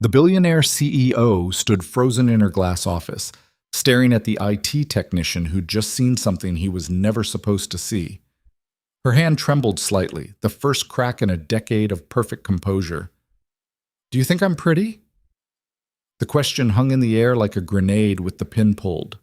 The billionaire CEO stood frozen in her glass office, staring at the IT technician who'd just seen something he was never supposed to see. Her hand trembled slightly, the first crack in a decade of perfect composure. "Do you think I'm pretty?" The question hung in the air like a grenade with the pin pulled.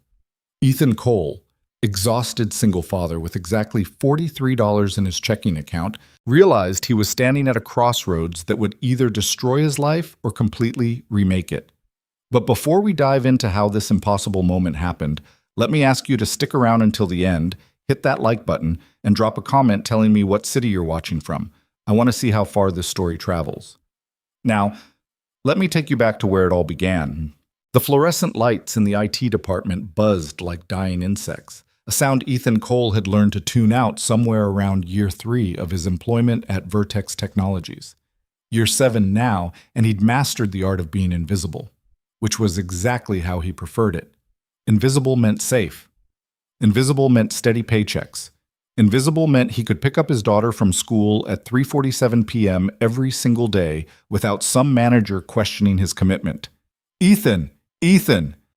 Ethan Cole, exhausted single father with exactly $43 in his checking account, realized he was standing at a crossroads that would either destroy his life or completely remake it. But before we dive into how this impossible moment happened, let me ask you to stick around until the end, hit that like button, and drop a comment telling me what city you're watching from. I want to see how far this story travels. Now, let me take you back to where it all began. The fluorescent lights in the IT department buzzed like dying insects, a sound Ethan Cole had learned to tune out somewhere around year 3 of his employment at Vertex Technologies. Year 7 now, and he'd mastered the art of being invisible, which was exactly how he preferred it. Invisible meant safe. Invisible meant steady paychecks. Invisible meant he could pick up his daughter from school at 3:47 p.m. every single day without some manager questioning his commitment. Ethan!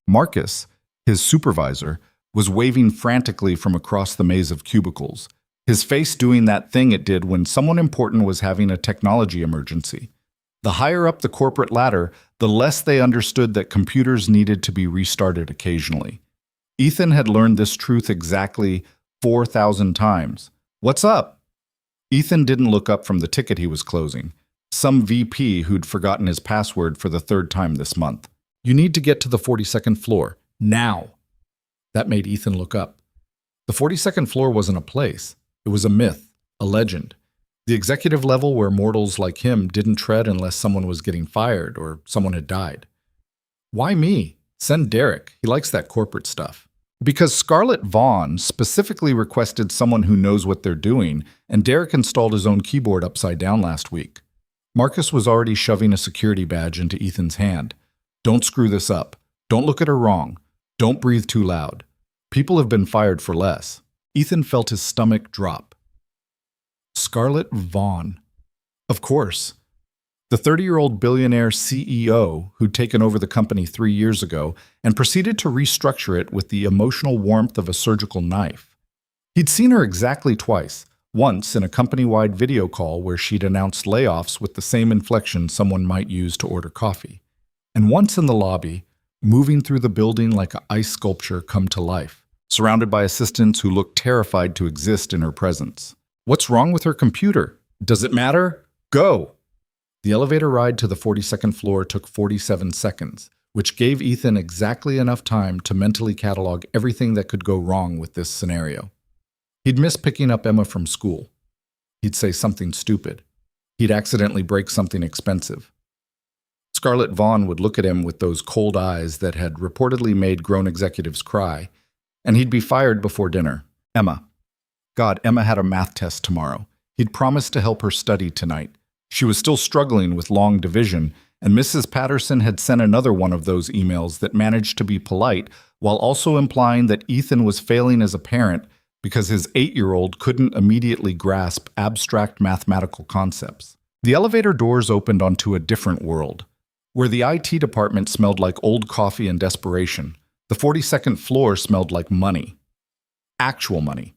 Marcus, his supervisor, was waving frantically from across the maze of cubicles, his face doing that thing it did when someone important was having a technology emergency. The higher up the corporate ladder, the less they understood that computers needed to be restarted occasionally. Ethan had learned this truth exactly 4,000 times. "What's up?" Ethan didn't look up from the ticket he was closing. Some VP who'd forgotten his password for the 3rd time this month. "You need to get to the 42nd floor. Now." That made Ethan look up. The 42nd floor wasn't a place. It was a myth, a legend. The executive level where mortals like him didn't tread unless someone was getting fired or someone had died. Why me? Send Derek. He likes that corporate stuff. Because Scarlett Vaughn specifically requested someone who knows what they're doing, and Derek installed his own keyboard upside down last week. Marcus was already shoving a security badge into Ethan's hand. "Don't screw this up. Don't look at her wrong. Don't breathe too loud. People have been fired for less." Ethan felt his stomach drop. Scarlett Vaughn. Of course. The 30-year-old billionaire CEO who'd taken over the company 3 years ago and proceeded to restructure it with the emotional warmth of a surgical knife. He'd seen her exactly twice, once in a company-wide video call where she'd announced layoffs with the same inflection someone might use to order coffee, and once in the lobby, moving through the building like an ice sculpture come to life, surrounded by assistants who looked terrified to exist in her presence. What's wrong with her computer? Does it matter? Go! The elevator ride to the 42nd floor took 47 seconds, which gave Ethan exactly enough time to mentally catalog everything that could go wrong with this scenario. He'd miss picking up Emma from school. He'd say something stupid. He'd accidentally break something expensive. Scarlett Vaughn would look at him with those cold eyes that had reportedly made grown executives cry, and he'd be fired before dinner. Emma. God, Emma had a math test tomorrow. He'd promised to help her study tonight. She was still struggling with long division, and Mrs. Patterson had sent another one of those emails that managed to be polite while also implying that Ethan was failing as a parent because his 8-year-old couldn't immediately grasp abstract mathematical concepts. The elevator doors opened onto a different world, where the IT department smelled like old coffee and desperation. The 42nd floor smelled like money. Actual money.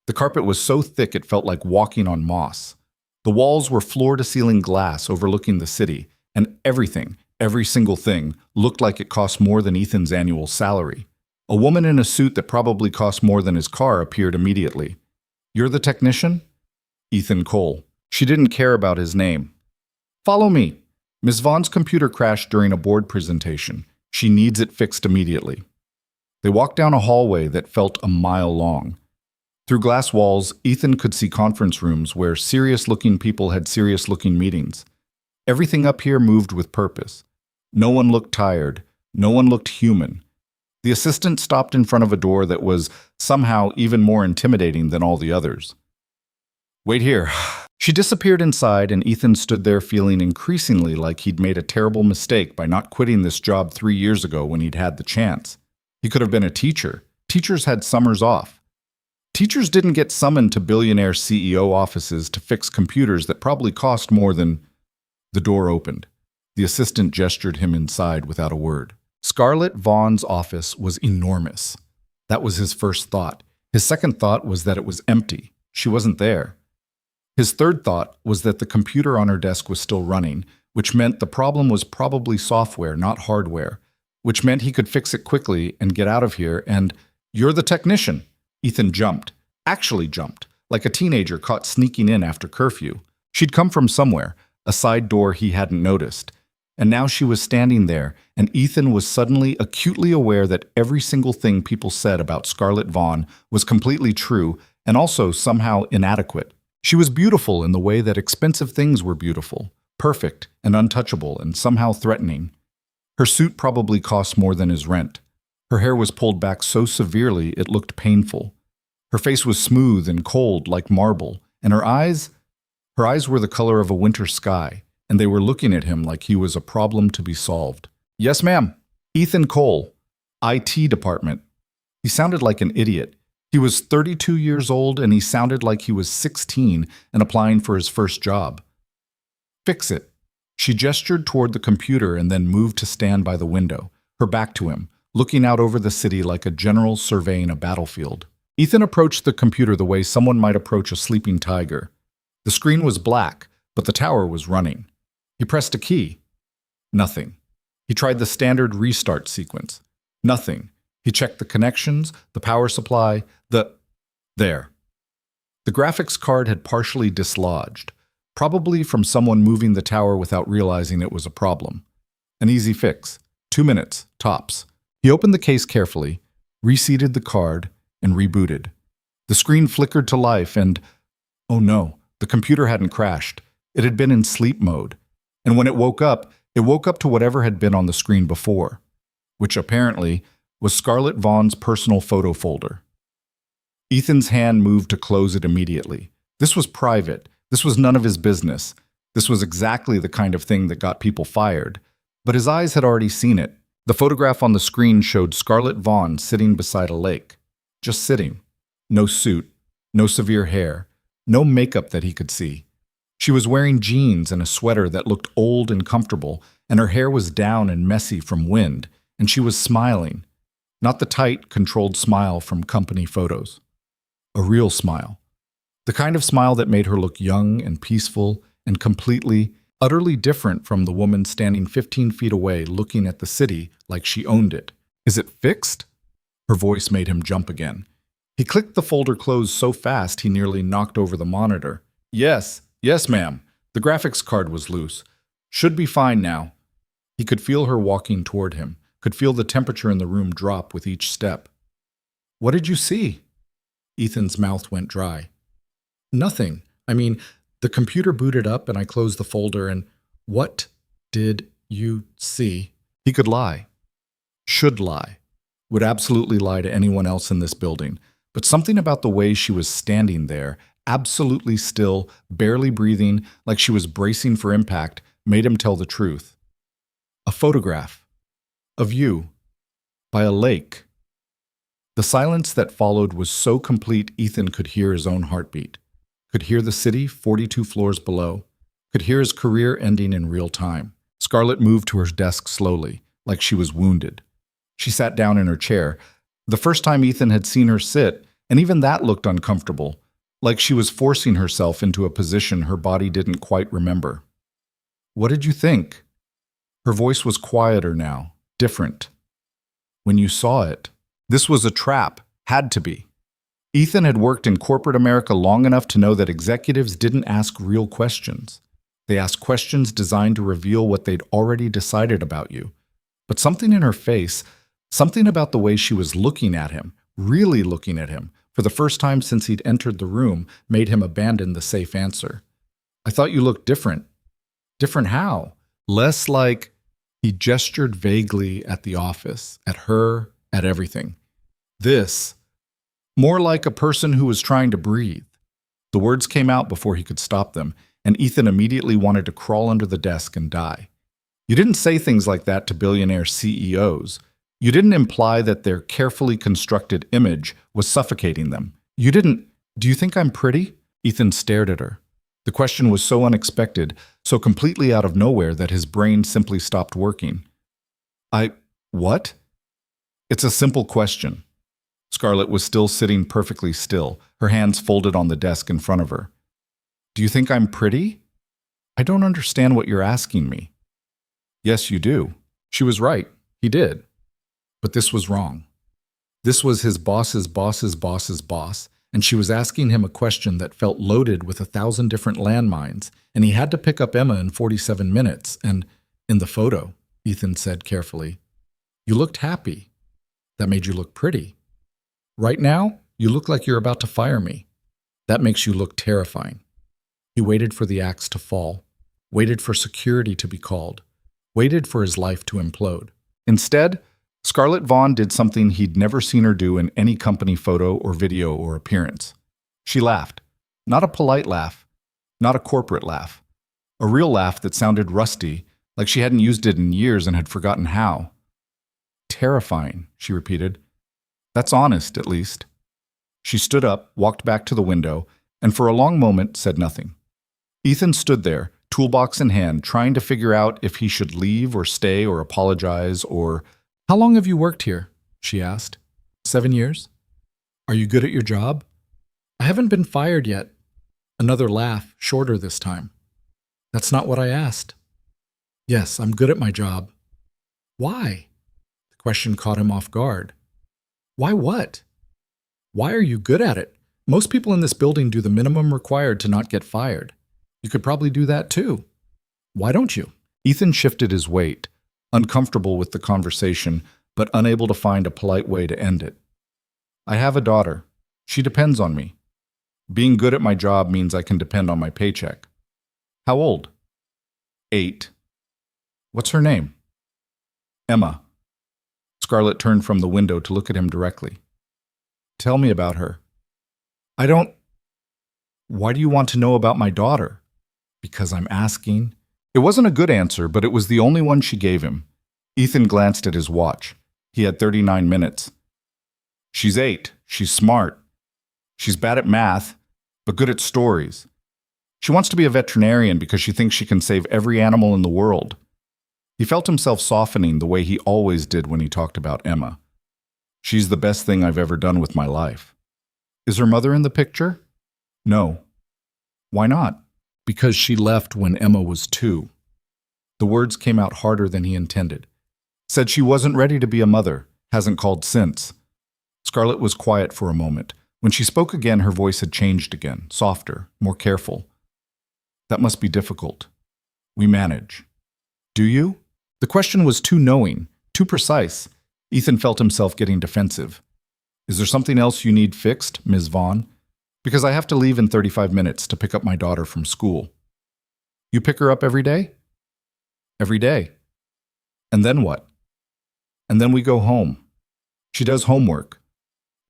The carpet was so thick it felt like walking on moss. The walls were floor-to-ceiling glass overlooking the city, and everything, every single thing, looked like it cost more than Ethan's annual salary. A woman in a suit that probably cost more than his car appeared immediately. "You're the technician?" Ethan Cole. She didn't care about his name. "Follow me. Ms. Vaughn's computer crashed during a board presentation. She needs it fixed immediately." They walked down a hallway that felt a mile long. Through glass walls, Ethan could see conference rooms where serious-looking people had serious-looking meetings. Everything up here moved with purpose. No one looked tired. No one looked human. The assistant stopped in front of a door that was somehow even more intimidating than all the others. "Wait here." She disappeared inside, and Ethan stood there feeling increasingly like he'd made a terrible mistake by not quitting this job 3 years ago when he'd had the chance. He could have been a teacher. Teachers had summers off. Teachers didn't get summoned to billionaire CEO offices to fix computers that probably cost more than... The door opened. The assistant gestured him inside without a word. Scarlett Vaughn's office was enormous. That was his first thought. His second thought was that it was empty. She wasn't there. His third thought was that the computer on her desk was still running, which meant the problem was probably software, not hardware, which meant he could fix it quickly and get out of here and, "You're the technician." Ethan jumped. Actually jumped, like a teenager caught sneaking in after curfew. She'd come from somewhere, a side door he hadn't noticed. And now she was standing there, and Ethan was suddenly acutely aware that every single thing people said about Scarlett Vaughn was completely true and also somehow inadequate. She was beautiful in the way that expensive things were beautiful, perfect and untouchable and somehow threatening. Her suit probably cost more than his rent. Her hair was pulled back so severely it looked painful. Her face was smooth and cold like marble, and her eyes were the color of a winter sky, and they were looking at him like he was a problem to be solved. "Yes, ma'am." Ethan Cole, IT department. He sounded like an idiot. He was 32 years old, and he sounded like he was 16 and applying for his first job. "Fix it." She gestured toward the computer and then moved to stand by the window, her back to him, looking out over the city like a general surveying a battlefield. Ethan approached the computer the way someone might approach a sleeping tiger. The screen was black, but the tower was running. He pressed a key. Nothing. He tried the standard restart sequence. Nothing. He checked the connections, the power supply, There. The graphics card had partially dislodged, probably from someone moving the tower without realizing it was a problem. An easy fix. 2 minutes, tops. He opened the case carefully, reseated the card, and rebooted. The screen flickered to life and, oh no, the computer hadn't crashed. It had been in sleep mode. And when it woke up to whatever had been on the screen before, which apparently was Scarlett Vaughn's personal photo folder. Ethan's hand moved to close it immediately. This was private. This was none of his business. This was exactly the kind of thing that got people fired. But his eyes had already seen it. The photograph on the screen showed Scarlett Vaughn sitting beside a lake. Just sitting. No suit. No severe hair. No makeup that he could see. She was wearing jeans and a sweater that looked old and comfortable, and her hair was down and messy from wind, and she was smiling. Not the tight, controlled smile from company photos. A real smile. The kind of smile that made her look young and peaceful and completely, utterly different from the woman standing 15 feet away looking at the city like she owned it. "Is it fixed?" Her voice made him jump again. He clicked the folder closed so fast he nearly knocked over the monitor. Yes, ma'am. The graphics card was loose. Should be fine now." He could feel her walking toward him, could feel the temperature in the room drop with each step. "What did you see?" Ethan's mouth went dry. "Nothing. I mean, the computer booted up and I closed the folder and what did you see?" He could lie. Should lie. Would absolutely lie to anyone else in this building. But something about the way she was standing there, absolutely still, barely breathing, like she was bracing for impact, made him tell the truth. A photograph. Of you. By a lake. The silence that followed was so complete Ethan could hear his own heartbeat. Could hear the city 42 floors below. Could hear his career ending in real time. Scarlett moved to her desk slowly, like she was wounded. She sat down in her chair. The first time Ethan had seen her sit, and even that looked uncomfortable, like she was forcing herself into a position her body didn't quite remember. "What did you think?" Her voice was quieter now, different. "When you saw it, this was a trap, had to be." Ethan had worked in corporate America long enough to know that executives didn't ask real questions. They asked questions designed to reveal what they'd already decided about you. But something in her face, something about the way she was looking at him, really looking at him, for the first time since he'd entered the room, made him abandon the safe answer. "I thought you looked different." "Different how?" "Less like..." He gestured vaguely at the office, at her, at everything. "This. More like a person who was trying to breathe." The words came out before he could stop them, and Ethan immediately wanted to crawl under the desk and die. You didn't say things like that to billionaire CEOs. You didn't imply that their carefully constructed image was suffocating them. You didn't... "Do you think I'm pretty?" Ethan stared at her. The question was so unexpected, so completely out of nowhere that his brain simply stopped working. What? It's a simple question. Scarlett was still sitting perfectly still, her hands folded on the desk in front of her. Do you think I'm pretty? I don't understand what you're asking me. Yes, you do. She was right. He did. But this was wrong. This was his boss's boss's boss's boss, and she was asking him a question that felt loaded with 1,000 different landmines, and he had to pick up Emma in 47 minutes, and in the photo, Ethan said carefully, you looked happy. That made you look pretty. Right now, you look like you're about to fire me. That makes you look terrifying. He waited for the axe to fall, waited for security to be called, waited for his life to implode. Instead, Scarlett Vaughn did something he'd never seen her do in any company photo or video or appearance. She laughed. Not a polite laugh, not a corporate laugh. A real laugh that sounded rusty, like she hadn't used it in years and had forgotten how. Terrifying, she repeated. That's honest, at least. She stood up, walked back to the window, and for a long moment said nothing. Ethan stood there, toolbox in hand, trying to figure out if he should leave or stay or apologize or... How long have you worked here? She asked. 7 years? Are you good at your job? I haven't been fired yet. Another laugh, shorter this time. That's not what I asked. Yes, I'm good at my job. Why? The question caught him off guard. Why what? Why are you good at it? Most people in this building do the minimum required to not get fired. You could probably do that too. Why don't you? Ethan shifted his weight, uncomfortable with the conversation, but unable to find a polite way to end it. I have a daughter. She depends on me. Being good at my job means I can depend on my paycheck. How old? 8. What's her name? Emma. Scarlett turned from the window to look at him directly. Tell me about her. I don't... Why do you want to know about my daughter? Because I'm asking. It wasn't a good answer, but it was the only one she gave him. Ethan glanced at his watch. He had 39 minutes. She's 8. She's smart. She's bad at math, but good at stories. She wants to be a veterinarian because she thinks she can save every animal in the world. He felt himself softening the way he always did when he talked about Emma. She's the best thing I've ever done with my life. Is her mother in the picture? No. Why not? Because she left when Emma was 2. The words came out harder than he intended. Said she wasn't ready to be a mother, hasn't called since. Scarlett was quiet for a moment. When she spoke again, her voice had changed again, softer, more careful. That must be difficult. We manage. Do you? The question was too knowing, too precise. Ethan felt himself getting defensive. Is there something else you need fixed, Ms. Vaughn? Because I have to leave in 35 minutes to pick up my daughter from school. You pick her up every day? Every day. And then what? And then we go home. She does homework.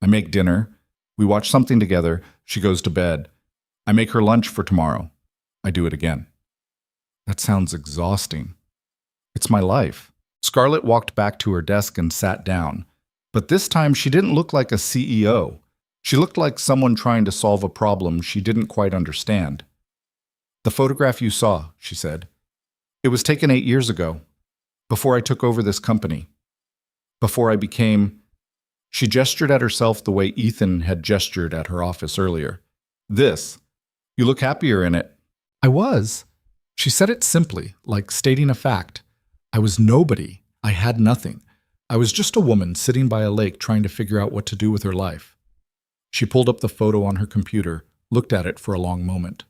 I make dinner. We watch something together. She goes to bed. I make her lunch for tomorrow. I do it again. That sounds exhausting. It's my life. Scarlett walked back to her desk and sat down. But this time she didn't look like a CEO. She looked like someone trying to solve a problem she didn't quite understand. The photograph you saw, she said. It was taken 8 years ago, before I took over this company. Before I became... She gestured at herself the way Ethan had gestured at her office earlier. This. You look happier in it. I was. She said it simply, like stating a fact. I was nobody. I had nothing. I was just a woman sitting by a lake trying to figure out what to do with her life. She pulled up the photo on her computer, looked at it for a long moment.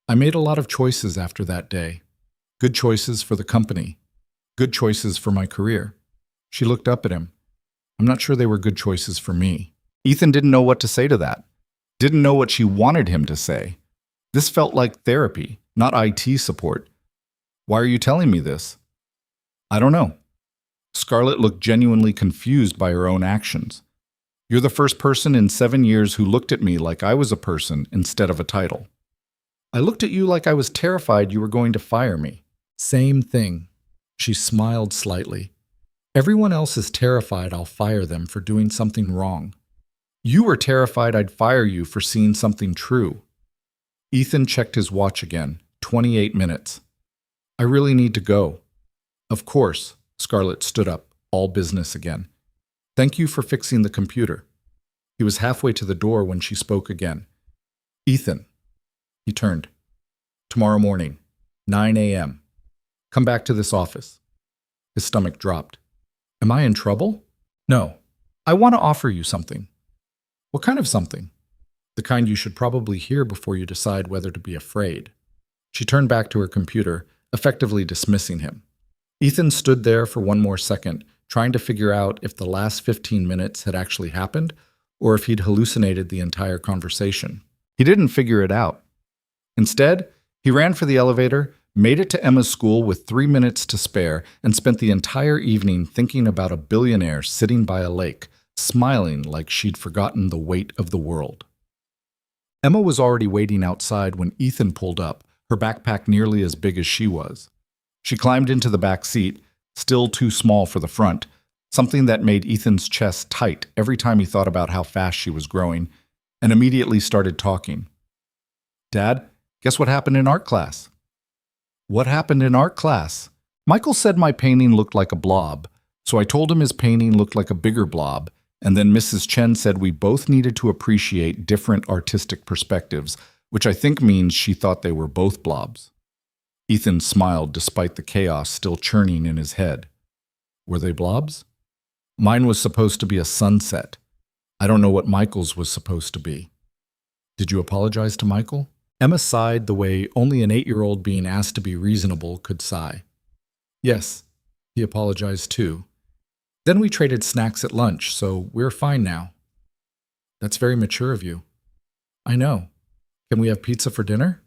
I made a lot of choices after that day. Good choices for the company. Good choices for my career. She looked up at him. I'm not sure they were good choices for me. Ethan didn't know what to say to that. Didn't know what she wanted him to say. This felt like therapy, not IT support. Why are you telling me this? I don't know. Scarlett looked genuinely confused by her own actions. You're the first person in 7 years who looked at me like I was a person instead of a title. I looked at you like I was terrified you were going to fire me. Same thing. She smiled slightly. Everyone else is terrified I'll fire them for doing something wrong. You were terrified I'd fire you for seeing something true. Ethan checked his watch again. 28 minutes. I really need to go. Of course, Scarlett stood up, all business again. Thank you for fixing the computer. He was halfway to the door when she spoke again. Ethan. He turned. Tomorrow morning, 9 a.m. Come back to this office. His stomach dropped. Am I in trouble? No. I want to offer you something. What kind of something? The kind you should probably hear before you decide whether to be afraid. She turned back to her computer, effectively dismissing him. Ethan stood there for one more second, trying to figure out if the last 15 minutes had actually happened or if he'd hallucinated the entire conversation. He didn't figure it out. Instead, he ran for the elevator, made it to Emma's school with 3 minutes to spare, and spent the entire evening thinking about a billionaire sitting by a lake, smiling like she'd forgotten the weight of the world. Emma was already waiting outside when Ethan pulled up, her backpack nearly as big as she was. She climbed into the back seat, still too small for the front, something that made Ethan's chest tight every time he thought about how fast she was growing, and immediately started talking. Dad, guess what happened in art class? What happened in art class? Michael said my painting looked like a blob, so I told him his painting looked like a bigger blob, and then Mrs. Chen said we both needed to appreciate different artistic perspectives, which I think means she thought they were both blobs. Ethan smiled despite the chaos still churning in his head. Were they blobs? Mine was supposed to be a sunset. I don't know what Michael's was supposed to be. Did you apologize to Michael? Emma sighed the way only an 8-year-old being asked to be reasonable could sigh. Yes, he apologized too. Then we traded snacks at lunch, so we're fine now. That's very mature of you. I know. Can we have pizza for dinner?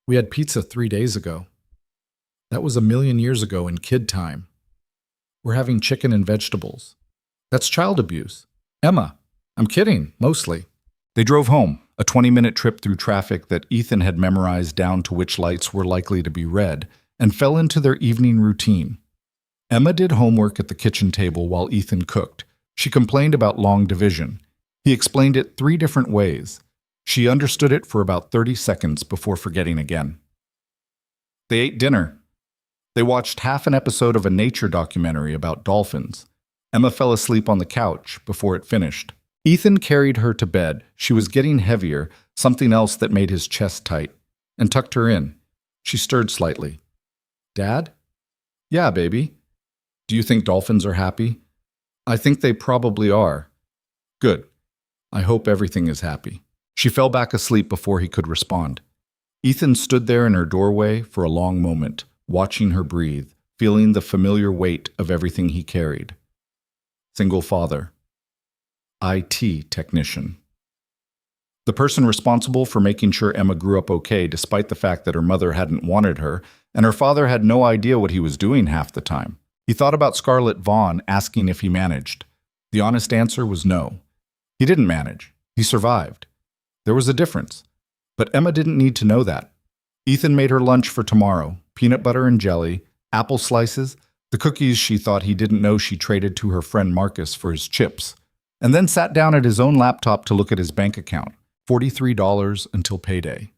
We had pizza 3 days ago. That was 1,000,000 years ago in kid time. We're having chicken and vegetables. That's child abuse. Emma, I'm kidding, mostly. They drove home, a 20-minute trip through traffic that Ethan had memorized down to which lights were likely to be red, and fell into their evening routine. Emma did homework at the kitchen table while Ethan cooked. She complained about long division. He explained it 3 different ways. She understood it for about 30 seconds before forgetting again. They ate dinner. They watched half an episode of a nature documentary about dolphins. Emma fell asleep on the couch before it finished. Ethan carried her to bed. She was getting heavier, something else that made his chest tight, and tucked her in. She stirred slightly. Dad? Yeah, baby. Do you think dolphins are happy? I think they probably are. Good. I hope everything is happy. She fell back asleep before he could respond. Ethan stood there in her doorway for a long moment, watching her breathe, feeling the familiar weight of everything he carried. Single father. IT technician. The person responsible for making sure Emma grew up okay despite the fact that her mother hadn't wanted her, and her father had no idea what he was doing half the time. He thought about Scarlett Vaughn asking if he managed. The honest answer was no. He didn't manage. He survived. There was a difference. But Emma didn't need to know that. Ethan made her lunch for tomorrow, peanut butter and jelly, apple slices, the cookies she thought he didn't know she traded to her friend Marcus for his chips, and then sat down at his own laptop to look at his bank account, $43 until payday.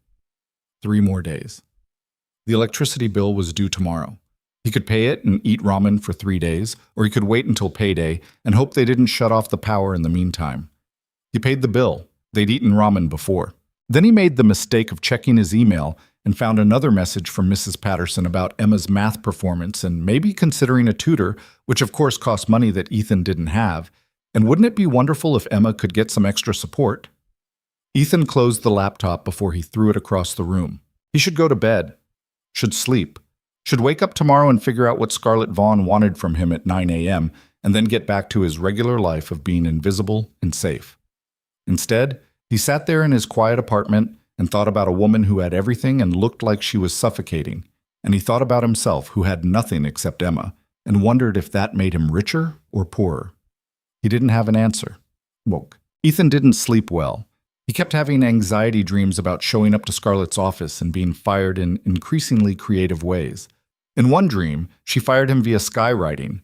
3 more days. The electricity bill was due tomorrow. He could pay it and eat ramen for 3 days, or he could wait until payday and hope they didn't shut off the power in the meantime. He paid the bill. They'd eaten ramen before. Then he made the mistake of checking his email and found another message from Mrs. Patterson about Emma's math performance and maybe considering a tutor, which of course cost money that Ethan didn't have. And wouldn't it be wonderful if Emma could get some extra support? Ethan closed the laptop before he threw it across the room. He should go to bed. Should sleep. Should wake up tomorrow and figure out what Scarlett Vaughn wanted from him at 9 a.m. and then get back to his regular life of being invisible and safe. Instead, he sat there in his quiet apartment and thought about a woman who had everything and looked like she was suffocating, and he thought about himself who had nothing except Emma, and wondered if that made him richer or poorer. He didn't have an answer. Woke. Ethan didn't sleep well. He kept having anxiety dreams about showing up to Scarlett's office and being fired in increasingly creative ways. In one dream, she fired him via skywriting.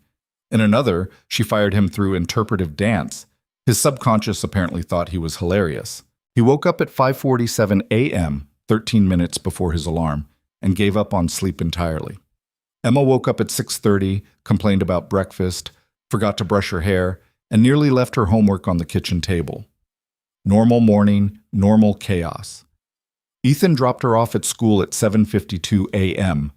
In another, she fired him through interpretive dance. His subconscious apparently thought he was hilarious. He woke up at 5:47 a.m., 13 minutes before his alarm, and gave up on sleep entirely. Emma woke up at 6:30, complained about breakfast, forgot to brush her hair, and nearly left her homework on the kitchen table. Normal morning, normal chaos. Ethan dropped her off at school at 7:52 a.m.,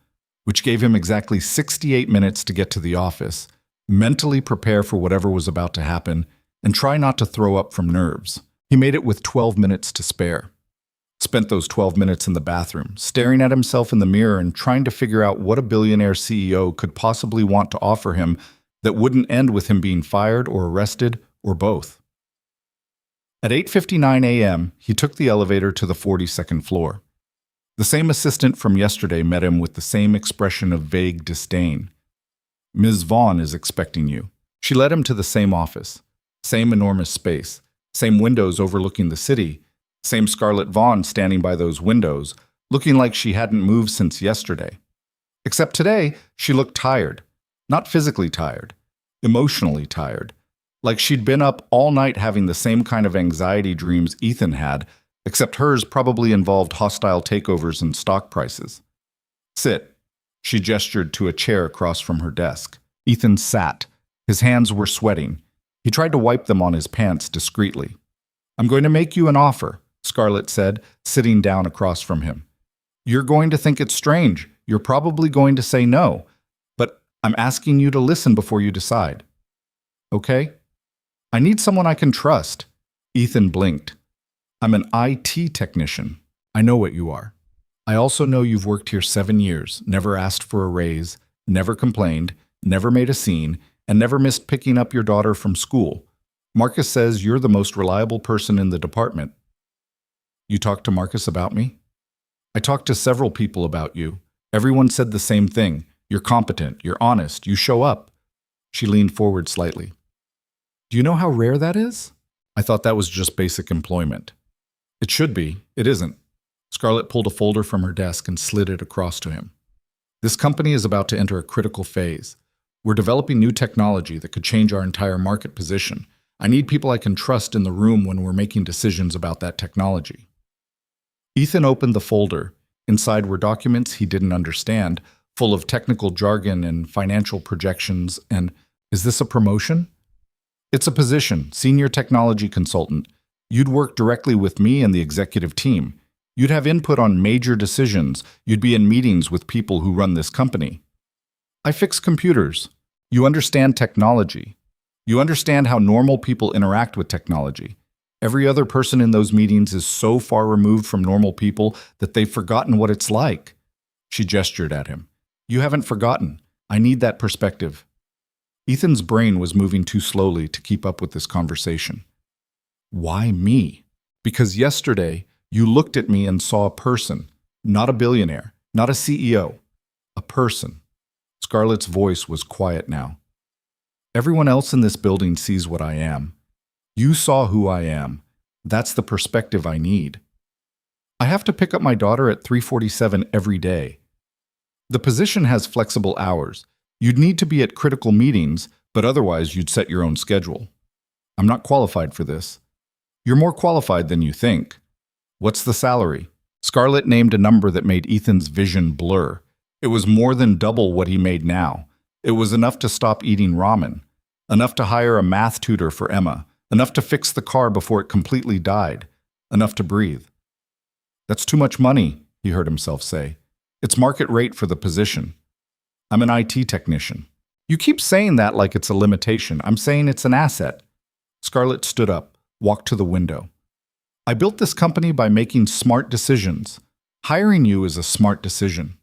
which gave him exactly 68 minutes to get to the office, mentally prepare for whatever was about to happen, and try not to throw up from nerves. He made it with 12 minutes to spare. Spent those 12 minutes in the bathroom, staring at himself in the mirror and trying to figure out what a billionaire CEO could possibly want to offer him that wouldn't end with him being fired or arrested or both. At 8:59 a.m., he took the elevator to the 42nd floor. The same assistant from yesterday met him with the same expression of vague disdain. "Ms. Vaughn is expecting you." She led him to the same office, same enormous space, same windows overlooking the city, same Scarlett Vaughn standing by those windows, looking like she hadn't moved since yesterday. Except today, she looked tired. Not physically tired, emotionally tired. Like she'd been up all night having the same kind of anxiety dreams Ethan had, except hers probably involved hostile takeovers and stock prices. "Sit." She gestured to a chair across from her desk. Ethan sat. His hands were sweating. He tried to wipe them on his pants discreetly. "I'm going to make you an offer," Scarlett said, sitting down across from him. "You're going to think it's strange. You're probably going to say no. But I'm asking you to listen before you decide. Okay? I need someone I can trust." Ethan blinked. "I'm an IT technician. I know what you are. I also know you've worked here 7 years, never asked for a raise, never complained, never made a scene, and never missed picking up your daughter from school. Marcus says you're the most reliable person in the department." "You talked to Marcus about me?" "I talked to several people about you. Everyone said the same thing. You're competent, you're honest, you show up." She leaned forward slightly. "Do you know how rare that is?" "I thought that was just basic employment." "It should be. It isn't." Scarlett pulled a folder from her desk and slid it across to him. "This company is about to enter a critical phase. We're developing new technology that could change our entire market position. I need people I can trust in the room when we're making decisions about that technology." Ethan opened the folder. Inside were documents he didn't understand, full of technical jargon and financial projections and, "Is this a promotion?" "It's a position, senior technology consultant. You'd work directly with me and the executive team. You'd have input on major decisions. You'd be in meetings with people who run this company. I fix computers. You understand technology. You understand how normal people interact with technology. Every other person in those meetings is so far removed from normal people that they've forgotten what it's like." She gestured at him. "You haven't forgotten. I need that perspective." Ethan's brain was moving too slowly to keep up with this conversation. "Why me?" "Because yesterday, you looked at me and saw a person, not a billionaire, not a CEO, a person." Scarlett's voice was quiet now. "Everyone else in this building sees what I am. You saw who I am. That's the perspective I need. I have to pick up my daughter at 3:47 every day. The position has flexible hours. You'd need to be at critical meetings, but otherwise you'd set your own schedule. I'm not qualified for this. You're more qualified than you think. What's the salary?" Scarlett named a number that made Ethan's vision blur. It was more than double what he made now. It was enough to stop eating ramen, enough to hire a math tutor for Emma, enough to fix the car before it completely died, enough to breathe. "That's too much money," he heard himself say. "It's market rate for the position. I'm an IT technician." "You keep saying that like it's a limitation. I'm saying it's an asset." Scarlett stood up, walked to the window. "I built this company by making smart decisions. Hiring you is a smart decision."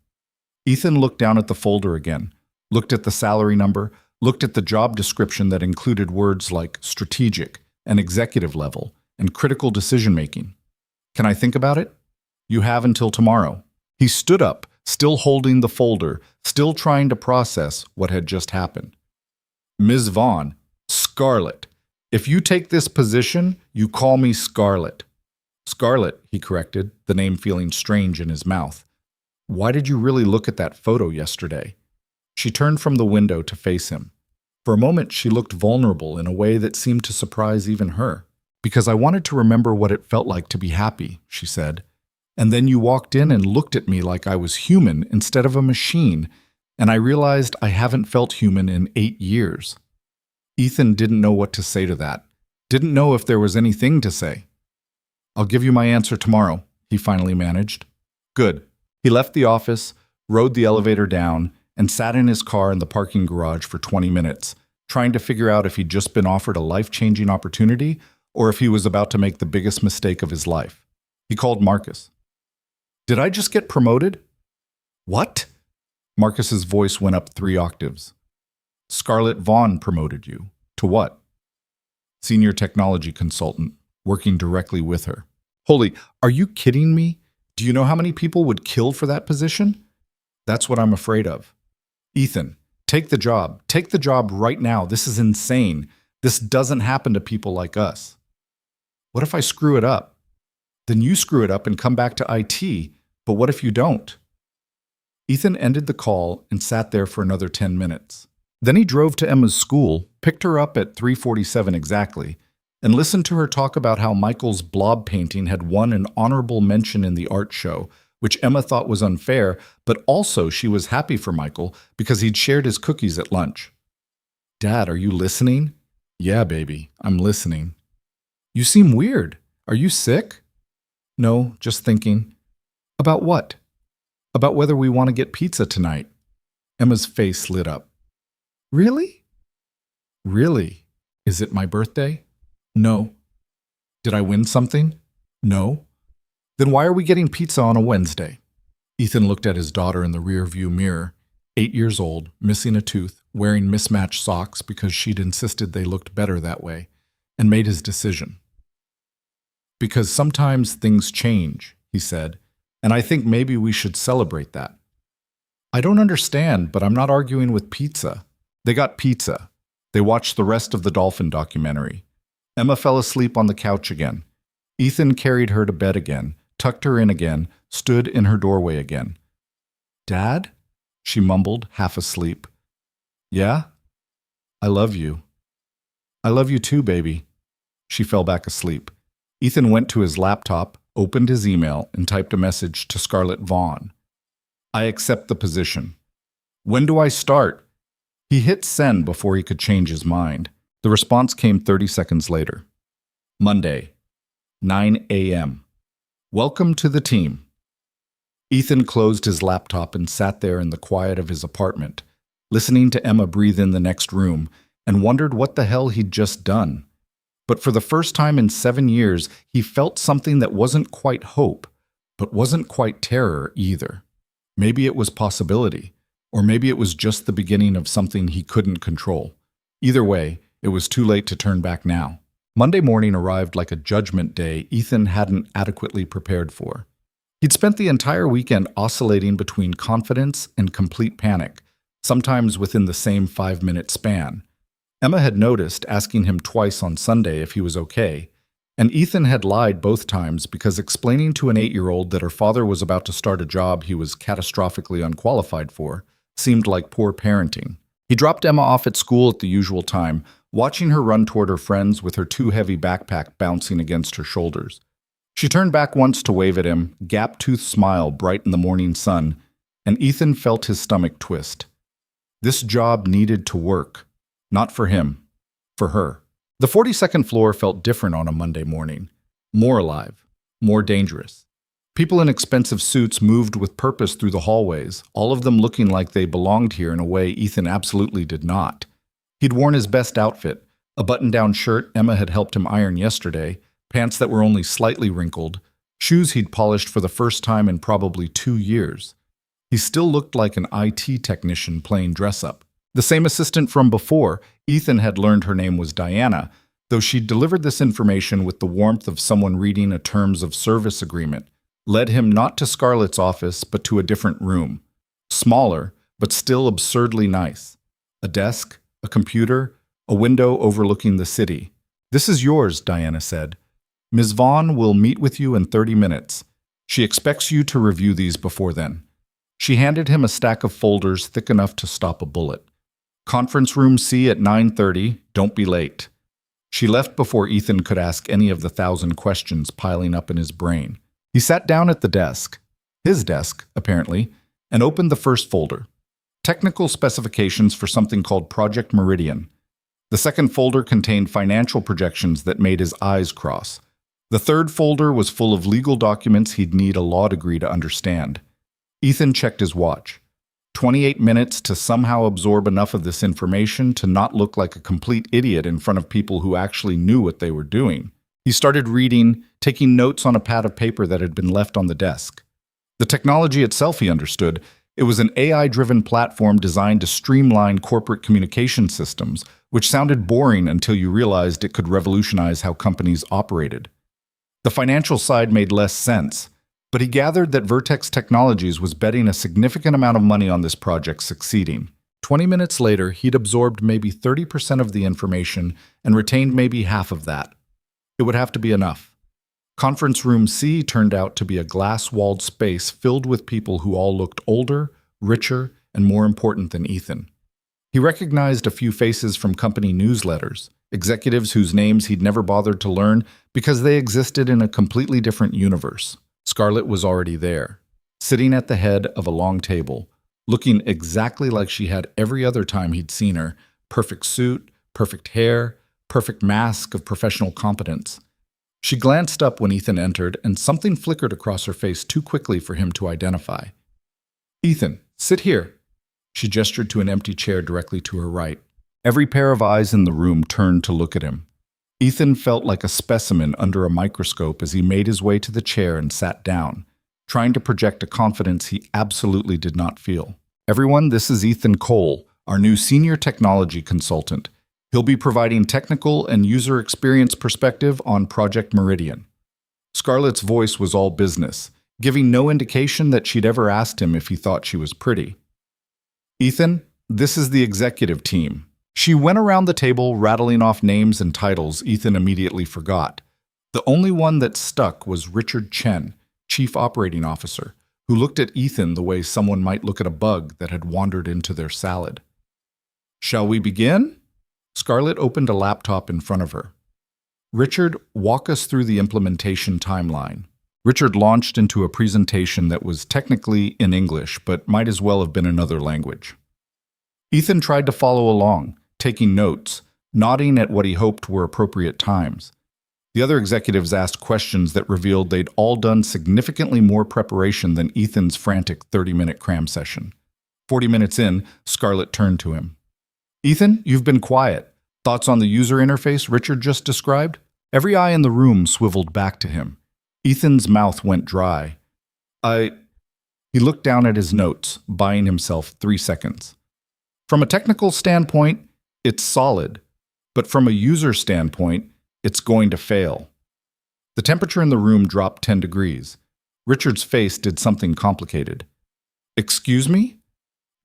Ethan looked down at the folder again, looked at the salary number, looked at the job description that included words like strategic and executive level and critical decision-making. "Can I think about it?" "You have until tomorrow." He stood up, still holding the folder, still trying to process what had just happened. "Ms. Vaughn, Scarlett. If you take this position, you call me Scarlett." "Scarlett," he corrected, the name feeling strange in his mouth. "Why did you really look at that photo yesterday?" She turned from the window to face him. For a moment, she looked vulnerable in a way that seemed to surprise even her. "Because I wanted to remember what it felt like to be happy," she said. And then you walked in and looked at me like I was human instead of a machine, and I realized I haven't felt human in 8 years. Ethan didn't know what to say to that. Didn't know if there was anything to say. I'll give you my answer tomorrow, he finally managed. Good. He left the office, rode the elevator down, and sat in his car in the parking garage for 20 minutes, trying to figure out if he'd just been offered a life-changing opportunity or if he was about to make the biggest mistake of his life. He called Marcus. Did I just get promoted? What? Marcus's voice went up 3 octaves. Scarlett Vaughn promoted you. To what? Senior technology consultant, working directly with her. Holy, are you kidding me? Do you know how many people would kill for that position? That's what I'm afraid of. Ethan, take the job. Take the job right now. This is insane. This doesn't happen to people like us. What if I screw it up? Then you screw it up and come back to IT. But what if you don't? Ethan ended the call and sat there for another 10 minutes. Then he drove to Emma's school, picked her up at 3:47 exactly, and listened to her talk about how Michael's blob painting had won an honorable mention in the art show, which Emma thought was unfair, but also she was happy for Michael because he'd shared his cookies at lunch. Dad, are you listening? Yeah, baby, I'm listening. You seem weird. Are you sick? No, just thinking. About what? About whether we want to get pizza tonight. Emma's face lit up. Really? Really? Is it my birthday? No. Did I win something? No. Then why are we getting pizza on a Wednesday? Ethan looked at his daughter in the rearview mirror, 8 years old, missing a tooth, wearing mismatched socks because she'd insisted they looked better that way, and made his decision. Because sometimes things change, he said, and I think maybe we should celebrate that. I don't understand, but I'm not arguing with pizza. They got pizza. They watched the rest of the dolphin documentary. Emma fell asleep on the couch again. Ethan carried her to bed again, tucked her in again, stood in her doorway again. Dad? She mumbled, half asleep. Yeah? I love you. I love you too, baby. She fell back asleep. Ethan went to his laptop, opened his email, and typed a message to Scarlett Vaughn. I accept the position. When do I start? He hit send before he could change his mind. The response came 30 seconds later. Monday, 9 a.m. Welcome to the team. Ethan closed his laptop and sat there in the quiet of his apartment, listening to Emma breathe in the next room, and wondered what the hell he'd just done. But for the first time in 7 years, he felt something that wasn't quite hope, but wasn't quite terror either. Maybe it was possibility, or maybe it was just the beginning of something he couldn't control. Either way, it was too late to turn back now. Monday morning arrived like a judgment day Ethan hadn't adequately prepared for. He'd spent the entire weekend oscillating between confidence and complete panic, sometimes within the same 5-minute span. Emma had noticed, asking him twice on Sunday if he was okay, and Ethan had lied both times because explaining to an 8-year-old that her father was about to start a job he was catastrophically unqualified for seemed like poor parenting. He dropped Emma off at school at the usual time, watching her run toward her friends with her too heavy backpack bouncing against her shoulders. She turned back once to wave at him, gap-toothed smile bright in the morning sun, and Ethan felt his stomach twist. This job needed to work. Not for him, for her. The 42nd floor felt different on a Monday morning. More alive, more dangerous. People in expensive suits moved with purpose through the hallways, all of them looking like they belonged here in a way Ethan absolutely did not. He'd worn his best outfit, a button-down shirt Emma had helped him iron yesterday, pants that were only slightly wrinkled, shoes he'd polished for the first time in probably 2 years. He still looked like an IT technician playing dress-up. The same assistant from before, Ethan had learned her name was Diana, though she delivered this information with the warmth of someone reading a terms of service agreement, led him not to Scarlett's office but to a different room. Smaller, but still absurdly nice. A desk, a computer, a window overlooking the city. This is yours, Diana said. Ms. Vaughn will meet with you in 30 minutes. She expects you to review these before then. She handed him a stack of folders thick enough to stop a bullet. Conference room C at 9:30, don't be late. She left before Ethan could ask any of the 1,000 questions piling up in his brain. He sat down at the desk, his desk, apparently, and opened the first folder. Technical specifications for something called Project Meridian. The second folder contained financial projections that made his eyes cross. The third folder was full of legal documents he'd need a law degree to understand. Ethan checked his watch. 28 minutes to somehow absorb enough of this information to not look like a complete idiot in front of people who actually knew what they were doing. He started reading, taking notes on a pad of paper that had been left on the desk. The technology itself he understood. It was an AI-driven platform designed to streamline corporate communication systems, which sounded boring until you realized it could revolutionize how companies operated. The financial side made less sense, but he gathered that Vertex Technologies was betting a significant amount of money on this project succeeding. 20 minutes later, he'd absorbed maybe 30% of the information and retained maybe half of that. It would have to be enough. Conference Room C turned out to be a glass-walled space filled with people who all looked older, richer, and more important than Ethan. He recognized a few faces from company newsletters, executives whose names he'd never bothered to learn because they existed in a completely different universe. Scarlett was already there, sitting at the head of a long table, looking exactly like she had every other time he'd seen her. Perfect suit, perfect hair, perfect mask of professional competence. She glanced up when Ethan entered, and something flickered across her face too quickly for him to identify. "Ethan, sit here." She gestured to an empty chair directly to her right. Every pair of eyes in the room turned to look at him. Ethan felt like a specimen under a microscope as he made his way to the chair and sat down, trying to project a confidence he absolutely did not feel. "Everyone, this is Ethan Cole, our new senior technology consultant. He'll be providing technical and user experience perspective on Project Meridian." Scarlett's voice was all business, giving no indication that she'd ever asked him if he thought she was pretty. "Ethan, this is the executive team." She went around the table, rattling off names and titles Ethan immediately forgot. The only one that stuck was Richard Chen, Chief Operating Officer, who looked at Ethan the way someone might look at a bug that had wandered into their salad. "Shall we begin?" Scarlett opened a laptop in front of her. "Richard, walk us through the implementation timeline." Richard launched into a presentation that was technically in English, but might as well have been another language. Ethan tried to follow along, taking notes, nodding at what he hoped were appropriate times. The other executives asked questions that revealed they'd all done significantly more preparation than Ethan's frantic 30-minute cram session. 40 minutes in, Scarlett turned to him. "Ethan, you've been quiet. Thoughts on the user interface Richard just described?" Every eye in the room swiveled back to him. Ethan's mouth went dry. He looked down at his notes, buying himself 3 seconds. "From a technical standpoint, it's solid, but from a user standpoint, it's going to fail." The temperature in the room dropped 10 degrees. Richard's face did something complicated. "Excuse me?"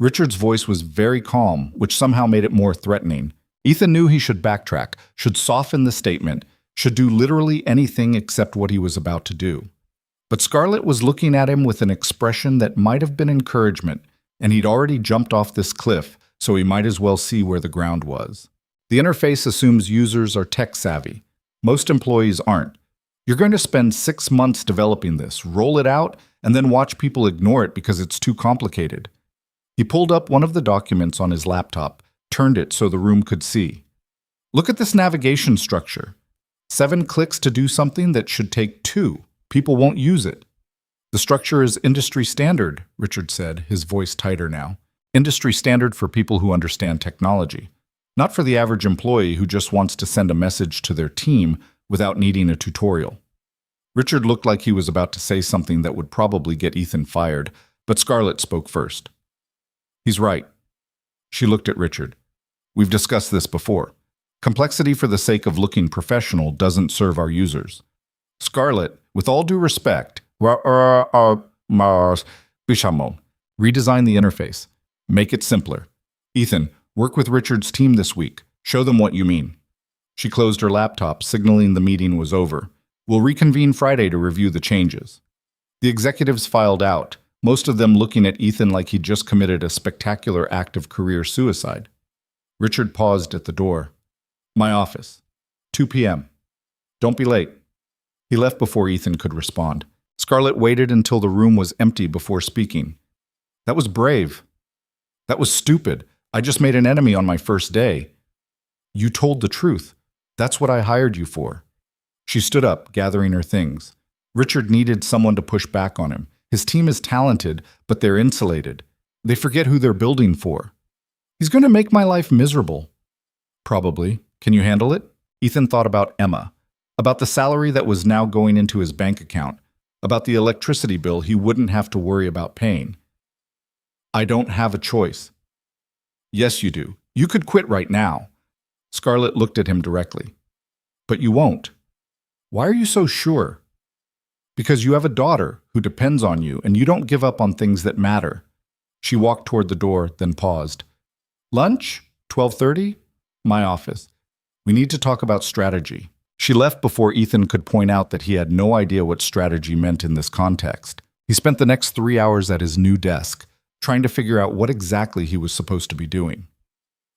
Richard's voice was very calm, which somehow made it more threatening. Ethan knew he should backtrack, should soften the statement, should do literally anything except what he was about to do. But Scarlett was looking at him with an expression that might have been encouragement, and he'd already jumped off this cliff, so he might as well see where the ground was. "The interface assumes users are tech-savvy. Most employees aren't. You're going to spend 6 months developing this, roll it out, and then watch people ignore it because it's too complicated." He pulled up one of the documents on his laptop, turned it so the room could see. "Look at this navigation structure. 7 clicks to do something that should take 2. People won't use it." "The structure is industry standard," Richard said, his voice tighter now. "Industry standard for people who understand technology. Not for the average employee who just wants to send a message to their team without needing a tutorial." Richard looked like he was about to say something that would probably get Ethan fired, but Scarlett spoke first. "He's right." She looked at Richard. "We've discussed this before. Complexity for the sake of looking professional doesn't serve our users. Scarlett, with all due respect, redesign the interface. Make it simpler. Ethan, work with Richard's team this week. Show them what you mean." She closed her laptop, signaling the meeting was over. "We'll reconvene Friday to review the changes." The executives filed out, most of them looking at Ethan like he'd just committed a spectacular act of career suicide. Richard paused at the door. "My office. 2 p.m. Don't be late." He left before Ethan could respond. Scarlett waited until the room was empty before speaking. That was brave. That was stupid. I just made an enemy on my first day. You told the truth. That's what I hired you for. She stood up, gathering her things. Richard needed someone to push back on him. His team is talented, but they're insulated. They forget who they're building for. He's going to make my life miserable. Probably. Can you handle it? Ethan thought about Emma, about the salary that was now going into his bank account, about the electricity bill he wouldn't have to worry about paying. I don't have a choice. Yes, you do. You could quit right now. Scarlett looked at him directly. But you won't. Why are you so sure? Because you have a daughter who depends on you, and you don't give up on things that matter. She walked toward the door, then paused. Lunch? 12:30? My office. We need to talk about strategy. She left before Ethan could point out that he had no idea what strategy meant in this context. He spent the next 3 hours at his new desk, trying to figure out what exactly he was supposed to be doing.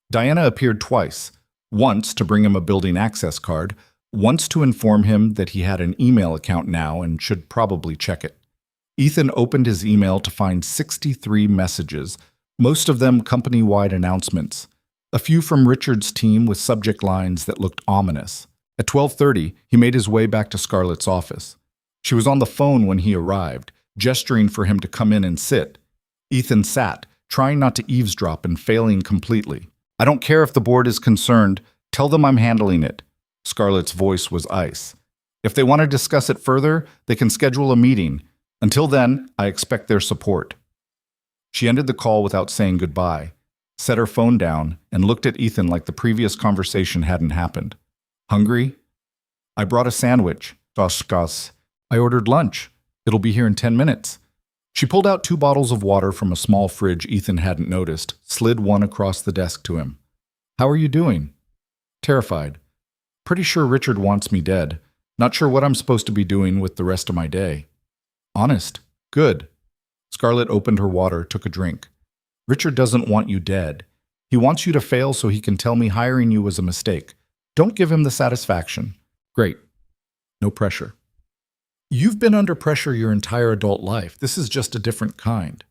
Diana appeared twice, once to bring him a building access card, once to inform him that he had an email account now and should probably check it. Ethan opened his email to find 63 messages, most of them company-wide announcements, a few from Richard's team with subject lines that looked ominous. At 12:30, he made his way back to Scarlett's office. She was on the phone when he arrived, gesturing for him to come in and sit. Ethan sat, trying not to eavesdrop and failing completely. I don't care if the board is concerned. Tell them I'm handling it. Scarlett's voice was ice. If they want to discuss it further, they can schedule a meeting. Until then, I expect their support. She ended the call without saying goodbye, set her phone down, and looked at Ethan like the previous conversation hadn't happened. Hungry? I brought a sandwich. Toskas. I ordered lunch. It'll be here in 10 minutes. She pulled out 2 bottles of water from a small fridge Ethan hadn't noticed, slid one across the desk to him. How are you doing? Terrified. Pretty sure Richard wants me dead. Not sure what I'm supposed to be doing with the rest of my day. Honest. Good. Scarlett opened her water, took a drink. Richard doesn't want you dead. He wants you to fail so he can tell me hiring you was a mistake. Don't give him the satisfaction. Great. No pressure. You've been under pressure your entire adult life. This is just a different kind.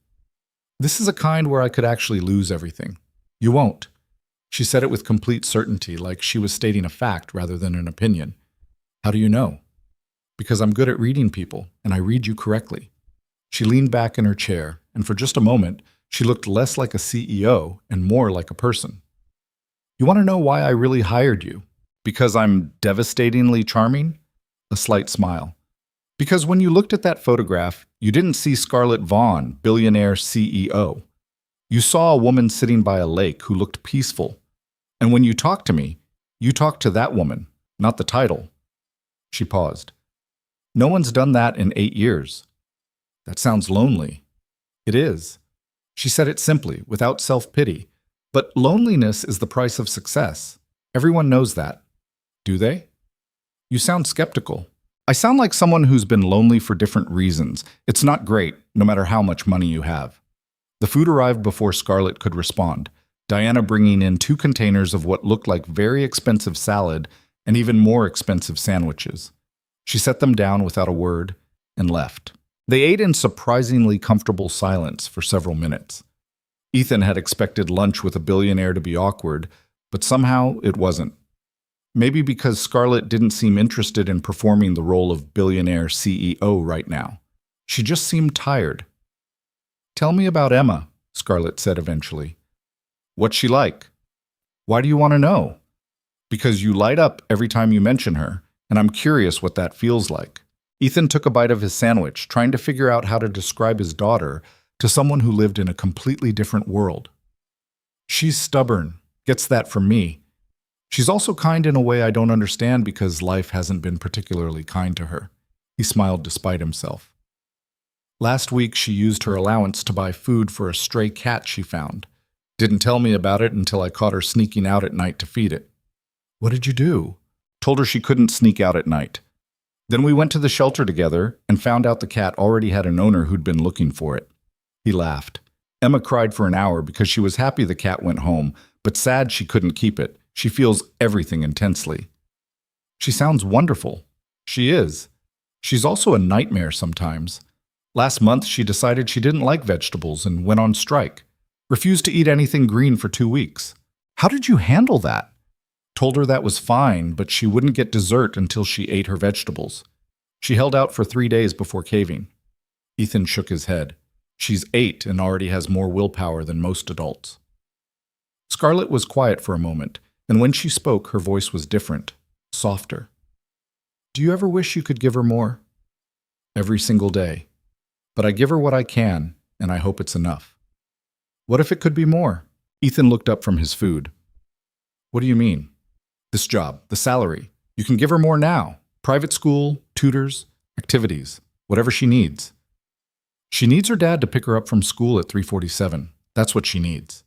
This is a kind where I could actually lose everything. You won't. She said it with complete certainty, like she was stating a fact rather than an opinion. How do you know? Because I'm good at reading people, and I read you correctly. She leaned back in her chair, and for just a moment, she looked less like a CEO and more like a person. You want to know why I really hired you? Because I'm devastatingly charming? A slight smile. Because when you looked at that photograph, you didn't see Scarlett Vaughn, billionaire CEO. You saw a woman sitting by a lake who looked peaceful. And when you talked to me, you talked to that woman, not the title. She paused. No one's done that in 8 years. That sounds lonely. It is. She said it simply, without self-pity. But loneliness is the price of success. Everyone knows that. Do they? You sound skeptical. I sound like someone who's been lonely for different reasons. It's not great, no matter how much money you have. The food arrived before Scarlett could respond, Diana bringing in 2 containers of what looked like very expensive salad and even more expensive sandwiches. She set them down without a word and left. They ate in surprisingly comfortable silence for several minutes. Ethan had expected lunch with a billionaire to be awkward, but somehow it wasn't. Maybe because Scarlett didn't seem interested in performing the role of billionaire CEO right now. She just seemed tired. Tell me about Emma, Scarlett said eventually. What's she like? Why do you want to know? Because you light up every time you mention her, and I'm curious what that feels like. Ethan took a bite of his sandwich, trying to figure out how to describe his daughter to someone who lived in a completely different world. She's stubborn, gets that from me. She's also kind in a way I don't understand because life hasn't been particularly kind to her. He smiled despite himself. Last week she used her allowance to buy food for a stray cat she found. Didn't tell me about it until I caught her sneaking out at night to feed it. What did you do? Told her she couldn't sneak out at night. Then we went to the shelter together and found out the cat already had an owner who'd been looking for it. He laughed. Emma cried for an hour because she was happy the cat went home, but sad she couldn't keep it. She feels everything intensely. She sounds wonderful. She is. She's also a nightmare sometimes. Last month, she decided she didn't like vegetables and went on strike. Refused to eat anything green for 2 weeks. How did you handle that? Told her that was fine, but she wouldn't get dessert until she ate her vegetables. She held out for 3 days before caving. Ethan shook his head. She's 8 and already has more willpower than most adults. Scarlett was quiet for a moment, and when she spoke, her voice was different, softer. Do you ever wish you could give her more? Every single day. But I give her what I can, and I hope it's enough. What if it could be more? Ethan looked up from his food. What do you mean? This job, the salary. You can give her more now. Private school, tutors, activities, whatever she needs. She needs her dad to pick her up from school at 3:47. That's what she needs.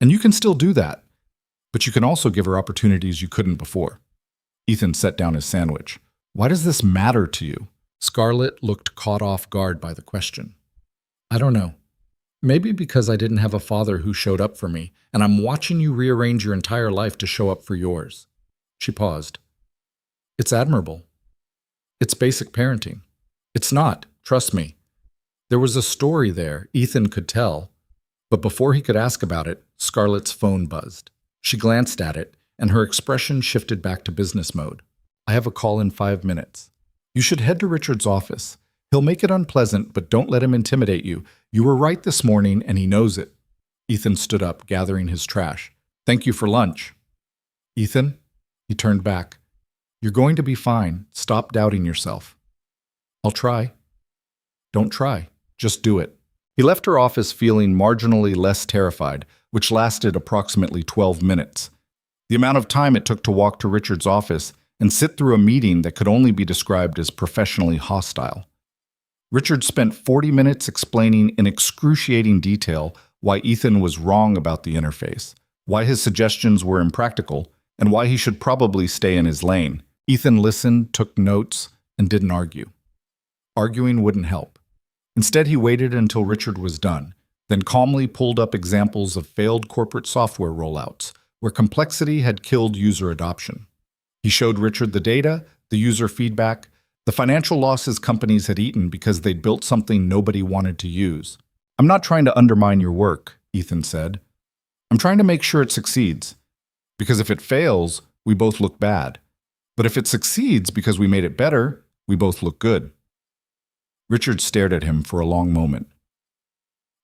And you can still do that. But you can also give her opportunities you couldn't before. Ethan set down his sandwich. Why does this matter to you? Scarlett looked caught off guard by the question. I don't know. Maybe because I didn't have a father who showed up for me, and I'm watching you rearrange your entire life to show up for yours. She paused. It's admirable. It's basic parenting. It's not, trust me. There was a story there Ethan could tell, but before he could ask about it, Scarlett's phone buzzed. She glanced at it, and her expression shifted back to business mode. I have a call in 5 minutes. You should head to Richard's office. He'll make it unpleasant, but don't let him intimidate you. You were right this morning, and he knows it. Ethan stood up, gathering his trash. Thank you for lunch. Ethan? He turned back. You're going to be fine. Stop doubting yourself. I'll try. Don't try. Just do it. He left her office feeling marginally less terrified, which lasted approximately 12 minutes. The amount of time it took to walk to Richard's office and sit through a meeting that could only be described as professionally hostile. Richard spent 40 minutes explaining in excruciating detail why Ethan was wrong about the interface, why his suggestions were impractical, and why he should probably stay in his lane. Ethan listened, took notes, and didn't argue. Arguing wouldn't help. Instead, he waited until Richard was done, then calmly pulled up examples of failed corporate software rollouts, where complexity had killed user adoption. He showed Richard the data, the user feedback, the financial losses companies had eaten because they'd built something nobody wanted to use. I'm not trying to undermine your work, Ethan said. I'm trying to make sure it succeeds. Because if it fails, we both look bad. But if it succeeds because we made it better, we both look good. Richard stared at him for a long moment.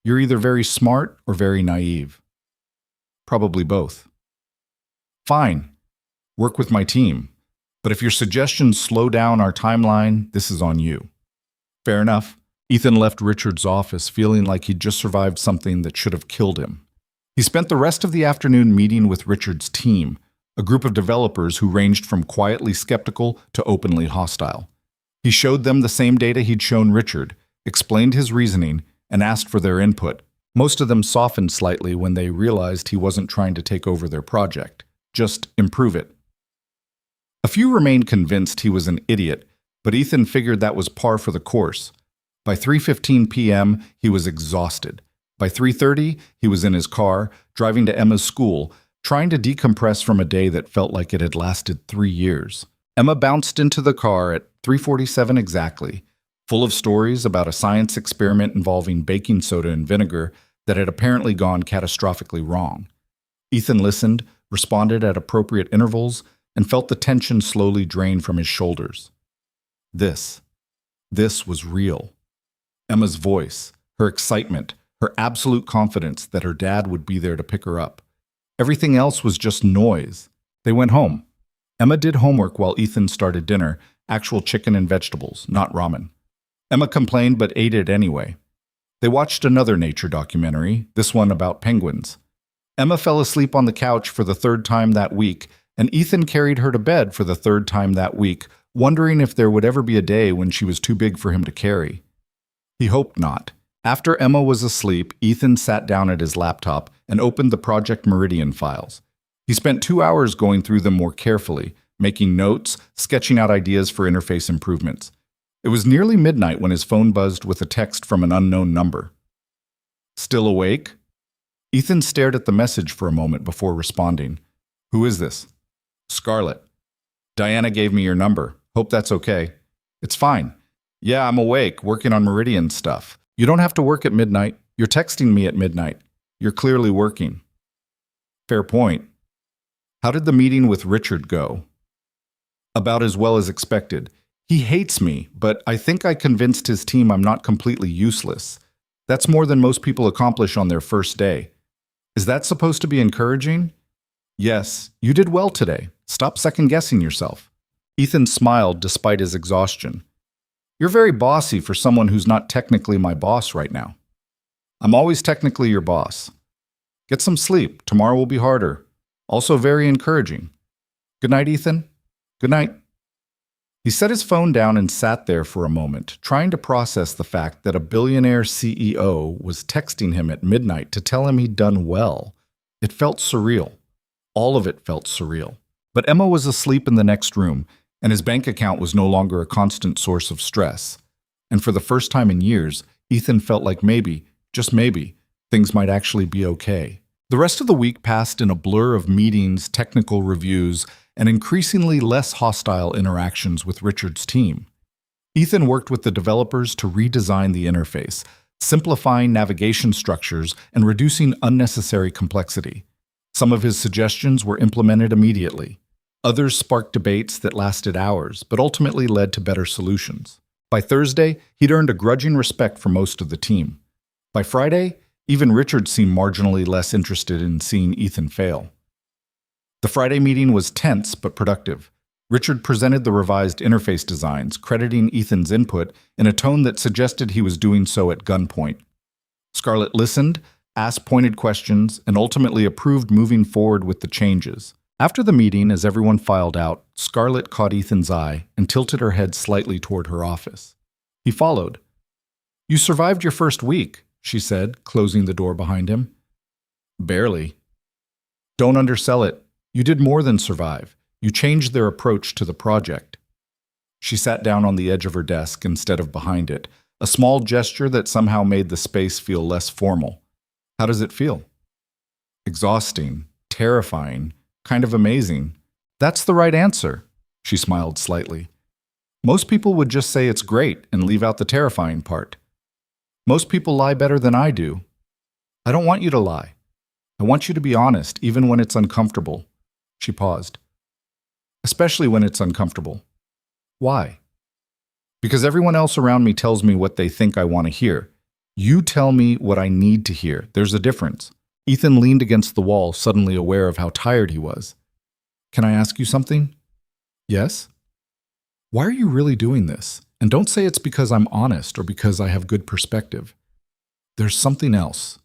You're either very smart or very naive. Probably both. Fine. Work with my team. But if your suggestions slow down our timeline, this is on you. Fair enough. Ethan left Richard's office feeling like he'd just survived something that should have killed him. He spent the rest of the afternoon meeting with Richard's team, a group of developers who ranged from quietly skeptical to openly hostile. He showed them the same data he'd shown Richard, explained his reasoning, and asked for their input. Most of them softened slightly when they realized he wasn't trying to take over their project, just improve it. A few remained convinced he was an idiot, but Ethan figured that was par for the course. By 3:15 p.m., he was exhausted. By 3:30, he was in his car, driving to Emma's school, trying to decompress from a day that felt like it had lasted 3 years. Emma bounced into the car at 3:47 exactly, full of stories about a science experiment involving baking soda and vinegar that had apparently gone catastrophically wrong. Ethan listened, responded at appropriate intervals, and felt the tension slowly drain from his shoulders. This was real. Emma's voice, her excitement, her absolute confidence that her dad would be there to pick her up. Everything else was just noise. They went home. Emma did homework while Ethan started dinner, actual chicken and vegetables, not ramen. Emma complained but ate it anyway. They watched another nature documentary, this one about penguins. Emma fell asleep on the couch for the 3rd time that week, and Ethan carried her to bed for the 3rd time that week, wondering if there would ever be a day when she was too big for him to carry. He hoped not. After Emma was asleep, Ethan sat down at his laptop and opened the Project Meridian files. He spent 2 hours going through them more carefully, making notes, sketching out ideas for interface improvements. It was nearly midnight when his phone buzzed with a text from an unknown number. Still awake? Ethan stared at the message for a moment before responding. Who is this? Scarlett. Diana gave me your number. Hope that's okay. It's fine. Yeah, I'm awake, working on Meridian stuff. You don't have to work at midnight. You're texting me at midnight. You're clearly working. Fair point. How did the meeting with Richard go? About as well as expected. He hates me, but I think I convinced his team I'm not completely useless. That's more than most people accomplish on their first day. Is that supposed to be encouraging? Yes, you did well today. Stop second-guessing yourself. Ethan smiled despite his exhaustion. You're very bossy for someone who's not technically my boss right now. I'm always technically your boss. Get some sleep. Tomorrow will be harder. Also very encouraging. Good night, Ethan. Good night. He set his phone down and sat there for a moment, trying to process the fact that a billionaire CEO was texting him at midnight to tell him he'd done well. It felt surreal. All of it felt surreal. But Emma was asleep in the next room, and his bank account was no longer a constant source of stress. And for the first time in years, Ethan felt like maybe, just maybe, things might actually be okay. The rest of the week passed in a blur of meetings, technical reviews, and increasingly less hostile interactions with Richard's team. Ethan worked with the developers to redesign the interface, simplifying navigation structures and reducing unnecessary complexity. Some of his suggestions were implemented immediately. Others sparked debates that lasted hours, but ultimately led to better solutions. By Thursday, he'd earned a grudging respect for most of the team. By Friday, even Richard seemed marginally less interested in seeing Ethan fail. The Friday meeting was tense but productive. Richard presented the revised interface designs, crediting Ethan's input in a tone that suggested he was doing so at gunpoint. Scarlett listened, asked pointed questions, and ultimately approved moving forward with the changes. After the meeting, as everyone filed out, Scarlett caught Ethan's eye and tilted her head slightly toward her office. He followed. "You survived your first week," she said, closing the door behind him. "Barely." "Don't undersell it. You did more than survive. You changed their approach to the project." She sat down on the edge of her desk instead of behind it, a small gesture that somehow made the space feel less formal. "How does it feel?" "Exhausting, terrifying, kind of amazing." "That's the right answer," she smiled slightly. "Most people would just say it's great and leave out the terrifying part. Most people lie better than I do. I don't want you to lie. I want you to be honest, even when it's uncomfortable." She paused. "Especially when it's uncomfortable." "Why?" "Because everyone else around me tells me what they think I want to hear. You tell me what I need to hear. There's a difference." Ethan leaned against the wall, suddenly aware of how tired he was. "Can I ask you something?" "Yes?" "Why are you really doing this? And don't say it's because I'm honest or because I have good perspective. There's something else."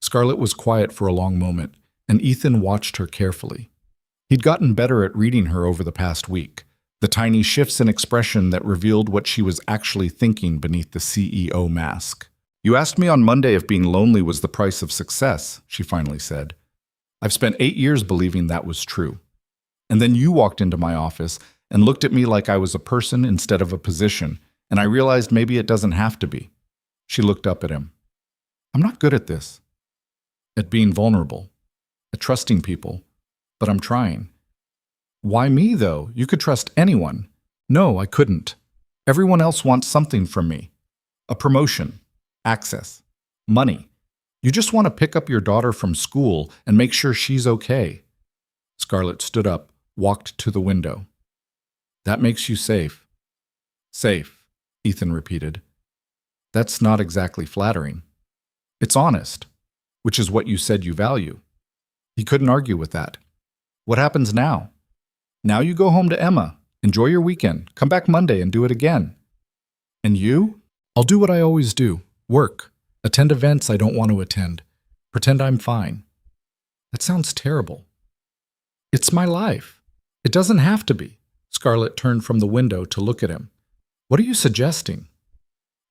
Scarlett was quiet for a long moment, and Ethan watched her carefully. He'd gotten better at reading her over the past week, the tiny shifts in expression that revealed what she was actually thinking beneath the CEO mask. "You asked me on Monday if being lonely was the price of success," she finally said. "I've spent 8 years believing that was true. And then you walked into my office and looked at me like I was a person instead of a position, and I realized maybe it doesn't have to be." She looked up at him. "I'm not good at this. At being vulnerable. At trusting people. But I'm trying." "Why me, though? You could trust anyone." "No, I couldn't. Everyone else wants something from me. A promotion. Access. Money. You just want to pick up your daughter from school and make sure she's okay." Scarlett stood up, walked to the window. "That makes you safe." "Safe," Ethan repeated. "That's not exactly flattering." "It's honest, which is what you said you value." He couldn't argue with that. "What happens now?" "Now you go home to Emma. Enjoy your weekend. Come back Monday and do it again." "And you?" "I'll do what I always do. Work. Attend events I don't want to attend. Pretend I'm fine." "That sounds terrible." "It's my life. It doesn't have to be." Scarlett turned from the window to look at him. "What are you suggesting?"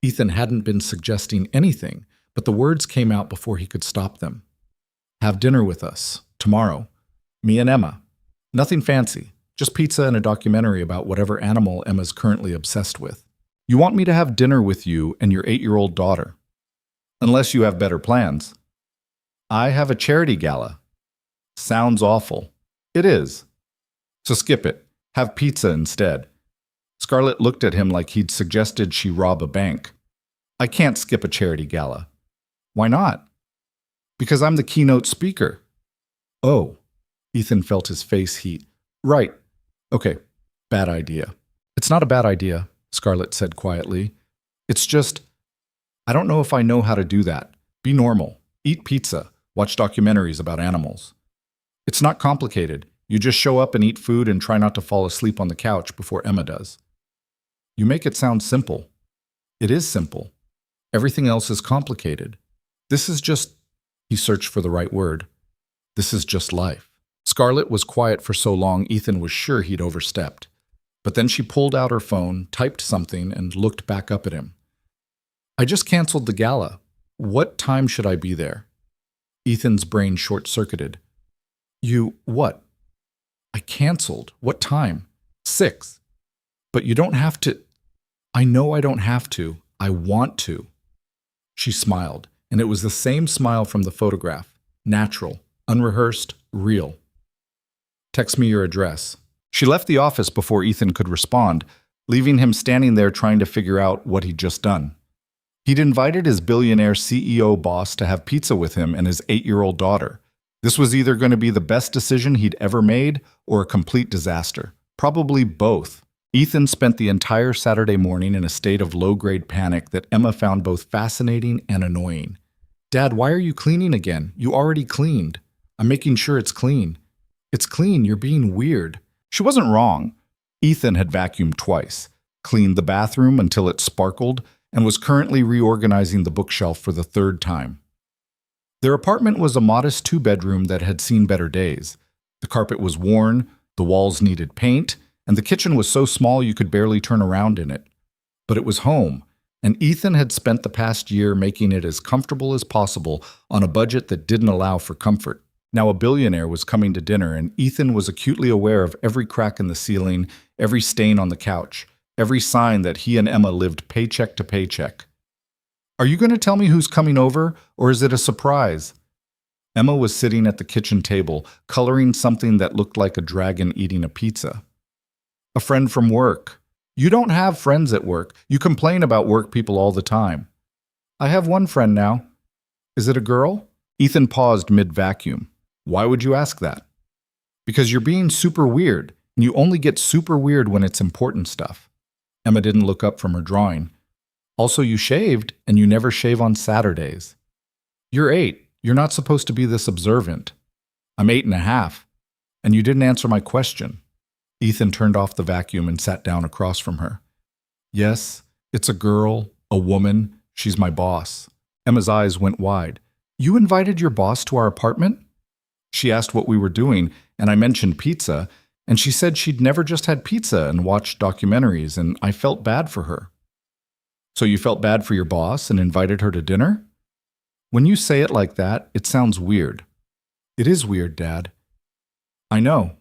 Ethan hadn't been suggesting anything, but the words came out before he could stop them. "Have dinner with us. Tomorrow. Me and Emma. Nothing fancy. Just pizza and a documentary about whatever animal Emma's currently obsessed with. You want me to have dinner with you and your 8-year-old daughter. Unless you have better plans." "I have a charity gala." "Sounds awful." "It is. So skip it. Have pizza instead." Scarlett looked at him like he'd suggested she rob a bank. I can't skip a charity gala. Why not? Because I'm the keynote speaker. Oh, Ethan felt his face heat. Right. Okay, bad idea. It's not a bad idea, Scarlett said quietly. It's just, I don't know if I know how to do that. Be normal. Eat pizza. Watch documentaries about animals. It's not complicated. You just show up and eat food and try not to fall asleep on the couch before Emma does. You make it sound simple. It is simple. Everything else is complicated. This is just, he searched for the right word. This is just life. Scarlett was quiet for so long Ethan was sure he'd overstepped. But then she pulled out her phone, typed something, and looked back up at him. I just canceled the gala. What time should I be there? Ethan's brain short-circuited. You, what? I canceled. What time? 6. But you don't have to. I know I don't have to. I want to. She smiled, and it was the same smile from the photograph. Natural, unrehearsed, real. Text me your address. She left the office before Ethan could respond, leaving him standing there trying to figure out what he'd just done. He'd invited his billionaire CEO boss to have pizza with him and his 8-year-old daughter. This was either going to be the best decision he'd ever made or a complete disaster. Probably both. Ethan spent the entire Saturday morning in a state of low-grade panic that Emma found both fascinating and annoying. Dad, why are you cleaning again? You already cleaned. I'm making sure it's clean. It's clean. You're being weird. She wasn't wrong. Ethan had vacuumed twice, cleaned the bathroom until it sparkled, and was currently reorganizing the bookshelf for the 3rd time. Their apartment was a modest 2-bedroom that had seen better days. The carpet was worn, the walls needed paint, and the kitchen was so small you could barely turn around in it. But it was home, and Ethan had spent the past year making it as comfortable as possible on a budget that didn't allow for comfort. Now a billionaire was coming to dinner, and Ethan was acutely aware of every crack in the ceiling, every stain on the couch, every sign that he and Emma lived paycheck to paycheck. Are you going to tell me who's coming over, or is it a surprise? Emma was sitting at the kitchen table, coloring something that looked like a dragon eating a pizza. A friend from work. You don't have friends at work. You complain about work people all the time. I have one friend now. Is it a girl? Ethan paused mid-vacuum. Why would you ask that? Because you're being super weird, and you only get super weird when it's important stuff. Emma didn't look up from her drawing. Also, you shaved, and you never shave on Saturdays. You're 8. You're not supposed to be this observant. I'm 8.5, and you didn't answer my question. Ethan turned off the vacuum and sat down across from her. Yes, it's a girl, a woman. She's my boss. Emma's eyes went wide. You invited your boss to our apartment? She asked what we were doing, and I mentioned pizza, and she said she'd never just had pizza and watched documentaries, and I felt bad for her. So you felt bad for your boss and invited her to dinner? When you say it like that, it sounds weird. It is weird, Dad. I know.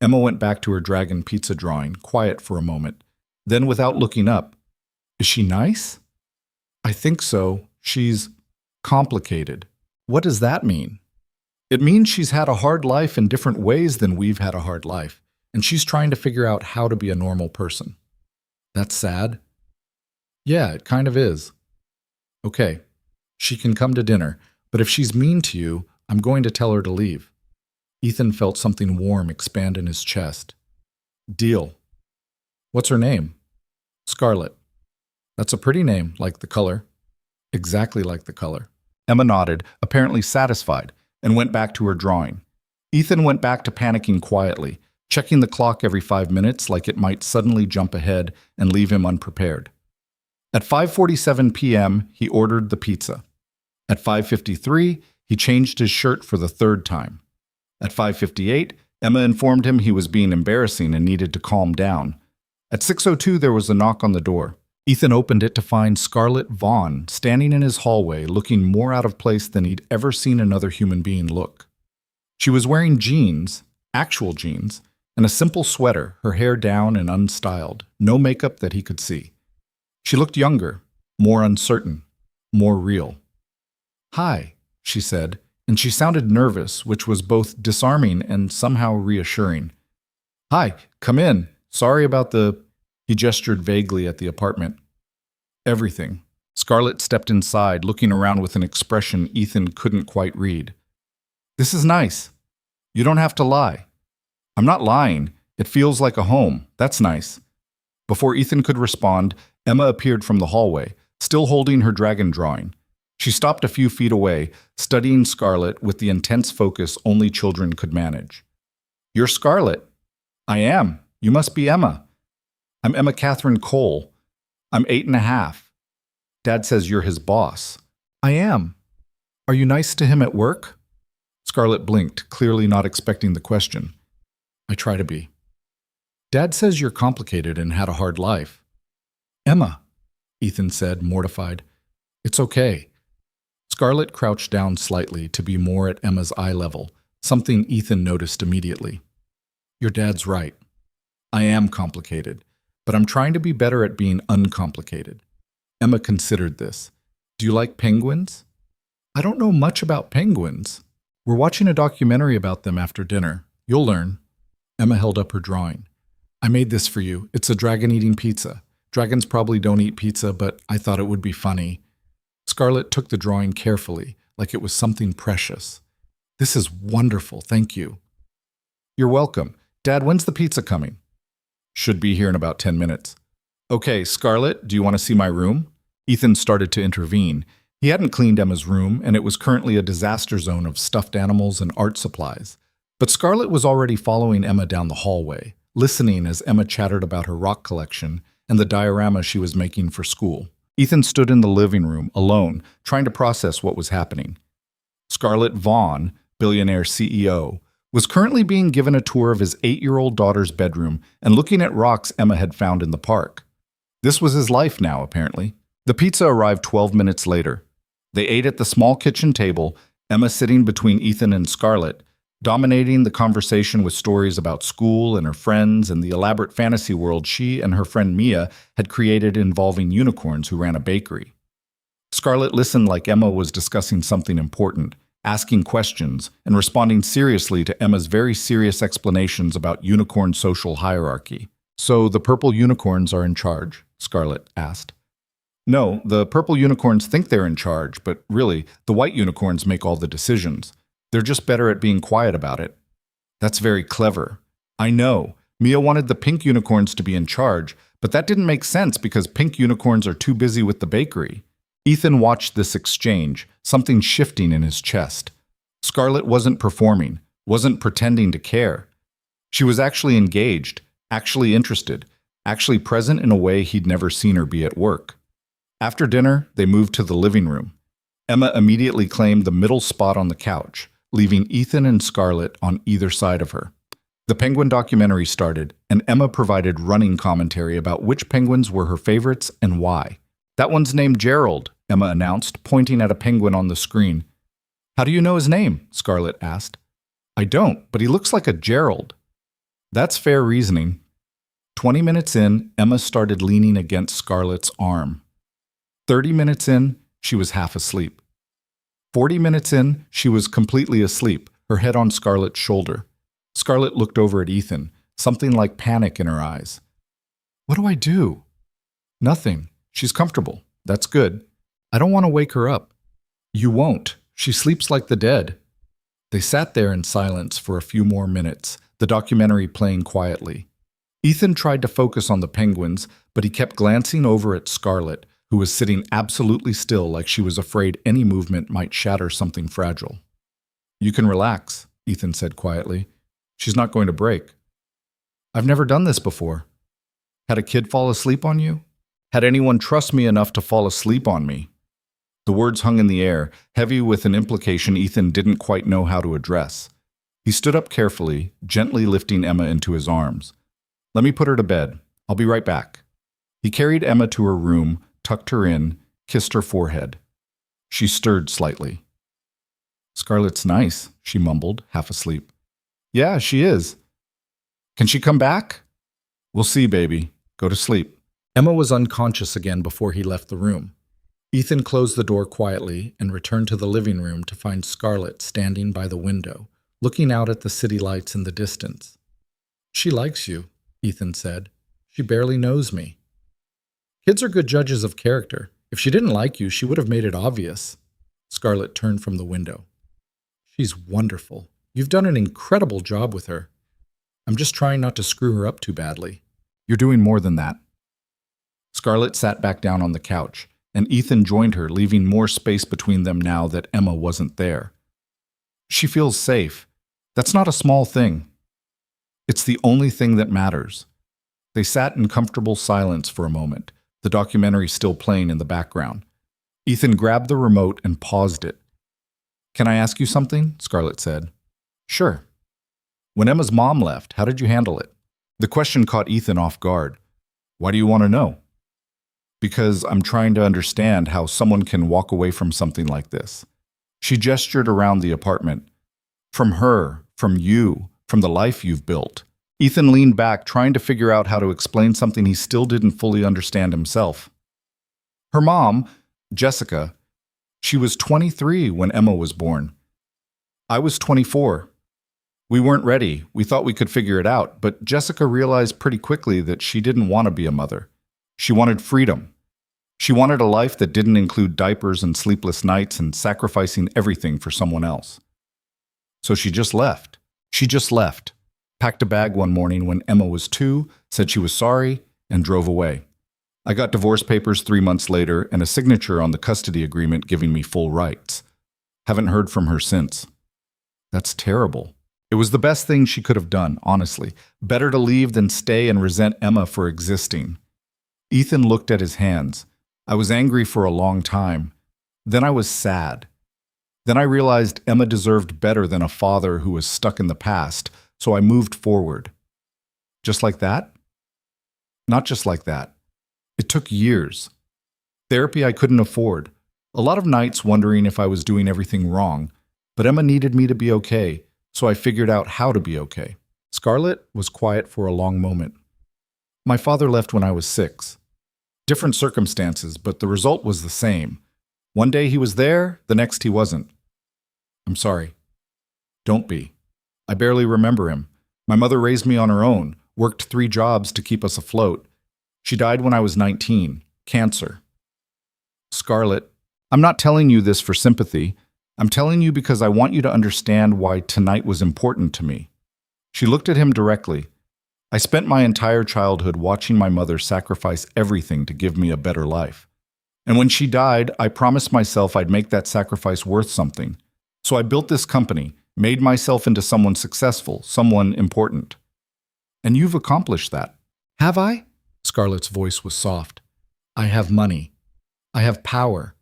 Emma went back to her dragon pizza drawing, quiet for a moment. Then, without looking up, is she nice? I think so. She's complicated. What does that mean? It means she's had a hard life in different ways than we've had a hard life, and she's trying to figure out how to be a normal person. That's sad. Yeah, it kind of is. Okay, she can come to dinner, but if she's mean to you, I'm going to tell her to leave. Ethan felt something warm expand in his chest. Deal. What's her name? Scarlett. That's a pretty name, like the color. Exactly like the color. Emma nodded, apparently satisfied, and went back to her drawing. Ethan went back to panicking quietly, checking the clock every 5 minutes like it might suddenly jump ahead and leave him unprepared. At 5:47 p.m., he ordered the pizza. At 5:53, he changed his shirt for the 3rd time. At 5:58, Emma informed him he was being embarrassing and needed to calm down. At 6:02, there was a knock on the door. Ethan opened it to find Scarlett Vaughn standing in his hallway looking more out of place than he'd ever seen another human being look. She was wearing jeans, actual jeans, and a simple sweater, her hair down and unstyled, no makeup that he could see. She looked younger, more uncertain, more real. Hi, she said, and she sounded nervous, which was both disarming and somehow reassuring. Hi, come in. Sorry about the... He gestured vaguely at the apartment. Everything. Scarlett stepped inside, looking around with an expression Ethan couldn't quite read. This is nice. You don't have to lie. I'm not lying. It feels like a home. That's nice. Before Ethan could respond, Emma appeared from the hallway, still holding her dragon drawing. She stopped a few feet away, studying Scarlett with the intense focus only children could manage. You're Scarlett. I am. You must be Emma. I'm Emma Catherine Cole. I'm 8.5. Dad says you're his boss. I am. Are you nice to him at work? Scarlett blinked, clearly not expecting the question. I try to be. Dad says you're complicated and had a hard life. Emma, Ethan said, mortified. It's okay. Scarlett crouched down slightly to be more at Emma's eye level, something Ethan noticed immediately. Your dad's right. I am complicated, but I'm trying to be better at being uncomplicated. Emma considered this. Do you like penguins? I don't know much about penguins. We're watching a documentary about them after dinner. You'll learn. Emma held up her drawing. I made this for you. It's a dragon-eating pizza. Dragons probably don't eat pizza, but I thought it would be funny. Scarlett took the drawing carefully, like it was something precious. This is wonderful, thank you. You're welcome. Dad, when's the pizza coming? Should be here in about 10 minutes. Okay, Scarlett, do you want to see my room? Ethan started to intervene. He hadn't cleaned Emma's room, and it was currently a disaster zone of stuffed animals and art supplies. But Scarlett was already following Emma down the hallway, listening as Emma chattered about her rock collection and the diorama she was making for school. Ethan stood in the living room, alone, trying to process what was happening. Scarlett Vaughn, Billionaire CEO, was currently being given a tour of his 8-year-old daughter's bedroom and looking at rocks Emma had found in the park. This was his life now, apparently. The pizza arrived 12 minutes later. They ate at the small kitchen table, Emma sitting between Ethan and Scarlett, dominating the conversation with stories about school and her friends and the elaborate fantasy world she and her friend Mia had created involving unicorns who ran a bakery. Scarlett listened like Emma was discussing something important, asking questions and responding seriously to Emma's very serious explanations about unicorn social hierarchy. So the purple unicorns are in charge? Scarlett asked. No, the purple unicorns think they're in charge, but really, the white unicorns make all the decisions. They're just better at being quiet about it. That's very clever. I know. Mia wanted the pink unicorns to be in charge, but that didn't make sense because pink unicorns are too busy with the bakery. Ethan watched this exchange, something shifting in his chest. Scarlett wasn't performing, wasn't pretending to care. She was actually engaged, actually interested, actually present in a way he'd never seen her be at work. After dinner, they moved to the living room. Emma immediately claimed the middle spot on the couch, leaving Ethan and Scarlett on either side of her. The penguin documentary started, and Emma provided running commentary about which penguins were her favorites and why. That one's named Gerald, Emma announced, pointing at a penguin on the screen. How do you know his name? Scarlett asked. I don't, but he looks like a Gerald. That's fair reasoning. 20 minutes in, Emma started leaning against Scarlett's arm. 30 minutes in, she was half asleep. 40 minutes in, she was completely asleep, her head on Scarlett's shoulder. Scarlett looked over at Ethan, something like panic in her eyes. What do I do? Nothing. She's comfortable. That's good. I don't want to wake her up. You won't. She sleeps like the dead. They sat there in silence for a few more minutes, the documentary playing quietly. Ethan tried to focus on the penguins, but he kept glancing over at Scarlett, who was sitting absolutely still like she was afraid any movement might shatter something fragile. You can relax, Ethan said quietly. She's not going to break. I've never done this before. Had a kid fall asleep on you? Had anyone trust me enough to fall asleep on me? The words hung in the air, heavy with an implication Ethan didn't quite know how to address. He stood up carefully, gently lifting Emma into his arms. Let me put her to bed. I'll be right back. He carried Emma to her room, tucked her in, kissed her forehead. She stirred slightly. Scarlett's nice, she mumbled, half asleep. Yeah, she is. Can she come back? We'll see, baby. Go to sleep. Emma was unconscious again before he left the room. Ethan closed the door quietly and returned to the living room to find Scarlett standing by the window, looking out at the city lights in the distance. She likes you, Ethan said. She barely knows me. Kids are good judges of character. If she didn't like you, she would have made it obvious. Scarlett turned from the window. She's wonderful. You've done an incredible job with her. I'm just trying not to screw her up too badly. You're doing more than that. Scarlett sat back down on the couch, and Ethan joined her, leaving more space between them now that Emma wasn't there. She feels safe. That's not a small thing. It's the only thing that matters. They sat in comfortable silence for a moment, the documentary still playing in the background. Ethan grabbed the remote and paused it. "Can I ask you something?" Scarlett said. "Sure." "When Emma's mom left, how did you handle it?" The question caught Ethan off guard. "Why do you want to know?" "Because I'm trying to understand how someone can walk away from something like this." She gestured around the apartment. "From her, from you, from the life you've built." Ethan leaned back, trying to figure out how to explain something he still didn't fully understand himself. Her mom, Jessica, she was 23 when Emma was born. I was 24. We weren't ready. We thought we could figure it out, but Jessica realized pretty quickly that she didn't want to be a mother. She wanted freedom. She wanted a life that didn't include diapers and sleepless nights and sacrificing everything for someone else. So she just left. She just left. Packed a bag one morning when Emma was 2, said she was sorry, and drove away. I got divorce papers 3 months later and a signature on the custody agreement giving me full rights. Haven't heard from her since. That's terrible. It was the best thing she could have done, honestly. Better to leave than stay and resent Emma for existing. Ethan looked at his hands. I was angry for a long time. Then I was sad. Then I realized Emma deserved better than a father who was stuck in the past, so I moved forward. Just like that? Not just like that. It took years. Therapy I couldn't afford. A lot of nights wondering if I was doing everything wrong, but Emma needed me to be okay, so I figured out how to be okay. Scarlett was quiet for a long moment. My father left when I was 6. Different circumstances, but the result was the same. One day he was there, the next he wasn't. I'm sorry. Don't be. I barely remember him. My mother raised me on her own, worked 3 jobs to keep us afloat. She died when I was 19. Cancer. Scarlett, I'm not telling you this for sympathy. I'm telling you because I want you to understand why tonight was important to me. She looked at him directly. I spent my entire childhood watching my mother sacrifice everything to give me a better life. And when she died, I promised myself I'd make that sacrifice worth something. So I built this company, made myself into someone successful, someone important. And you've accomplished that. Have I? Scarlett's voice was soft. I have money. I have power.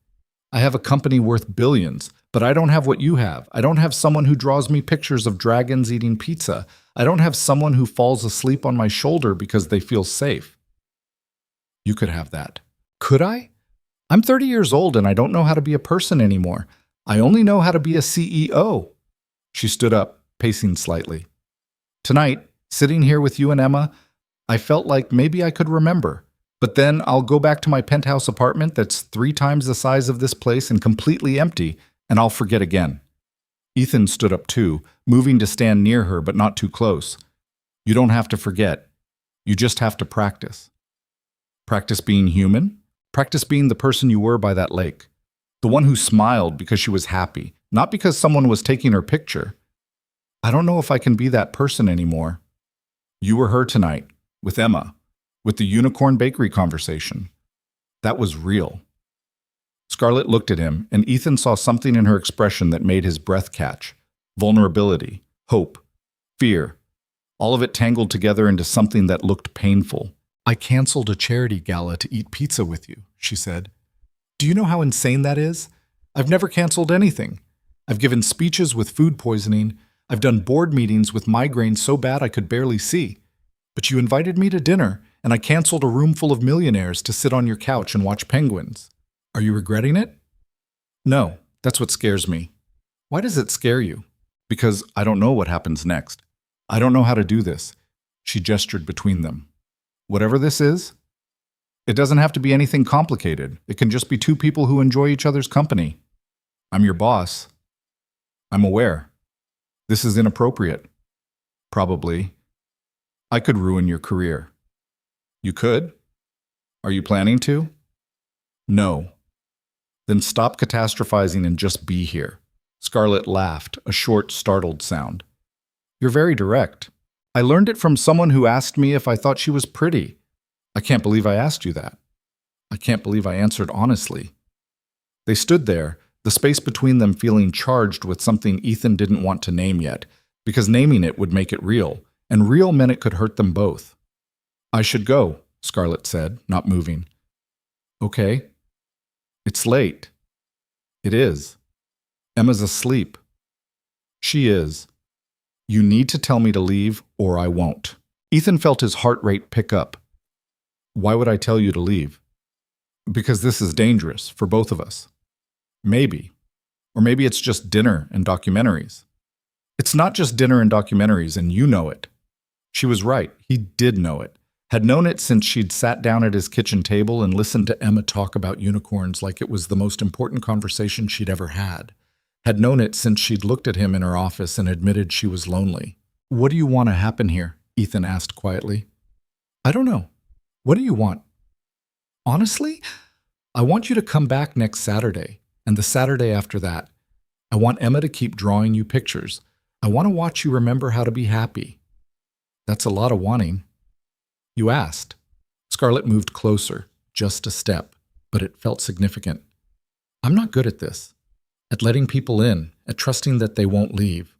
I have a company worth billions, but I don't have what you have. I don't have someone who draws me pictures of dragons eating pizza. I don't have someone who falls asleep on my shoulder because they feel safe. You could have that. Could I? I'm 30 years old and I don't know how to be a person anymore. I only know how to be a CEO. She stood up, pacing slightly. Tonight, sitting here with you and Emma, I felt like maybe I could remember. But then I'll go back to my penthouse apartment that's 3 times the size of this place and completely empty, and I'll forget again. Ethan stood up too, moving to stand near her but not too close. You don't have to forget. You just have to practice. Practice being human? Practice being the person you were by that lake. The one who smiled because she was happy, not because someone was taking her picture. I don't know if I can be that person anymore. You were her tonight, with Emma, with the unicorn bakery conversation. That was real. Scarlett looked at him, and Ethan saw something in her expression that made his breath catch. Vulnerability, hope, fear, all of it tangled together into something that looked painful. I canceled a charity gala to eat pizza with you, she said. Do you know how insane that is? I've never canceled anything. I've given speeches with food poisoning. I've done board meetings with migraines so bad I could barely see. But you invited me to dinner, and I canceled a room full of millionaires to sit on your couch and watch penguins. Are you regretting it? No, that's what scares me. Why does it scare you? Because I don't know what happens next. I don't know how to do this. She gestured between them. Whatever this is, it doesn't have to be anything complicated. It can just be 2 people who enjoy each other's company. I'm your boss. I'm aware. This is inappropriate. Probably. I could ruin your career. You could. Are you planning to? No. Then stop catastrophizing and just be here. Scarlett laughed, a short, startled sound. You're very direct. I learned it from someone who asked me if I thought she was pretty. I can't believe I asked you that. I can't believe I answered honestly. They stood there, the space between them feeling charged with something Ethan didn't want to name yet, because naming it would make it real, and real meant it could hurt them both. I should go, Scarlett said, not moving. Okay. It's late. It is. Emma's asleep. She is. You need to tell me to leave, or I won't. Ethan felt his heart rate pick up. Why would I tell you to leave? Because this is dangerous for both of us. Maybe. Or maybe it's just dinner and documentaries. It's not just dinner and documentaries, and you know it. She was right. He did know it. Had known it since she'd sat down at his kitchen table and listened to Emma talk about unicorns like it was the most important conversation she'd ever had. Had known it since she'd looked at him in her office and admitted she was lonely. What do you want to happen here? Ethan asked quietly. I don't know. What do you want? Honestly, I want you to come back next Saturday, and the Saturday after that. I want Emma to keep drawing you pictures. I want to watch you remember how to be happy. That's a lot of wanting. You asked. Scarlett moved closer, just a step, but it felt significant. I'm not good at this, at letting people in, at trusting that they won't leave.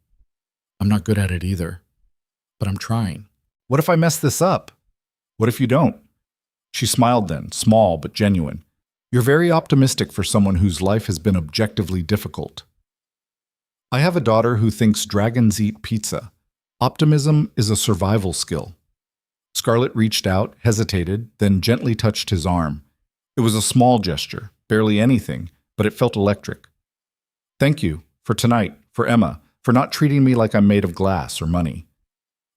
I'm not good at it either, but I'm trying. What if I mess this up? What if you don't? She smiled then, small but genuine. You're very optimistic for someone whose life has been objectively difficult. I have a daughter who thinks dragons eat pizza. Optimism is a survival skill. Scarlett reached out, hesitated, then gently touched his arm. It was a small gesture, barely anything, but it felt electric. Thank you, for tonight, for Emma, for not treating me like I'm made of glass or money.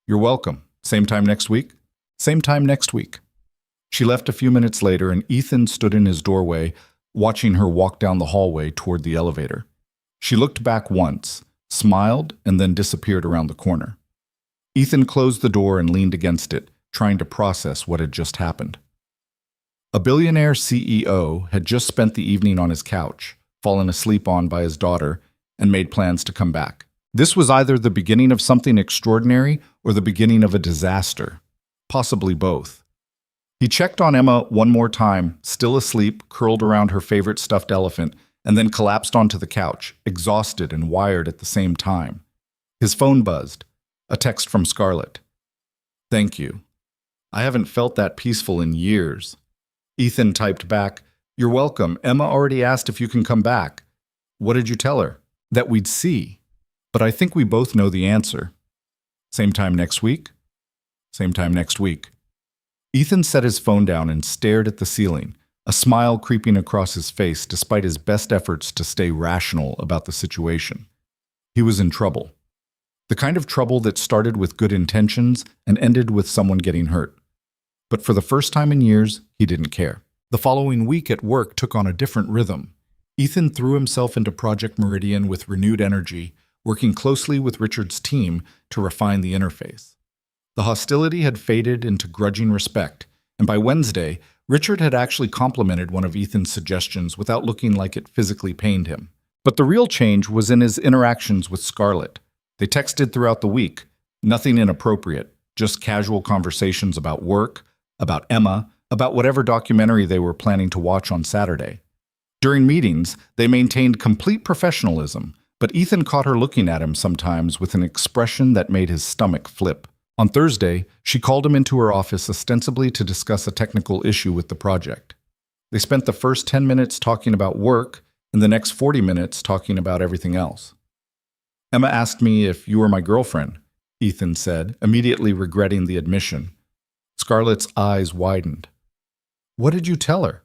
You're welcome. Same time next week? Same time next week. She left a few minutes later, and Ethan stood in his doorway, watching her walk down the hallway toward the elevator. She looked back once, smiled, and then disappeared around the corner. Ethan closed the door and leaned against it, trying to process what had just happened. A billionaire CEO had just spent the evening on his couch, fallen asleep on by his daughter, and made plans to come back. This was either the beginning of something extraordinary or the beginning of a disaster, possibly both. He checked on Emma one more time, still asleep, curled around her favorite stuffed elephant, and then collapsed onto the couch, exhausted and wired at the same time. His phone buzzed. A text from Scarlett. Thank you. I haven't felt that peaceful in years. Ethan typed back, You're welcome. Emma already asked if you can come back. What did you tell her? That we'd see. But I think we both know the answer. Same time next week? Same time next week. Ethan set his phone down and stared at the ceiling, a smile creeping across his face despite his best efforts to stay rational about the situation. He was in trouble. The kind of trouble that started with good intentions and ended with someone getting hurt. But for the first time in years, he didn't care. The following week at work took on a different rhythm. Ethan threw himself into Project Meridian with renewed energy, working closely with Richard's team to refine the interface. The hostility had faded into grudging respect, and by Wednesday, Richard had actually complimented one of Ethan's suggestions without looking like it physically pained him. But the real change was in his interactions with Scarlett. They texted throughout the week, nothing inappropriate, just casual conversations about work, about Emma, about whatever documentary they were planning to watch on Saturday. During meetings, they maintained complete professionalism, but Ethan caught her looking at him sometimes with an expression that made his stomach flip. On Thursday, she called him into her office ostensibly to discuss a technical issue with the project. They spent the first 10 minutes talking about work and the next 40 minutes talking about everything else. Emma asked me if you were my girlfriend, Ethan said, immediately regretting the admission. Scarlett's eyes widened. What did you tell her?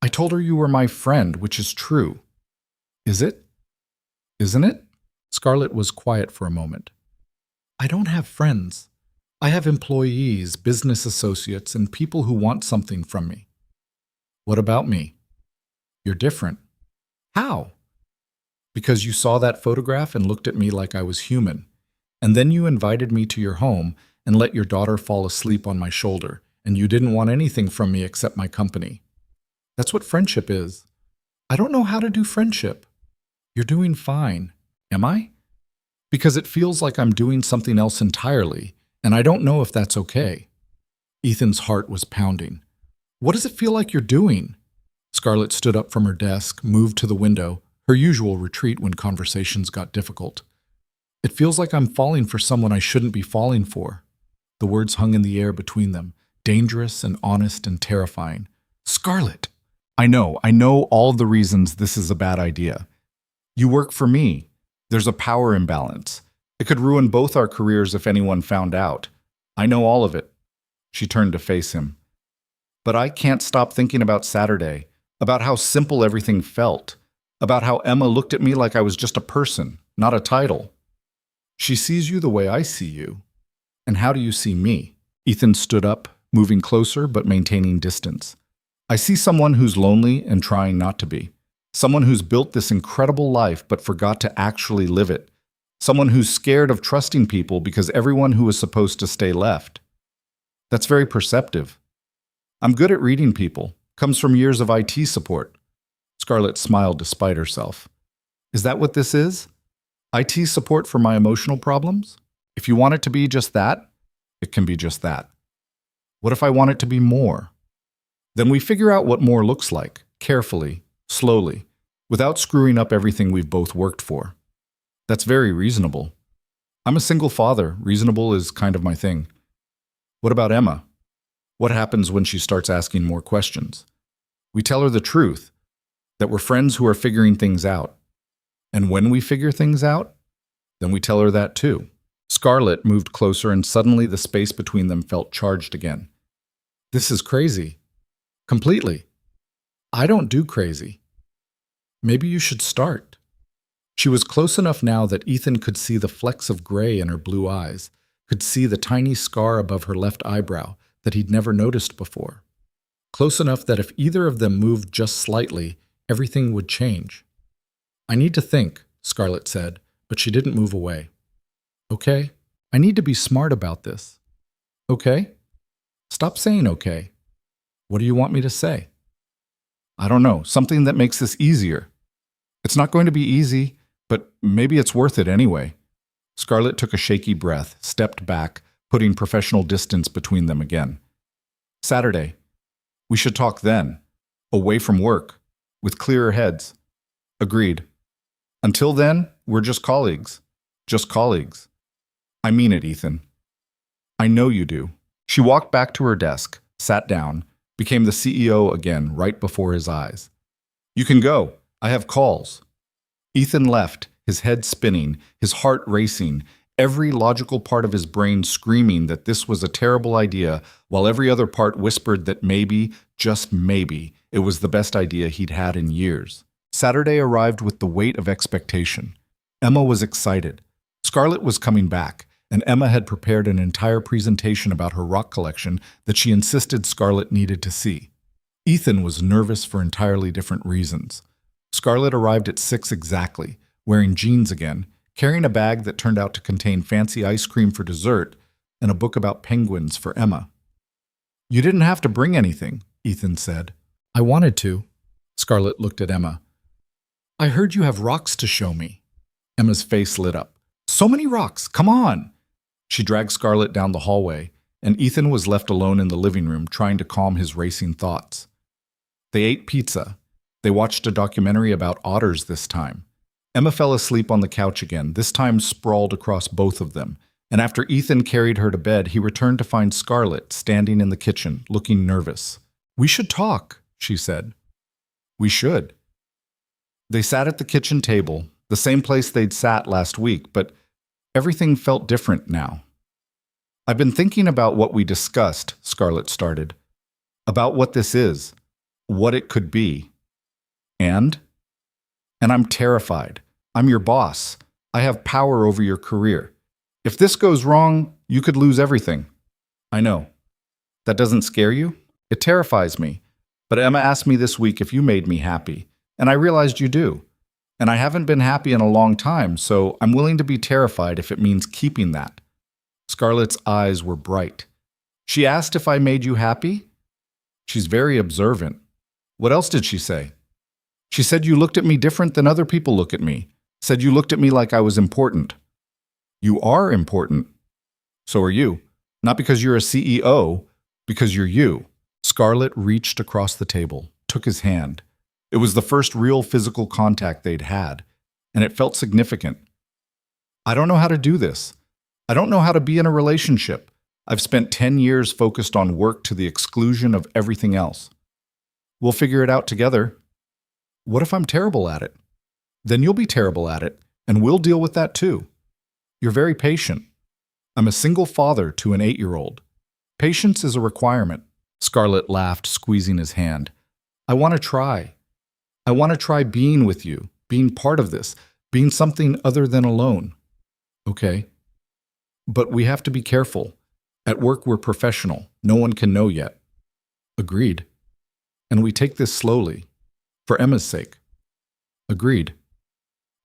I told her you were my friend, which is true. Is it? Isn't it? Scarlett was quiet for a moment. I don't have friends. I have employees, business associates, and people who want something from me. What about me? You're different. How? Because you saw that photograph and looked at me like I was human, and then you invited me to your home and let your daughter fall asleep on my shoulder, and you didn't want anything from me except my company. That's what friendship is. I don't know how to do friendship. You're doing fine. Am I? Because it feels like I'm doing something else entirely, and I don't know if that's okay. Ethan's heart was pounding. What does it feel like you're doing? Scarlett stood up from her desk, moved to the window, her usual retreat when conversations got difficult. It feels like I'm falling for someone I shouldn't be falling for. The words hung in the air between them, dangerous and honest and terrifying. Scarlett! I know all the reasons this is a bad idea. You work for me. There's a power imbalance. It could ruin both our careers if anyone found out. I know all of it. She turned to face him. But I can't stop thinking about Saturday, about how simple everything felt, about how Emma looked at me like I was just a person, not a title. She sees you the way I see you. And how do you see me? Ethan stood up, moving closer but maintaining distance. I see someone who's lonely and trying not to be. Someone who's built this incredible life but forgot to actually live it. Someone who's scared of trusting people because everyone who is supposed to stay left. That's very perceptive. I'm good at reading people. Comes from years of IT support. Scarlett smiled despite herself. Is that what this is? IT support for my emotional problems? If you want it to be just that, it can be just that. What if I want it to be more? Then we figure out what more looks like, carefully, slowly, without screwing up everything we've both worked for. That's very reasonable. I'm a single father. Reasonable is kind of my thing. What about Emma? What happens when she starts asking more questions? We tell her the truth, that we're friends who are figuring things out. And when we figure things out, then we tell her that too. Scarlett moved closer and suddenly the space between them felt charged again. This is crazy. Completely. I don't do crazy. Maybe you should start. She was close enough now that Ethan could see the flecks of gray in her blue eyes, could see the tiny scar above her left eyebrow that he'd never noticed before. Close enough that if either of them moved just slightly, everything would change. I need to think, Scarlett said, but she didn't move away. Okay, I need to be smart about this. Okay? Stop saying okay. What do you want me to say? I don't know, something that makes this easier. It's not going to be easy, but maybe it's worth it anyway. Scarlett took a shaky breath, stepped back, putting professional distance between them again. Saturday. We should talk then. Away from work. With clearer heads. Agreed. Until then, we're just colleagues. Just colleagues. I mean it, Ethan. I know you do. She walked back to her desk, sat down, became the CEO again right before his eyes. You can go. I have calls. Ethan left, his head spinning, his heart racing, every logical part of his brain screaming that this was a terrible idea, while every other part whispered that maybe, just maybe, it was the best idea he'd had in years. Saturday arrived with the weight of expectation. Emma was excited. Scarlett was coming back, and Emma had prepared an entire presentation about her rock collection that she insisted Scarlett needed to see. Ethan was nervous for entirely different reasons. Scarlett arrived at 6 exactly, wearing jeans again, carrying a bag that turned out to contain fancy ice cream for dessert and a book about penguins for Emma. You didn't have to bring anything, Ethan said. I wanted to. Scarlett looked at Emma. I heard you have rocks to show me. Emma's face lit up. So many rocks, come on! She dragged Scarlett down the hallway, and Ethan was left alone in the living room trying to calm his racing thoughts. They ate pizza. They watched a documentary about otters this time. Emma fell asleep on the couch again, this time sprawled across both of them, and after Ethan carried her to bed, he returned to find Scarlett standing in the kitchen, looking nervous. We should talk, she said. We should. They sat at the kitchen table, the same place they'd sat last week, but everything felt different now. I've been thinking about what we discussed, Scarlett started. About what this is, what it could be. And I'm terrified. I'm your boss. I have power over your career. If this goes wrong, you could lose everything. I know. That doesn't scare you? It terrifies me. But Emma asked me this week if you made me happy, and I realized you do. And I haven't been happy in a long time, so I'm willing to be terrified if it means keeping that. Scarlett's eyes were bright. She asked if I made you happy? She's very observant. What else did she say? She said you looked at me different than other people look at me. Said you looked at me like I was important. You are important. So are you. Not because you're a CEO, because you're you. Scarlett reached across the table, took his hand. It was the first real physical contact they'd had, and it felt significant. I don't know how to do this. I don't know how to be in a relationship. I've spent 10 years focused on work to the exclusion of everything else. We'll figure it out together. What if I'm terrible at it? Then you'll be terrible at it, and we'll deal with that too. You're very patient. I'm a single father to an 8-year-old. Patience is a requirement. Scarlett laughed, squeezing his hand. I want to try. I want to try being with you, being part of this, being something other than alone. Okay. But we have to be careful. At work, we're professional. No one can know yet. Agreed. And we take this slowly, for Emma's sake. Agreed.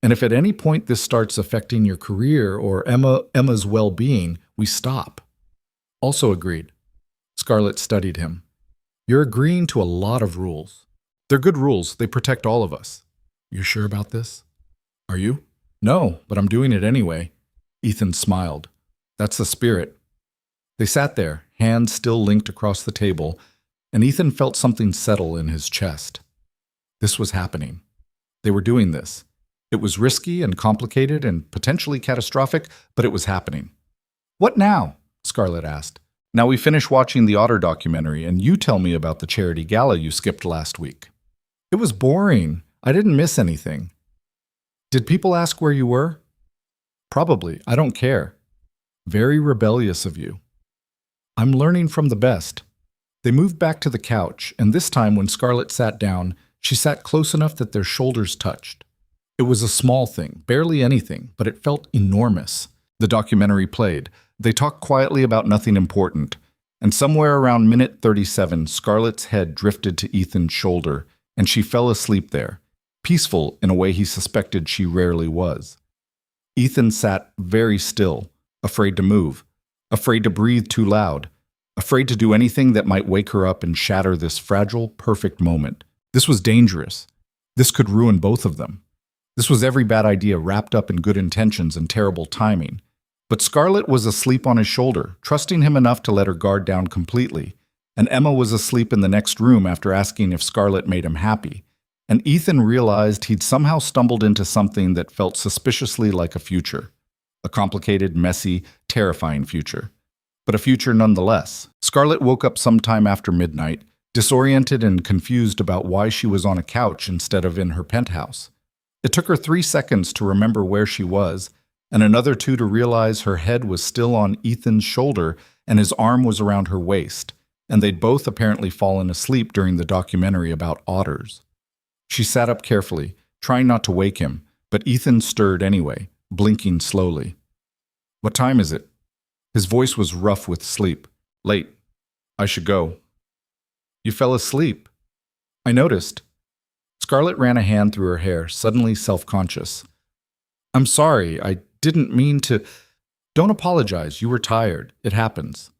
And if at any point this starts affecting your career or Emma's well-being, we stop. Also agreed. Scarlett studied him. You're agreeing to a lot of rules. They're good rules. They protect all of us. You're sure about this? Are you? No, but I'm doing it anyway. Ethan smiled. That's the spirit. They sat there, hands still linked across the table, and Ethan felt something settle in his chest. This was happening. They were doing this. It was risky and complicated and potentially catastrophic, but it was happening. What now? Scarlett asked. Now we finish watching the Otter documentary, and you tell me about the charity gala you skipped last week. It was boring. I didn't miss anything. Did people ask where you were? Probably. I don't care. Very rebellious of you. I'm learning from the best. They moved back to the couch, and this time when Scarlett sat down, she sat close enough that their shoulders touched. It was a small thing, barely anything, but it felt enormous. The documentary played. They talked quietly about nothing important, and somewhere around minute 37, Scarlett's head drifted to Ethan's shoulder, and she fell asleep there, peaceful in a way he suspected she rarely was. Ethan sat very still, afraid to move, afraid to breathe too loud, afraid to do anything that might wake her up and shatter this fragile, perfect moment. This was dangerous. This could ruin both of them. This was every bad idea wrapped up in good intentions and terrible timing. But Scarlett was asleep on his shoulder, trusting him enough to let her guard down completely. And Emma was asleep in the next room after asking if Scarlett made him happy. And Ethan realized he'd somehow stumbled into something that felt suspiciously like a future. A complicated, messy, terrifying future. But a future nonetheless. Scarlett woke up sometime after midnight, disoriented and confused about why she was on a couch instead of in her penthouse. It took her 3 seconds to remember where she was, and another 2 to realize her head was still on Ethan's shoulder and his arm was around her waist, and they'd both apparently fallen asleep during the documentary about otters. She sat up carefully, trying not to wake him, but Ethan stirred anyway, blinking slowly. What time is it? His voice was rough with sleep. Late. I should go. You fell asleep. I noticed. Scarlett ran a hand through her hair, suddenly self-conscious. I'm sorry, I didn't mean to. Don't apologize, you were tired. It happens.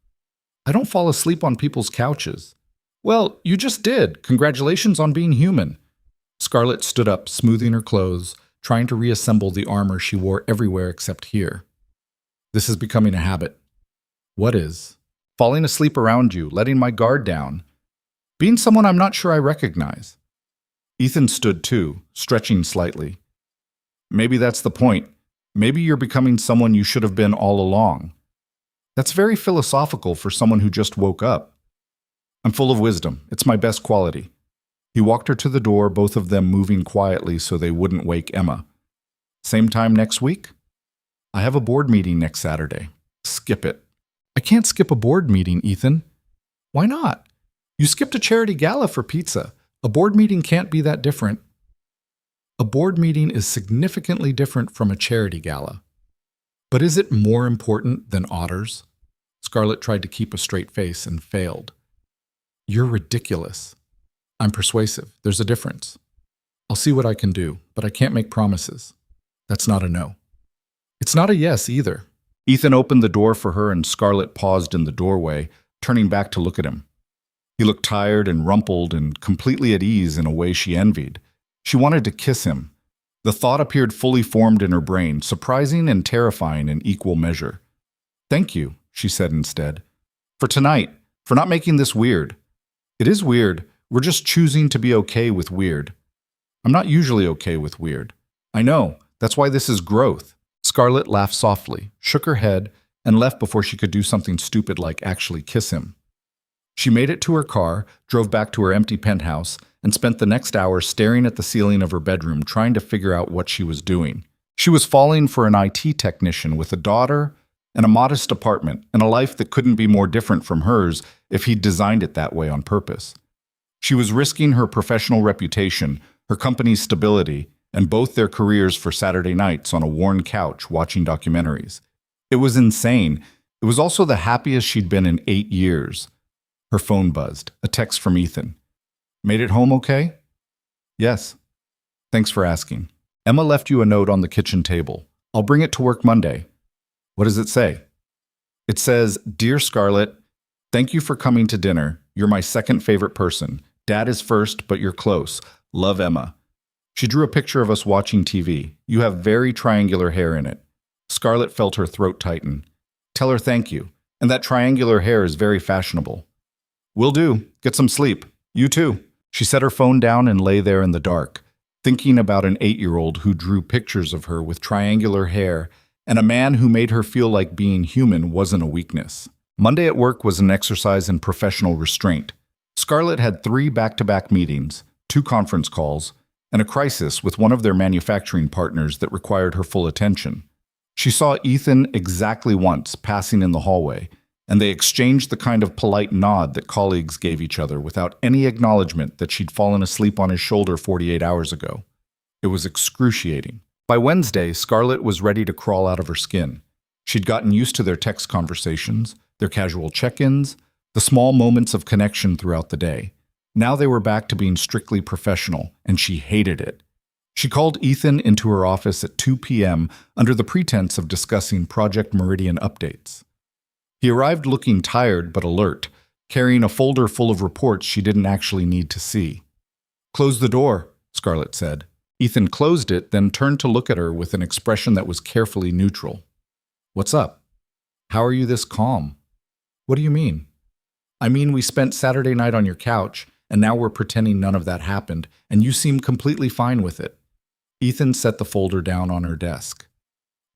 I don't fall asleep on people's couches. Well, you just did. Congratulations on being human. Scarlett stood up, smoothing her clothes, trying to reassemble the armor she wore everywhere except here. This is becoming a habit. What is? Falling asleep around you, letting my guard down. Being someone I'm not sure I recognize. Ethan stood too, stretching slightly. Maybe that's the point. Maybe you're becoming someone you should have been all along. That's very philosophical for someone who just woke up. I'm full of wisdom. It's my best quality. He walked her to the door, both of them moving quietly so they wouldn't wake Emma. Same time next week? I have a board meeting next Saturday. Skip it. I can't skip a board meeting, Ethan. Why not? You skipped a charity gala for pizza. A board meeting can't be that different. A board meeting is significantly different from a charity gala. But is it more important than otters? Scarlett tried to keep a straight face and failed. You're ridiculous. I'm persuasive. There's a difference. I'll see what I can do, but I can't make promises. That's not a no. It's not a yes either. Ethan opened the door for her and Scarlett paused in the doorway, turning back to look at him. He looked tired and rumpled and completely at ease in a way she envied. She wanted to kiss him. The thought appeared fully formed in her brain, surprising and terrifying in equal measure. "Thank you," she said instead. "For tonight, for not making this weird." "It is weird. We're just choosing to be okay with weird." "I'm not usually okay with weird." "I know. That's why this is growth." Scarlett laughed softly, shook her head, and left before she could do something stupid like actually kiss him. She made it to her car, drove back to her empty penthouse, and spent the next hour staring at the ceiling of her bedroom trying to figure out what she was doing. She was falling for an IT technician with a daughter and a modest apartment and a life that couldn't be more different from hers if he'd designed it that way on purpose. She was risking her professional reputation, her company's stability, and both their careers for Saturday nights on a worn couch watching documentaries. It was insane. It was also the happiest she'd been in 8 years. Her phone buzzed. A text from Ethan. "Made it home okay?" "Yes. Thanks for asking. Emma left you a note on the kitchen table. I'll bring it to work Monday." "What does it say?" "It says, 'Dear Scarlett, thank you for coming to dinner. You're my second favorite person. Dad is first, but you're close. Love, Emma.'" She drew a picture of us watching TV. "You have very triangular hair in it." Scarlett felt her throat tighten. "Tell her thank you. And that triangular hair is very fashionable." "Will do. Get some sleep. You too." She set her phone down and lay there in the dark, thinking about an 8-year-old who drew pictures of her with triangular hair, and a man who made her feel like being human wasn't a weakness. Monday at work was an exercise in professional restraint. Scarlett had 3 back-to-back meetings, 2 conference calls, and a crisis with one of their manufacturing partners that required her full attention. She saw Ethan exactly once passing in the hallway, and they exchanged the kind of polite nod that colleagues gave each other without any acknowledgement that she'd fallen asleep on his shoulder 48 hours ago. It was excruciating. By Wednesday, Scarlett was ready to crawl out of her skin. She'd gotten used to their text conversations, their casual check-ins, the small moments of connection throughout the day. Now they were back to being strictly professional, and she hated it. She called Ethan into her office at 2 p.m. under the pretense of discussing Project Meridian updates. He arrived looking tired but alert, carrying a folder full of reports she didn't actually need to see. "Close the door," Scarlett said. Ethan closed it, then turned to look at her with an expression that was carefully neutral. "What's up? How are you this calm?" "What do you mean?" "I mean, we spent Saturday night on your couch, and now we're pretending none of that happened, and you seem completely fine with it." Ethan set the folder down on her desk.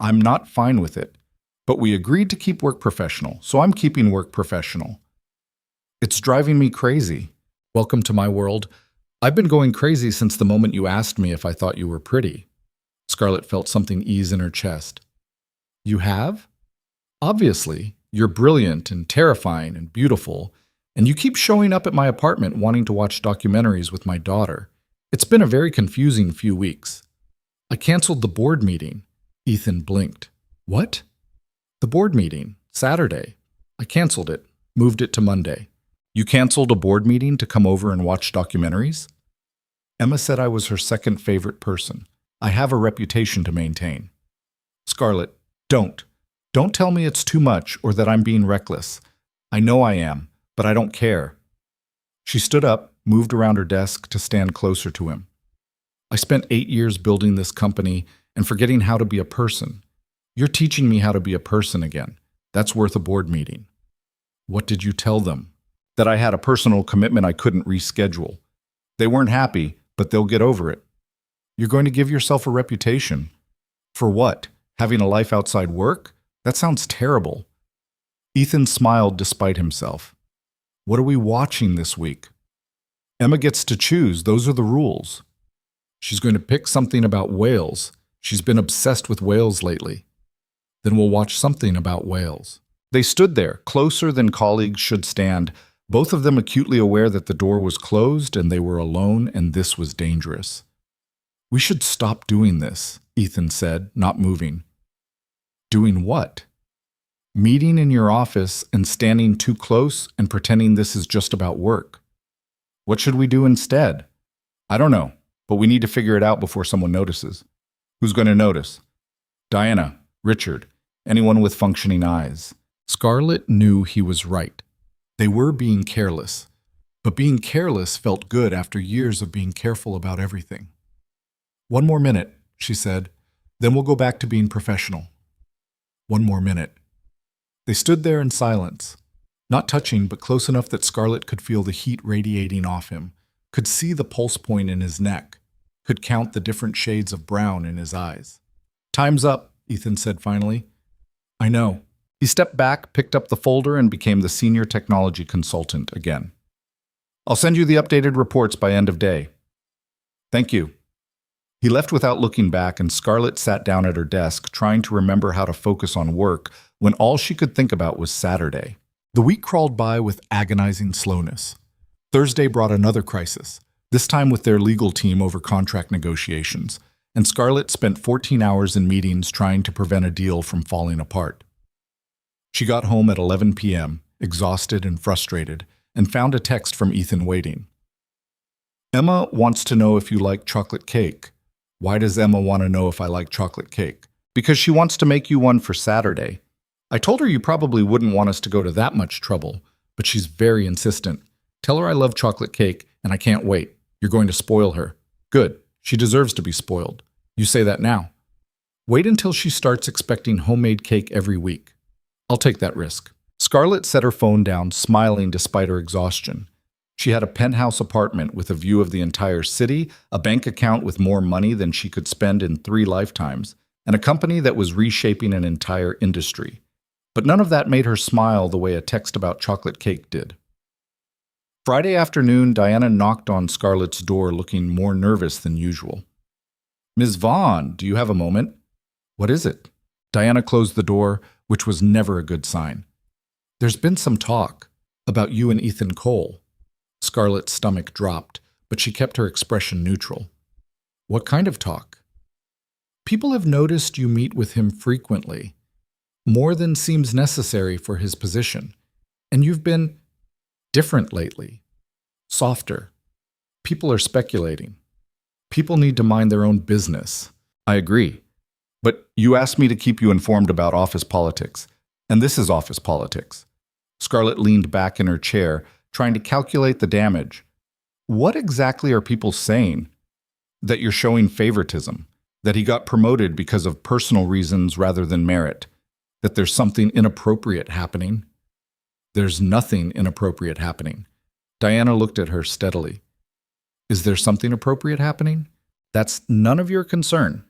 "I'm not fine with it. But we agreed to keep work professional, so I'm keeping work professional." "It's driving me crazy." "Welcome to my world. I've been going crazy since the moment you asked me if I thought you were pretty." Scarlett felt something ease in her chest. "You have? Obviously, you're brilliant and terrifying and beautiful, and you keep showing up at my apartment wanting to watch documentaries with my daughter. It's been a very confusing few weeks." "I canceled the board meeting." Ethan blinked. "What?" "The board meeting, Saturday. I canceled it, moved it to Monday." "You canceled a board meeting to come over and watch documentaries?" "Emma said I was her second favorite person. I have a reputation to maintain." "Scarlett, don't. Don't tell me it's too much or that I'm being reckless. I know I am, but I don't care." She stood up, moved around her desk to stand closer to him. "I spent 8 years building this company and forgetting how to be a person. You're teaching me how to be a person again. That's worth a board meeting." "What did you tell them?" "That I had a personal commitment I couldn't reschedule. They weren't happy, but they'll get over it." "You're going to give yourself a reputation." "For what? Having a life outside work? That sounds terrible." Ethan smiled despite himself. "What are we watching this week?" "Emma gets to choose. Those are the rules." "She's going to pick something about whales. She's been obsessed with whales lately." "Then we'll watch something about whales." They stood there, closer than colleagues should stand, both of them acutely aware that the door was closed and they were alone, and this was dangerous. "We should stop doing this," Ethan said, not moving. "Doing what?" "Meeting in your office and standing too close and pretending this is just about work." "What should we do instead?" "I don't know, but we need to figure it out before someone notices." "Who's going to notice?" "Diana, Richard, anyone with functioning eyes." Scarlett knew he was right. They were being careless, but being careless felt good after years of being careful about everything. "One more minute," she said, "then we'll go back to being professional." One more minute. They stood there in silence, not touching, but close enough that Scarlett could feel the heat radiating off him, could see the pulse point in his neck, could count the different shades of brown in his eyes. "Time's up," Ethan said finally. "I know." He stepped back, picked up the folder, and became the senior technology consultant again. "I'll send you the updated reports by end of day." "Thank you." He left without looking back, and Scarlett sat down at her desk, trying to remember how to focus on work when all she could think about was Saturday. The week crawled by with agonizing slowness. Thursday brought another crisis, this time with their legal team over contract negotiations, and Scarlett spent 14 hours in meetings trying to prevent a deal from falling apart. She got home at 11 p.m., exhausted and frustrated, and found a text from Ethan waiting. "Emma wants to know if you like chocolate cake." "Why does Emma want to know if I like chocolate cake?" "Because she wants to make you one for Saturday. I told her you probably wouldn't want us to go to that much trouble, but she's very insistent. Tell her I love chocolate cake and I can't wait. You're going to spoil her." "Good. She deserves to be spoiled." "You say that now." "Wait until she starts expecting homemade cake every week." "I'll take that risk." Scarlett set her phone down, smiling despite her exhaustion. She had a penthouse apartment with a view of the entire city, a bank account with more money than she could spend in 3 lifetimes, and a company that was reshaping an entire industry. But none of that made her smile the way a text about chocolate cake did. Friday afternoon, Diana knocked on Scarlett's door looking more nervous than usual. "Ms. Vaughn, do you have a moment?" "What is it?" Diana closed the door, which was never a good sign. "There's been some talk about you and Ethan Cole." Scarlett's stomach dropped, but she kept her expression neutral. "What kind of talk?" "People have noticed you meet with him frequently, more than seems necessary for his position, and you've been different lately, softer. People are speculating. People need to mind their own business." "I agree. But you asked me to keep you informed about office politics, and this is office politics." Scarlett leaned back in her chair, trying to calculate the damage. "What exactly are people saying? That you're showing favoritism? That he got promoted because of personal reasons rather than merit? That there's something inappropriate happening?" "There's nothing inappropriate happening." Diana looked at her steadily. "Is there something appropriate happening?" "That's none of your concern."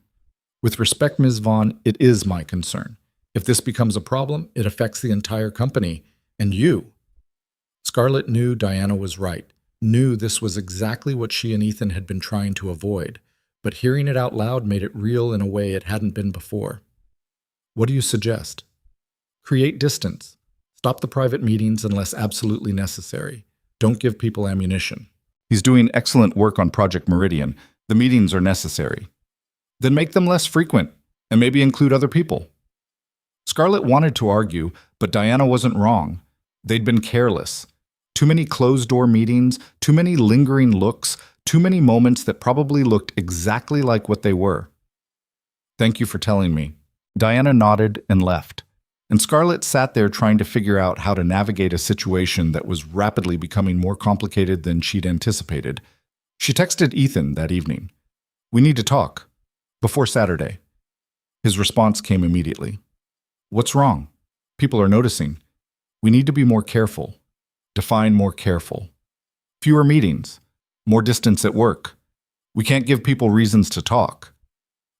"With respect, Ms. Vaughn, it is my concern. If this becomes a problem, it affects the entire company, and you." Scarlett knew Diana was right, knew this was exactly what she and Ethan had been trying to avoid, but hearing it out loud made it real in a way it hadn't been before. "What do you suggest?" "Create distance. Stop the private meetings unless absolutely necessary. Don't give people ammunition." "He's doing excellent work on Project Meridian. The meetings are necessary." "Then make them less frequent, and maybe include other people." Scarlett wanted to argue, but Diana wasn't wrong. They'd been careless. Too many closed-door meetings, too many lingering looks, too many moments that probably looked exactly like what they were. "Thank you for telling me." Diana nodded and left, and Scarlett sat there trying to figure out how to navigate a situation that was rapidly becoming more complicated than she'd anticipated. She texted Ethan that evening. "We need to talk. Before Saturday." His response came immediately. "What's wrong? People are noticing. We need to be more careful. Define more careful. Fewer meetings. More distance at work. We can't give people reasons to talk."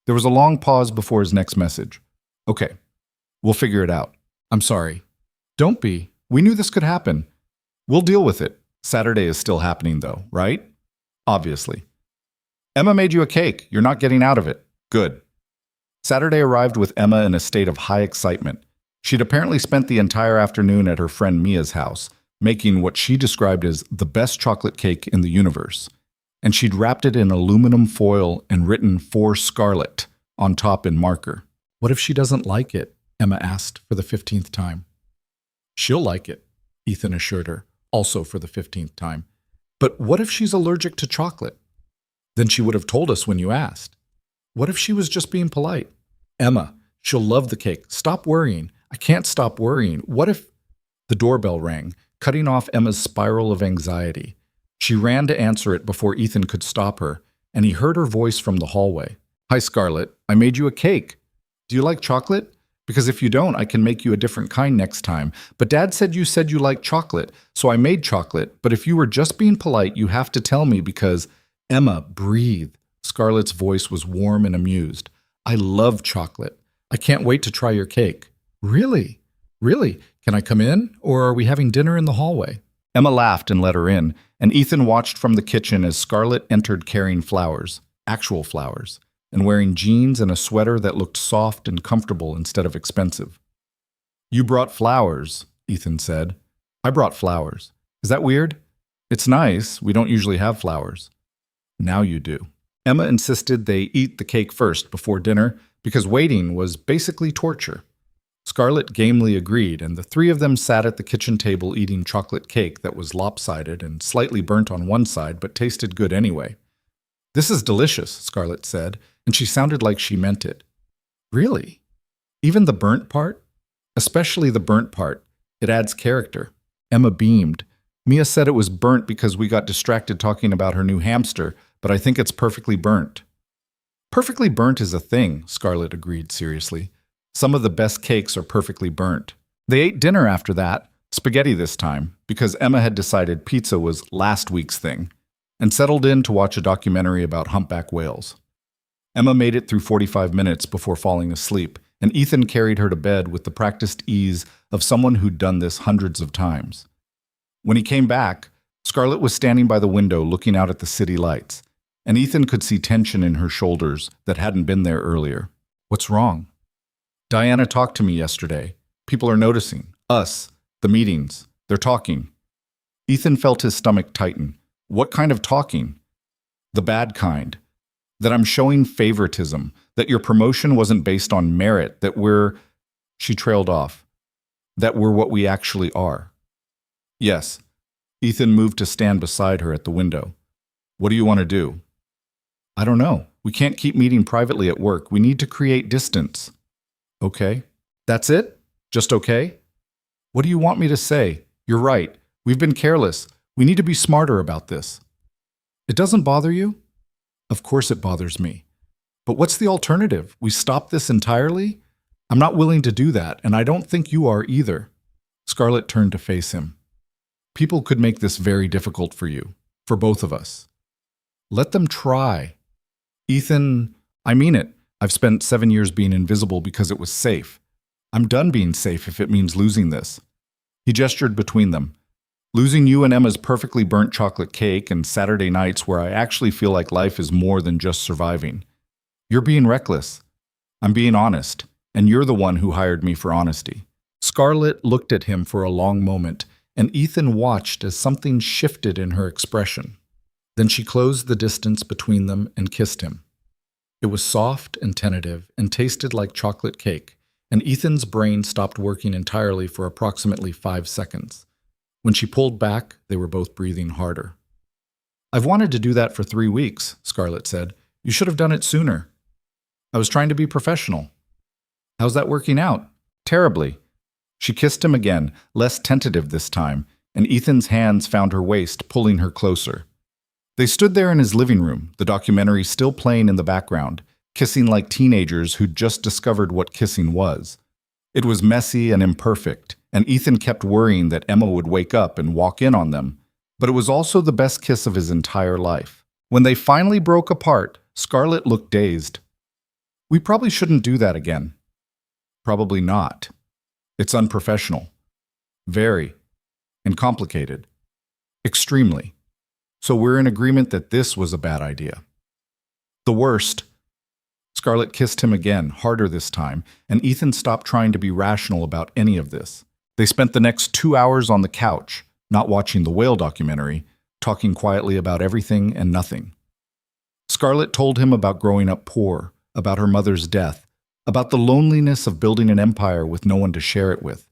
There was a long pause before his next message. "Okay, we'll figure it out. I'm sorry." "Don't be. We knew this could happen. We'll deal with it. Saturday is still happening though, right?" "Obviously." "Emma made you a cake. You're not getting out of it." "Good." Saturday arrived with Emma in a state of high excitement. She'd apparently spent the entire afternoon at her friend Mia's house, making what she described as the best chocolate cake in the universe. And she'd wrapped it in aluminum foil and written "For Scarlett" on top in marker. "What if she doesn't like it?" Emma asked for the 15th time. "She'll like it," Ethan assured her, also for the 15th time. "But what if she's allergic to chocolate? Then she would have told us when you asked. What if she was just being polite?" "Emma, she'll love the cake. Stop worrying. I can't stop worrying. What if..." The doorbell rang, cutting off Emma's spiral of anxiety. She ran to answer it before Ethan could stop her, and he heard her voice from the hallway. "Hi, Scarlett. I made you a cake. Do you like chocolate? Because if you don't, I can make you a different kind next time. But Dad said you like chocolate, so I made chocolate. But if you were just being polite, you have to tell me because—" "Emma, breathe." Scarlett's voice was warm and amused. "I love chocolate. I can't wait to try your cake." "Really? Really? Can I come in? Or are we having dinner in the hallway?" Emma laughed and let her in, and Ethan watched from the kitchen as Scarlett entered carrying flowers, actual flowers, and wearing jeans and a sweater that looked soft and comfortable instead of expensive. "You brought flowers," Ethan said. "I brought flowers. Is that weird?" "It's nice. We don't usually have flowers." "Now you do." Emma insisted they eat the cake first before dinner because waiting was basically torture. Scarlett gamely agreed, and the three of them sat at the kitchen table eating chocolate cake that was lopsided and slightly burnt on one side but tasted good anyway. "This is delicious," Scarlett said, and she sounded like she meant it. "Really? Even the burnt part?" "Especially the burnt part. It adds character." Emma beamed. "Mia said it was burnt because we got distracted talking about her new hamster, but I think it's perfectly burnt." "Perfectly burnt is a thing," Scarlett agreed seriously. "Some of the best cakes are perfectly burnt." They ate dinner after that, spaghetti this time, because Emma had decided pizza was last week's thing, and settled in to watch a documentary about humpback whales. Emma made it through 45 minutes before falling asleep, and Ethan carried her to bed with the practiced ease of someone who'd done this hundreds of times. When he came back, Scarlett was standing by the window looking out at the city lights, and Ethan could see tension in her shoulders that hadn't been there earlier. "What's wrong?" "Diana talked to me yesterday. People are noticing. Us. The meetings. They're talking." Ethan felt his stomach tighten. "What kind of talking?" "The bad kind. That I'm showing favoritism. That your promotion wasn't based on merit. That we're—" She trailed off. "That we're what we actually are." "Yes." Ethan moved to stand beside her at the window. "What do you want to do?" "I don't know. We can't keep meeting privately at work. We need to create distance." "Okay. That's it? Just okay?" "What do you want me to say? You're right. We've been careless. We need to be smarter about this." "It doesn't bother you?" "Of course it bothers me. But what's the alternative? We stop this entirely? I'm not willing to do that, and I don't think you are either." Scarlett turned to face him. "People could make this very difficult for you, for both of us." "Let them try." "Ethan, I mean it. I've spent 7 years being invisible because it was safe. I'm done being safe if it means losing this." He gestured between them. "Losing you and Emma's perfectly burnt chocolate cake and Saturday nights where I actually feel like life is more than just surviving. You're being reckless. I'm being honest, and you're the one who hired me for honesty." Scarlett looked at him for a long moment, and Ethan watched as something shifted in her expression. Then she closed the distance between them and kissed him. It was soft and tentative and tasted like chocolate cake, and Ethan's brain stopped working entirely for approximately 5 seconds. When she pulled back, they were both breathing harder. "I've wanted to do that for 3 weeks," Scarlett said. "You should have done it sooner." "I was trying to be professional." "How's that working out?" "Terribly." She kissed him again, less tentative this time, and Ethan's hands found her waist, pulling her closer. They stood there in his living room, the documentary still playing in the background, kissing like teenagers who'd just discovered what kissing was. It was messy and imperfect, and Ethan kept worrying that Emma would wake up and walk in on them, but it was also the best kiss of his entire life. When they finally broke apart, Scarlett looked dazed. "We probably shouldn't do that again." "Probably not. It's unprofessional. Very. And complicated. Extremely. So we're in agreement that this was a bad idea." "The worst." Scarlett kissed him again, harder this time, and Ethan stopped trying to be rational about any of this. They spent the next 2 hours on the couch, not watching the whale documentary, talking quietly about everything and nothing. Scarlett told him about growing up poor, about her mother's death, about the loneliness of building an empire with no one to share it with.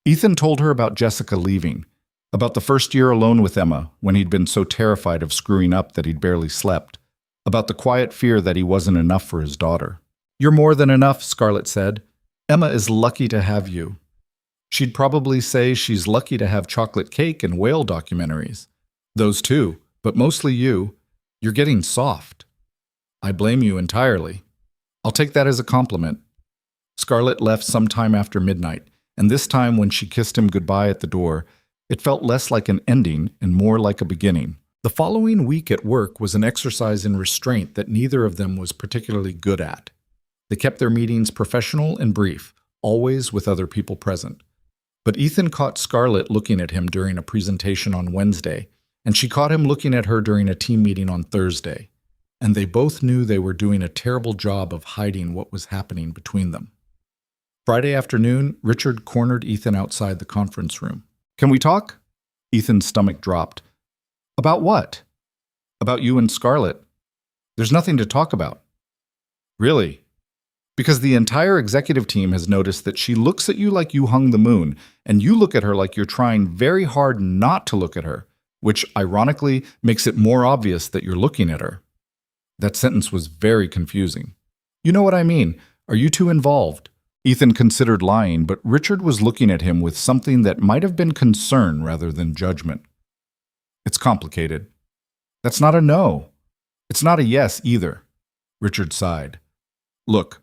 Ethan told her about Jessica leaving, about the first year alone with Emma when he'd been so terrified of screwing up that he'd barely slept, about the quiet fear that he wasn't enough for his daughter. "You're more than enough," Scarlett said. "Emma is lucky to have you." She'd probably say she's lucky to have chocolate cake and whale documentaries. Those too, but mostly you. You're getting soft. I blame you entirely. I'll take that as a compliment. Scarlett left sometime after midnight, and this time when she kissed him goodbye at the door, it felt less like an ending and more like a beginning. The following week at work was an exercise in restraint that neither of them was particularly good at. They kept their meetings professional and brief, always with other people present. But Ethan caught Scarlett looking at him during a presentation on Wednesday, and she caught him looking at her during a team meeting on Thursday. And they both knew they were doing a terrible job of hiding what was happening between them. Friday afternoon, Richard cornered Ethan outside the conference room. "Can we talk?" Ethan's stomach dropped. "About what?" "About you and Scarlett." "There's nothing to talk about." "Really?" "Because the entire executive team has noticed that she looks at you like you hung the moon, and you look at her like you're trying very hard not to look at her, which, ironically, makes it more obvious that you're looking at her." That sentence was very confusing. "You know what I mean. Are you two involved?" Ethan considered lying, but Richard was looking at him with something that might have been concern rather than judgment. "It's complicated." "That's not a no. It's not a yes either." Richard sighed. "Look,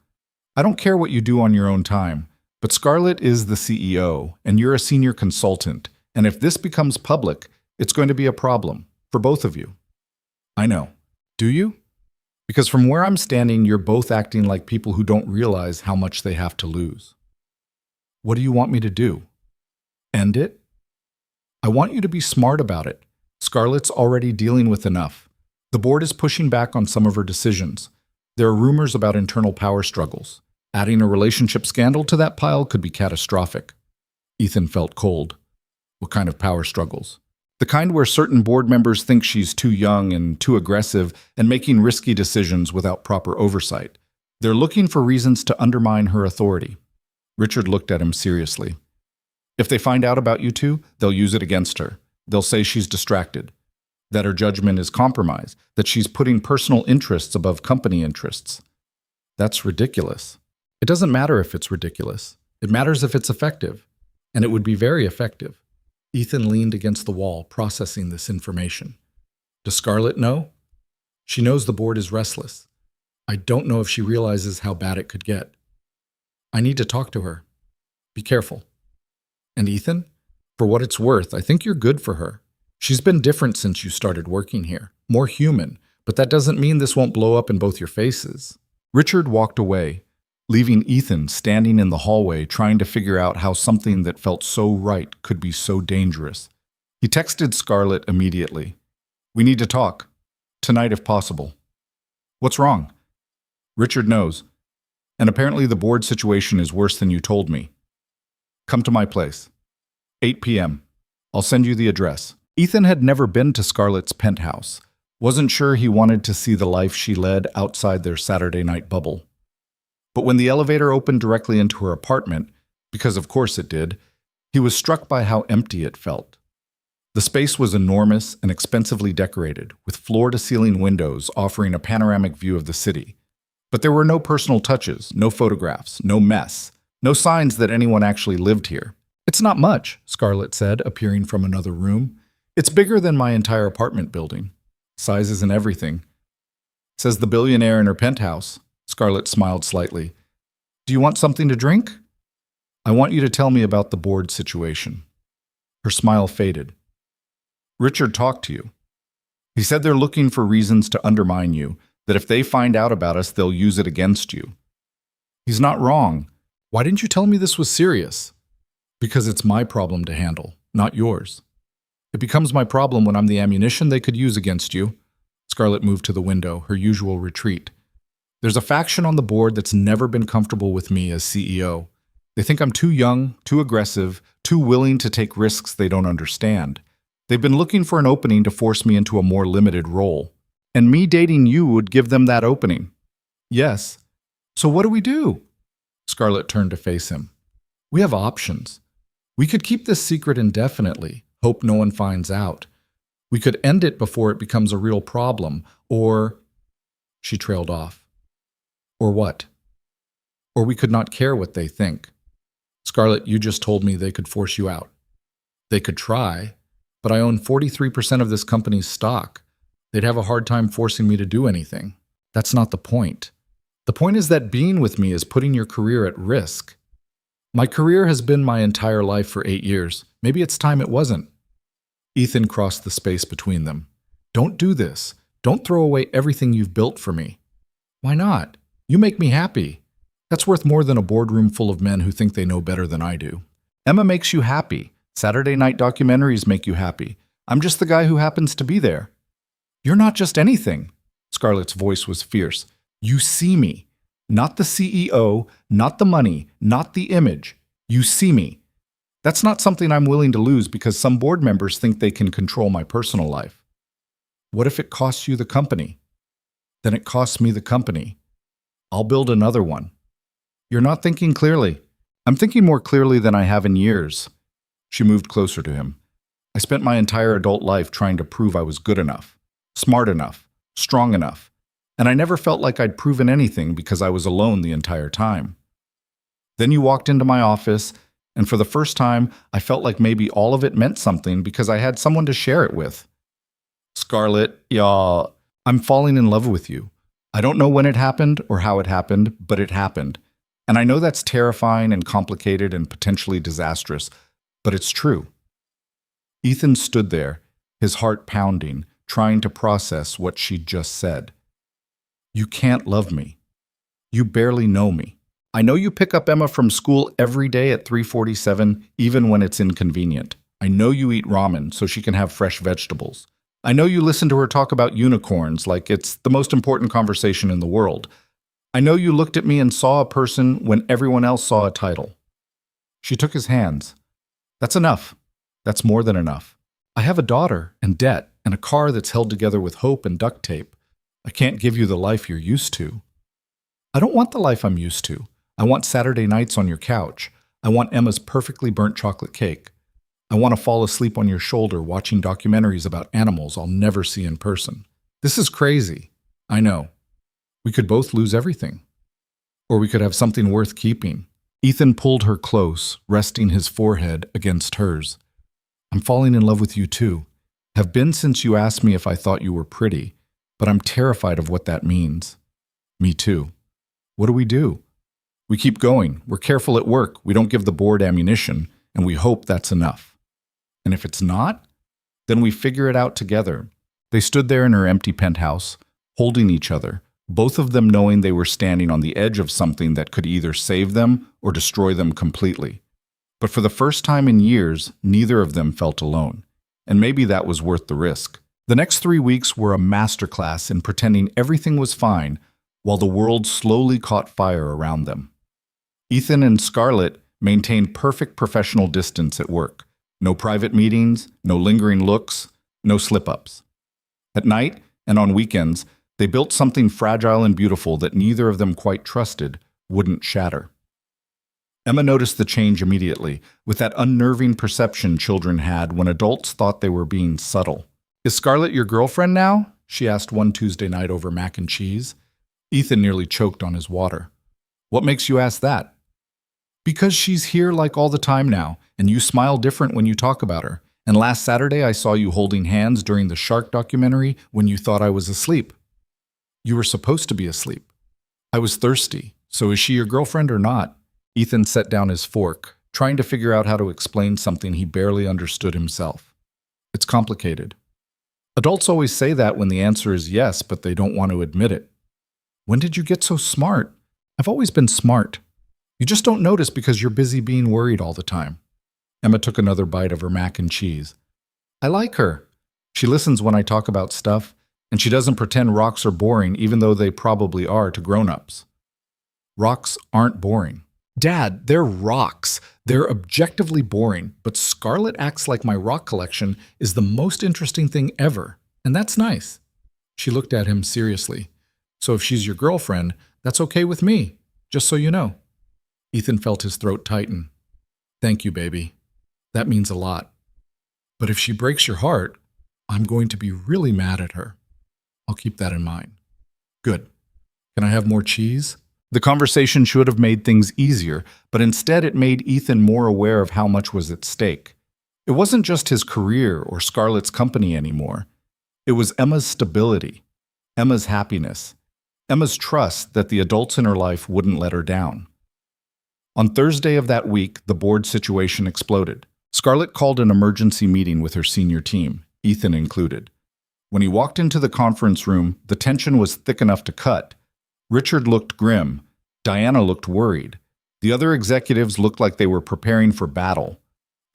I don't care what you do on your own time, but Scarlett is the CEO, and you're a senior consultant, and if this becomes public, it's going to be a problem for both of you." "I know. Do you?" "Because from where I'm standing, you're both acting like people who don't realize how much they have to lose." "What do you want me to do? End it?" "I want you to be smart about it. Scarlett's already dealing with enough. The board is pushing back on some of her decisions. There are rumors about internal power struggles. Adding a relationship scandal to that pile could be catastrophic." Ethan felt cold. "What kind of power struggles?" "The kind where certain board members think she's too young and too aggressive and making risky decisions without proper oversight. They're looking for reasons to undermine her authority." Richard looked at him seriously. "If they find out about you two, they'll use it against her. They'll say she's distracted, that her judgment is compromised, that she's putting personal interests above company interests." "That's ridiculous." "It doesn't matter if it's ridiculous. It matters if it's effective. And it would be very effective." Ethan leaned against the wall, processing this information. "Does Scarlett know?" "She knows the board is restless. I don't know if she realizes how bad it could get. I need to talk to her. Be careful." "And Ethan? For what it's worth, I think you're good for her. She's been different since you started working here, more human, but that doesn't mean this won't blow up in both your faces." Richard walked away, leaving Ethan standing in the hallway trying to figure out how something that felt so right could be so dangerous. He texted Scarlett immediately. "We need to talk. Tonight if possible." "What's wrong?" "Richard knows. And apparently the board situation is worse than you told me. Come to my place. 8 p.m. I'll send you the address." Ethan had never been to Scarlett's penthouse. Wasn't sure he wanted to see the life she led outside their Saturday night bubble. But when the elevator opened directly into her apartment, because of course it did, he was struck by how empty it felt. The space was enormous and expensively decorated, with floor-to-ceiling windows offering a panoramic view of the city. But there were no personal touches, no photographs, no mess, no signs that anyone actually lived here. "It's not much," Scarlett said, appearing from another room. "It's bigger than my entire apartment building. Sizes and everything. Says the billionaire in her penthouse." Scarlett smiled slightly. "Do you want something to drink?" "I want you to tell me about the board situation." Her smile faded. "Richard talked to you. He said they're looking for reasons to undermine you, that if they find out about us, they'll use it against you." "He's not wrong. Why didn't you tell me this was serious?" "Because it's my problem to handle, not yours. It becomes my problem when I'm the ammunition they could use against you." Scarlett moved to the window, her usual retreat. "There's a faction on the board that's never been comfortable with me as CEO. They think I'm too young, too aggressive, too willing to take risks they don't understand. They've been looking for an opening to force me into a more limited role. And me dating you would give them that opening." "Yes. So what do we do?" Scarlett turned to face him. "We have options. We could keep this secret indefinitely, hope no one finds out. We could end it before it becomes a real problem, or—" She trailed off. "Or what?" "Or we could not care what they think." Scarlett, you just told me they could force you out. They could try, but I own 43% of this company's stock. They'd have a hard time forcing me to do anything. That's not the point. The point is that being with me is putting your career at risk. My career has been my entire life for 8 years. Maybe it's time it wasn't. Ethan crossed the space between them. Don't do this. Don't throw away everything you've built for me. Why not? You make me happy. That's worth more than a boardroom full of men who think they know better than I do. Emma makes you happy. Saturday night documentaries make you happy. I'm just the guy who happens to be there. You're not just anything. Scarlett's voice was fierce. You see me. Not the CEO, not the money, not the image. You see me. That's not something I'm willing to lose because some board members think they can control my personal life. What if it costs you the company? Then it costs me the company. I'll build another one. You're not thinking clearly. I'm thinking more clearly than I have in years. She moved closer to him. I spent my entire adult life trying to prove I was good enough, smart enough, strong enough, and I never felt like I'd proven anything because I was alone the entire time. Then you walked into my office, and for the first time, I felt like maybe all of it meant something because I had someone to share it with. Scarlett, I'm falling in love with you. I don't know when it happened or how it happened, but it happened. And I know that's terrifying and complicated and potentially disastrous, but it's true. Ethan stood there, his heart pounding, trying to process what she'd just said. You can't love me. You barely know me. I know you pick up Emma from school every day at 3:47, even when it's inconvenient. I know you eat ramen so she can have fresh vegetables. I know you listen to her talk about unicorns like it's the most important conversation in the world. I know you looked at me and saw a person when everyone else saw a title. She took his hands. That's enough. That's more than enough. I have a daughter and debt and a car that's held together with hope and duct tape. I can't give you the life you're used to. I don't want the life I'm used to. I want Saturday nights on your couch. I want Emma's perfectly burnt chocolate cake. I want to fall asleep on your shoulder watching documentaries about animals I'll never see in person. This is crazy. I know. We could both lose everything. Or we could have something worth keeping. Ethan pulled her close, resting his forehead against hers. I'm falling in love with you too. Have been since you asked me if I thought you were pretty, but I'm terrified of what that means. Me too. What do? We keep going. We're careful at work. We don't give the board ammunition, and we hope that's enough. And if it's not, then we figure it out together. They stood there in her empty penthouse, holding each other, both of them knowing they were standing on the edge of something that could either save them or destroy them completely. But for the first time in years, neither of them felt alone, and maybe that was worth the risk. The next 3 weeks were a masterclass in pretending everything was fine while the world slowly caught fire around them. Ethan and Scarlett maintained perfect professional distance at work. No private meetings, no lingering looks, no slip-ups. At night and on weekends, they built something fragile and beautiful that neither of them quite trusted wouldn't shatter. Emma noticed the change immediately, with that unnerving perception children had when adults thought they were being subtle. Is Scarlett your girlfriend now? She asked one Tuesday night over mac and cheese. Ethan nearly choked on his water. What makes you ask that? Because she's here like all the time now, and you smile different when you talk about her. And last Saturday I saw you holding hands during the shark documentary when you thought I was asleep. You were supposed to be asleep. I was thirsty, so is she your girlfriend or not? Ethan set down his fork, trying to figure out how to explain something he barely understood himself. It's complicated. Adults always say that when the answer is yes, but they don't want to admit it. When did you get so smart? I've always been smart. You just don't notice because you're busy being worried all the time. Emma took another bite of her mac and cheese. I like her. She listens when I talk about stuff, and she doesn't pretend rocks are boring even though they probably are to grown-ups. Rocks aren't boring. Dad, they're rocks. They're objectively boring, but Scarlett acts like my rock collection is the most interesting thing ever, and that's nice. She looked at him seriously. So if she's your girlfriend, that's okay with me, just so you know. Ethan felt his throat tighten. Thank you, baby. That means a lot. But if she breaks your heart, I'm going to be really mad at her. I'll keep that in mind. Good. Can I have more cheese? The conversation should have made things easier, but instead it made Ethan more aware of how much was at stake. It wasn't just his career or Scarlett's company anymore. It was Emma's stability, Emma's happiness, Emma's trust that the adults in her life wouldn't let her down. On Thursday of that week, the board situation exploded. Scarlett called an emergency meeting with her senior team, Ethan included. When he walked into the conference room, the tension was thick enough to cut. Richard looked grim. Diana looked worried. The other executives looked like they were preparing for battle.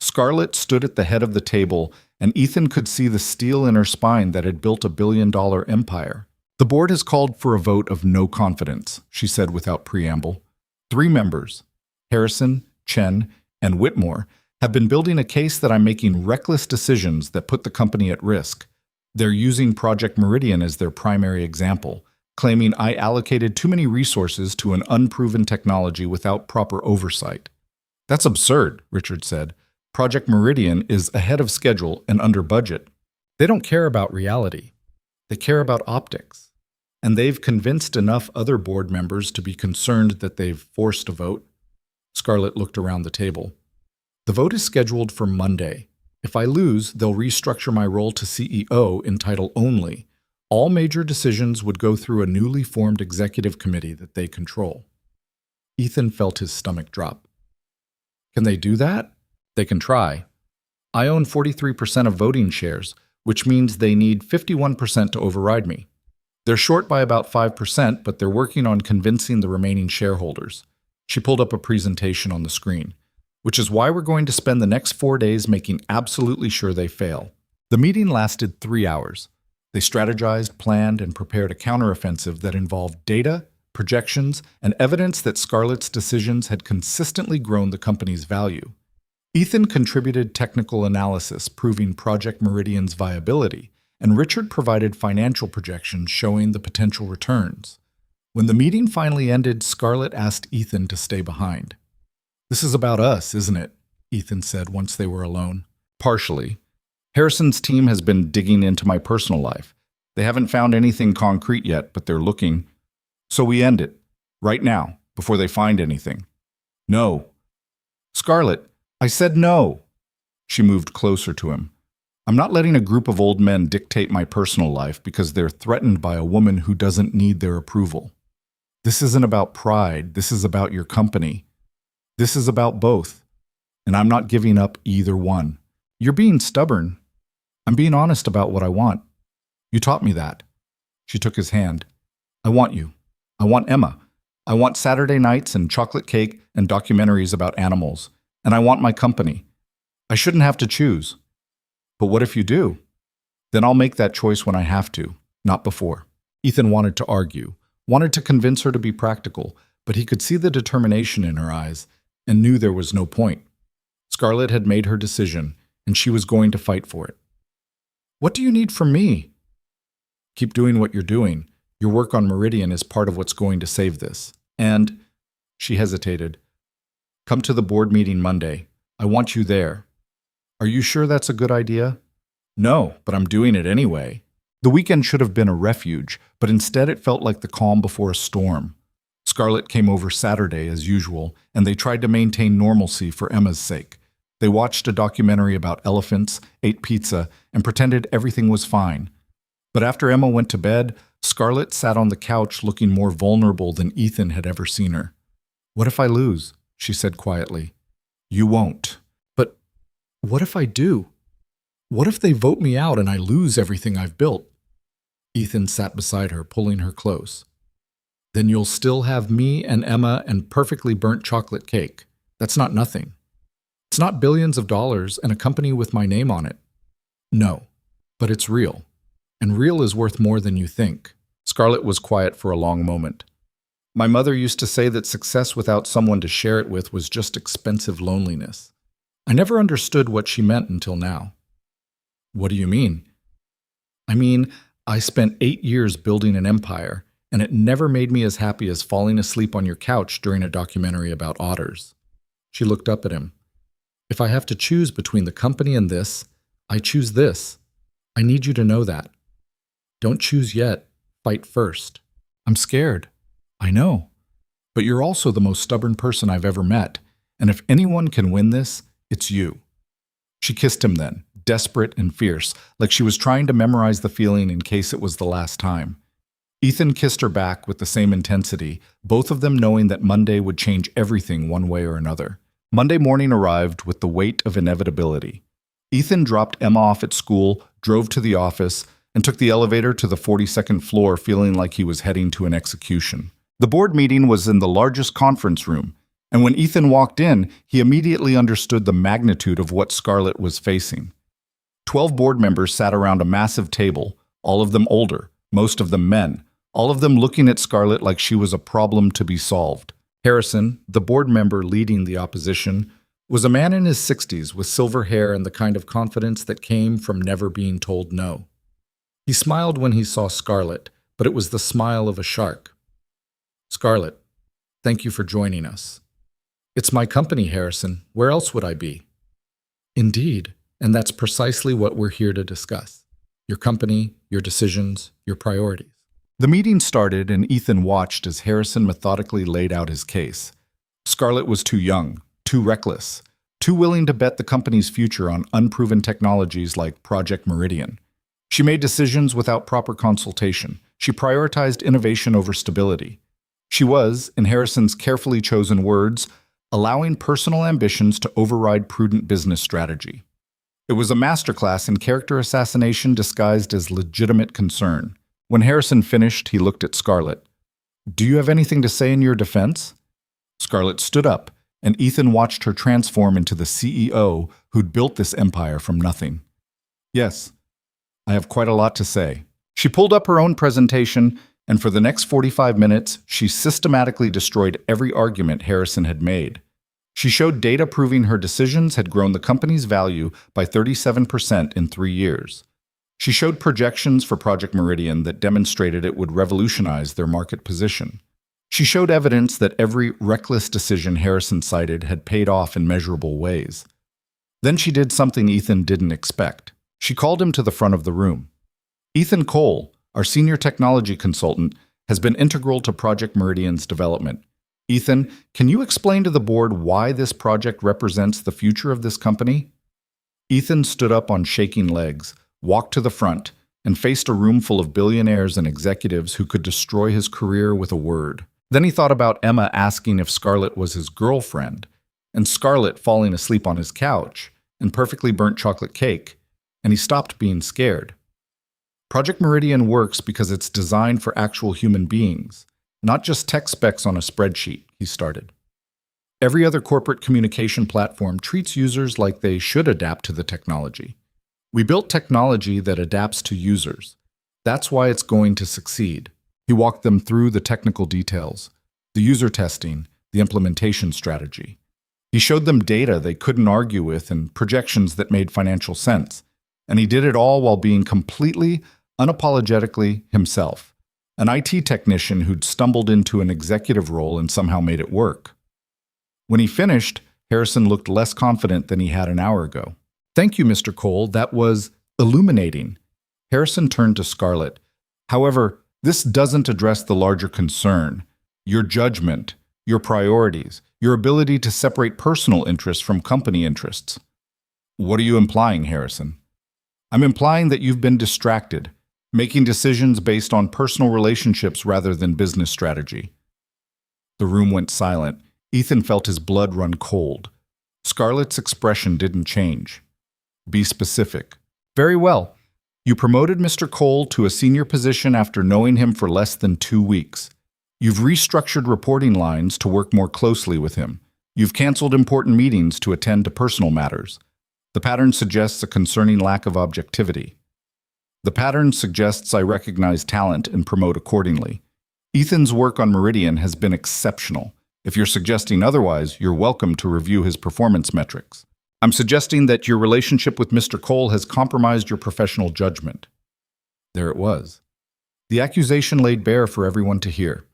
Scarlett stood at the head of the table, and Ethan could see the steel in her spine that had built a billion-dollar empire. The board has called for a vote of no confidence, she said without preamble. 3 members, Harrison, Chen, and Whitmore, have been building a case that I'm making reckless decisions that put the company at risk. They're using Project Meridian as their primary example, claiming I allocated too many resources to an unproven technology without proper oversight. That's absurd, Richard said. Project Meridian is ahead of schedule and under budget. They don't care about reality. They care about optics. And they've convinced enough other board members to be concerned that they've forced a vote. Scarlett looked around the table. The vote is scheduled for Monday. If I lose, they'll restructure my role to CEO in title only. All major decisions would go through a newly formed executive committee that they control. Ethan felt his stomach drop. Can they do that? They can try. I own 43% of voting shares, which means they need 51% to override me. They're short by about 5%, but they're working on convincing the remaining shareholders. She pulled up a presentation on the screen, which is why we're going to spend the next 4 days making absolutely sure they fail. The meeting lasted 3 hours. They strategized, planned, and prepared a counteroffensive that involved data, projections, and evidence that Scarlett's decisions had consistently grown the company's value. Ethan contributed technical analysis proving Project Meridian's viability, and Richard provided financial projections showing the potential returns. When the meeting finally ended, Scarlett asked Ethan to stay behind. This is about us, isn't it? Ethan said once they were alone. Partially. Harrison's team has been digging into my personal life. They haven't found anything concrete yet, but they're looking. So we end it. Right now, before they find anything. No. Scarlett, I said no. She moved closer to him. I'm not letting a group of old men dictate my personal life because they're threatened by a woman who doesn't need their approval. This isn't about pride. This is about your company. This is about both. And I'm not giving up either one. You're being stubborn. I'm being honest about what I want. You taught me that. She took his hand. I want you. I want Emma. I want Saturday nights and chocolate cake and documentaries about animals. And I want my company. I shouldn't have to choose. But what if you do? Then I'll make that choice when I have to, not before. Ethan wanted to argue, wanted to convince her to be practical, but he could see the determination in her eyes and knew there was no point. Scarlett had made her decision, and she was going to fight for it. What do you need from me? Keep doing what you're doing. Your work on Meridian is part of what's going to save this. And, she hesitated, come to the board meeting Monday. I want you there. Are you sure that's a good idea? No, but I'm doing it anyway. The weekend should have been a refuge, but instead it felt like the calm before a storm. Scarlett came over Saturday as usual, and they tried to maintain normalcy for Emma's sake. They watched a documentary about elephants, ate pizza, and pretended everything was fine. But after Emma went to bed, Scarlett sat on the couch looking more vulnerable than Ethan had ever seen her. What if I lose? She said quietly. You won't. But what if I do? What if they vote me out and I lose everything I've built? Ethan sat beside her, pulling her close. Then you'll still have me and Emma and perfectly burnt chocolate cake. That's not nothing. It's not billions of dollars and a company with my name on it. No, but it's real. And real is worth more than you think. Scarlett was quiet for a long moment. My mother used to say that success without someone to share it with was just expensive loneliness. I never understood what she meant until now. What do you mean? I mean, I spent 8 years building an empire, and it never made me as happy as falling asleep on your couch during a documentary about otters. She looked up at him. If I have to choose between the company and this, I choose this. I need you to know that. Don't choose yet. Fight first. I'm scared. I know. But you're also the most stubborn person I've ever met, and if anyone can win this, it's you." She kissed him then, desperate and fierce, like she was trying to memorize the feeling in case it was the last time. Ethan kissed her back with the same intensity, both of them knowing that Monday would change everything one way or another. Monday morning arrived with the weight of inevitability. Ethan dropped Emma off at school, drove to the office, and took the elevator to the 42nd floor feeling like he was heading to an execution. The board meeting was in the largest conference room, and when Ethan walked in, he immediately understood the magnitude of what Scarlett was facing. 12 board members sat around a massive table, all of them older, most of them men, all of them looking at Scarlett like she was a problem to be solved. Harrison, the board member leading the opposition, was a man in his 60s with silver hair and the kind of confidence that came from never being told no. He smiled when he saw Scarlett, but it was the smile of a shark. "Scarlett, thank you for joining us." "It's my company, Harrison. Where else would I be?" "Indeed, and that's precisely what we're here to discuss. Your company, your decisions, your priorities." The meeting started, and Ethan watched as Harrison methodically laid out his case. Scarlett was too young, too reckless, too willing to bet the company's future on unproven technologies like Project Meridian. She made decisions without proper consultation. She prioritized innovation over stability. She was, in Harrison's carefully chosen words, allowing personal ambitions to override prudent business strategy. It was a masterclass in character assassination disguised as legitimate concern. When Harrison finished, he looked at Scarlett. "Do you have anything to say in your defense?" Scarlett stood up, and Ethan watched her transform into the CEO who'd built this empire from nothing. "Yes, I have quite a lot to say." She pulled up her own presentation, and for the next 45 minutes, she systematically destroyed every argument Harrison had made. She showed data proving her decisions had grown the company's value by 37% in 3 years. She showed projections for Project Meridian that demonstrated it would revolutionize their market position. She showed evidence that every reckless decision Harrison cited had paid off in measurable ways. Then she did something Ethan didn't expect. She called him to the front of the room. "Ethan Cole, our senior technology consultant, has been integral to Project Meridian's development. Ethan, can you explain to the board why this project represents the future of this company?" Ethan stood up on shaking legs, walked to the front, and faced a room full of billionaires and executives who could destroy his career with a word. Then he thought about Emma asking if Scarlett was his girlfriend, and Scarlett falling asleep on his couch, and perfectly burnt chocolate cake, and he stopped being scared. Project Meridian works because it's designed for actual human beings, not just tech specs on a spreadsheet, he started. Every other corporate communication platform treats users like they should adapt to the technology. We built technology that adapts to users. That's why it's going to succeed. He walked them through the technical details, the user testing, the implementation strategy. He showed them data they couldn't argue with and projections that made financial sense. And he did it all while being completely, unapologetically himself, an IT technician who'd stumbled into an executive role and somehow made it work. When he finished, Harrison looked less confident than he had an hour ago. "Thank you, Mr. Cole. That was illuminating." Harrison turned to Scarlett. "However, this doesn't address the larger concern, your judgment, your priorities, your ability to separate personal interests from company interests." "What are you implying, Harrison?" "I'm implying that you've been distracted, making decisions based on personal relationships rather than business strategy." The room went silent. Ethan felt his blood run cold. Scarlett's expression didn't change. "Be specific." "Very well. You promoted Mr. Cole to a senior position after knowing him for less than 2 weeks. You've restructured reporting lines to work more closely with him. You've canceled important meetings to attend to personal matters. The pattern suggests a concerning lack of objectivity. The pattern suggests I recognize talent and promote accordingly. Ethan's work on Meridian has been exceptional. If you're suggesting otherwise, you're welcome to review his performance metrics. I'm suggesting that your relationship with Mr. Cole has compromised your professional judgment." There it was. The accusation laid bare for everyone to hear.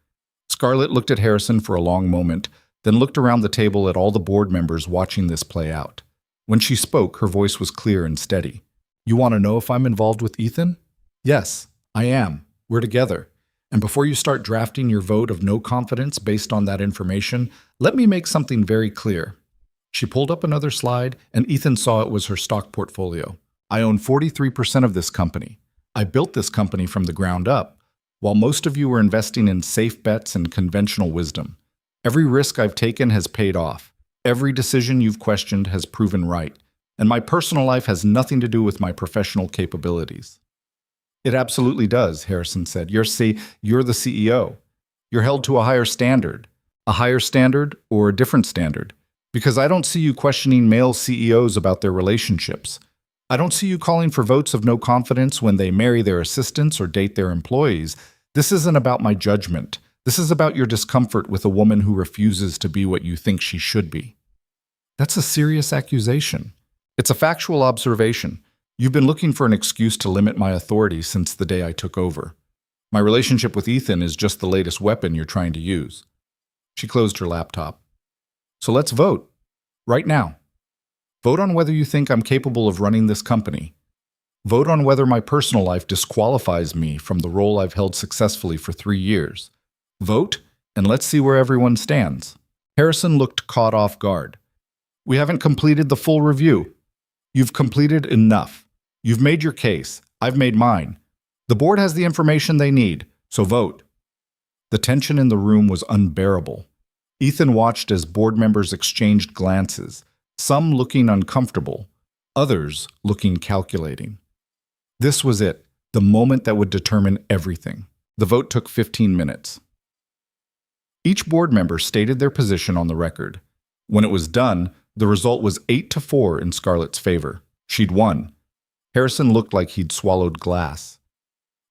Scarlett looked at Harrison for a long moment, then looked around the table at all the board members watching this play out. When she spoke, her voice was clear and steady. "You want to know if I'm involved with Ethan?" "Yes, I am. We're together. And before you start drafting your vote of no confidence based on that information, let me make something very clear. She pulled up another slide, and Ethan saw it was her stock portfolio. I own 43% of this company. I built this company from the ground up, while most of you were investing in safe bets and conventional wisdom. Every risk I've taken has paid off. Every decision you've questioned has proven right. And my personal life has nothing to do with my professional capabilities. It absolutely does, Harrison said. You're the CEO. You're held to a higher standard. A higher standard or a different standard? Because I don't see you questioning male CEOs about their relationships. I don't see you calling for votes of no confidence when they marry their assistants or date their employees. This isn't about my judgment. This is about your discomfort with a woman who refuses to be what you think she should be. That's a serious accusation. It's a factual observation. You've been looking for an excuse to limit my authority since the day I took over. My relationship with Ethan is just the latest weapon you're trying to use. She closed her laptop. So let's vote. Right now. Vote on whether you think I'm capable of running this company. Vote on whether my personal life disqualifies me from the role I've held successfully for 3 years. Vote, and let's see where everyone stands. Harrison looked caught off guard. We haven't completed the full review. You've completed enough. You've made your case. I've made mine. The board has the information they need, so vote. The tension in the room was unbearable. Ethan watched as board members exchanged glances, some looking uncomfortable, others looking calculating. This was it, the moment that would determine everything. The vote took 15 minutes. Each board member stated their position on the record. When it was done, the result was 8-4 in Scarlett's favor. She'd won. Harrison looked like he'd swallowed glass.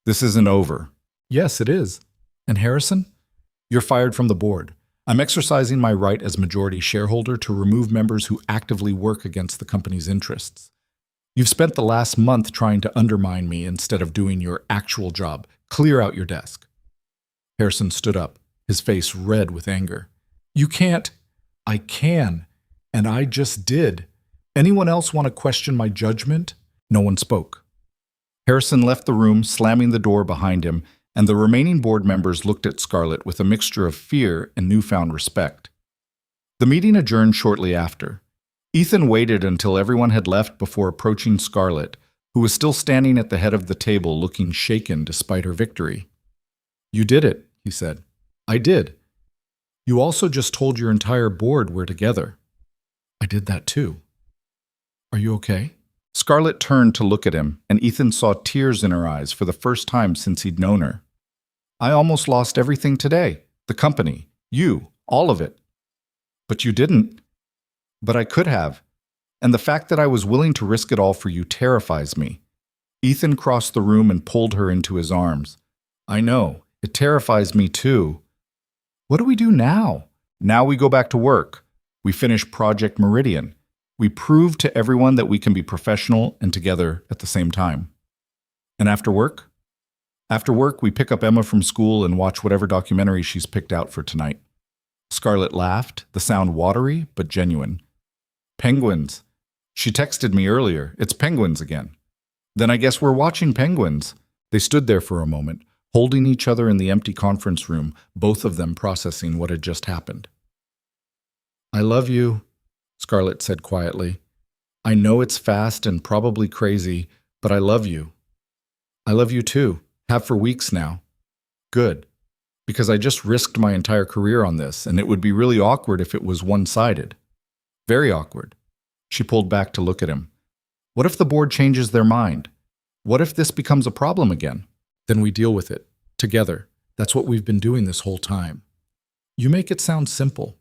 This isn't over. Yes, it is. And Harrison? You're fired from the board. I'm exercising my right as majority shareholder to remove members who actively work against the company's interests. You've spent the last month trying to undermine me instead of doing your actual job. Clear out your desk. Harrison stood up, his face red with anger. You can't. I can. And I just did. Anyone else want to question my judgment? No one spoke. Harrison left the room, slamming the door behind him, and the remaining board members looked at Scarlett with a mixture of fear and newfound respect. The meeting adjourned shortly after. Ethan waited until everyone had left before approaching Scarlett, who was still standing at the head of the table looking shaken despite her victory. You did it, he said. I did. You also just told your entire board we're together. I did that too. Are you okay? Scarlett turned to look at him, and Ethan saw tears in her eyes for the first time since he'd known her. I almost lost everything today. The company. You. All of it. But you didn't. But I could have. And the fact that I was willing to risk it all for you terrifies me. Ethan crossed the room and pulled her into his arms. I know. It terrifies me too. What do we do now? Now we go back to work. We finish Project Meridian. We prove to everyone that we can be professional and together at the same time. And after work? After work, we pick up Emma from school and watch whatever documentary she's picked out for tonight. Scarlett laughed, the sound watery but genuine. Penguins. She texted me earlier. It's penguins again. Then I guess we're watching penguins. They stood there for a moment, holding each other in the empty conference room, both of them processing what had just happened. I love you, Scarlett said quietly. I know it's fast and probably crazy, but I love you. I love you too. Have for weeks now. Good. Because I just risked my entire career on this, and it would be really awkward if it was one-sided. Very awkward. She pulled back to look at him. What if the board changes their mind? What if this becomes a problem again? Then we deal with it. Together. That's what we've been doing this whole time. You make it sound simple.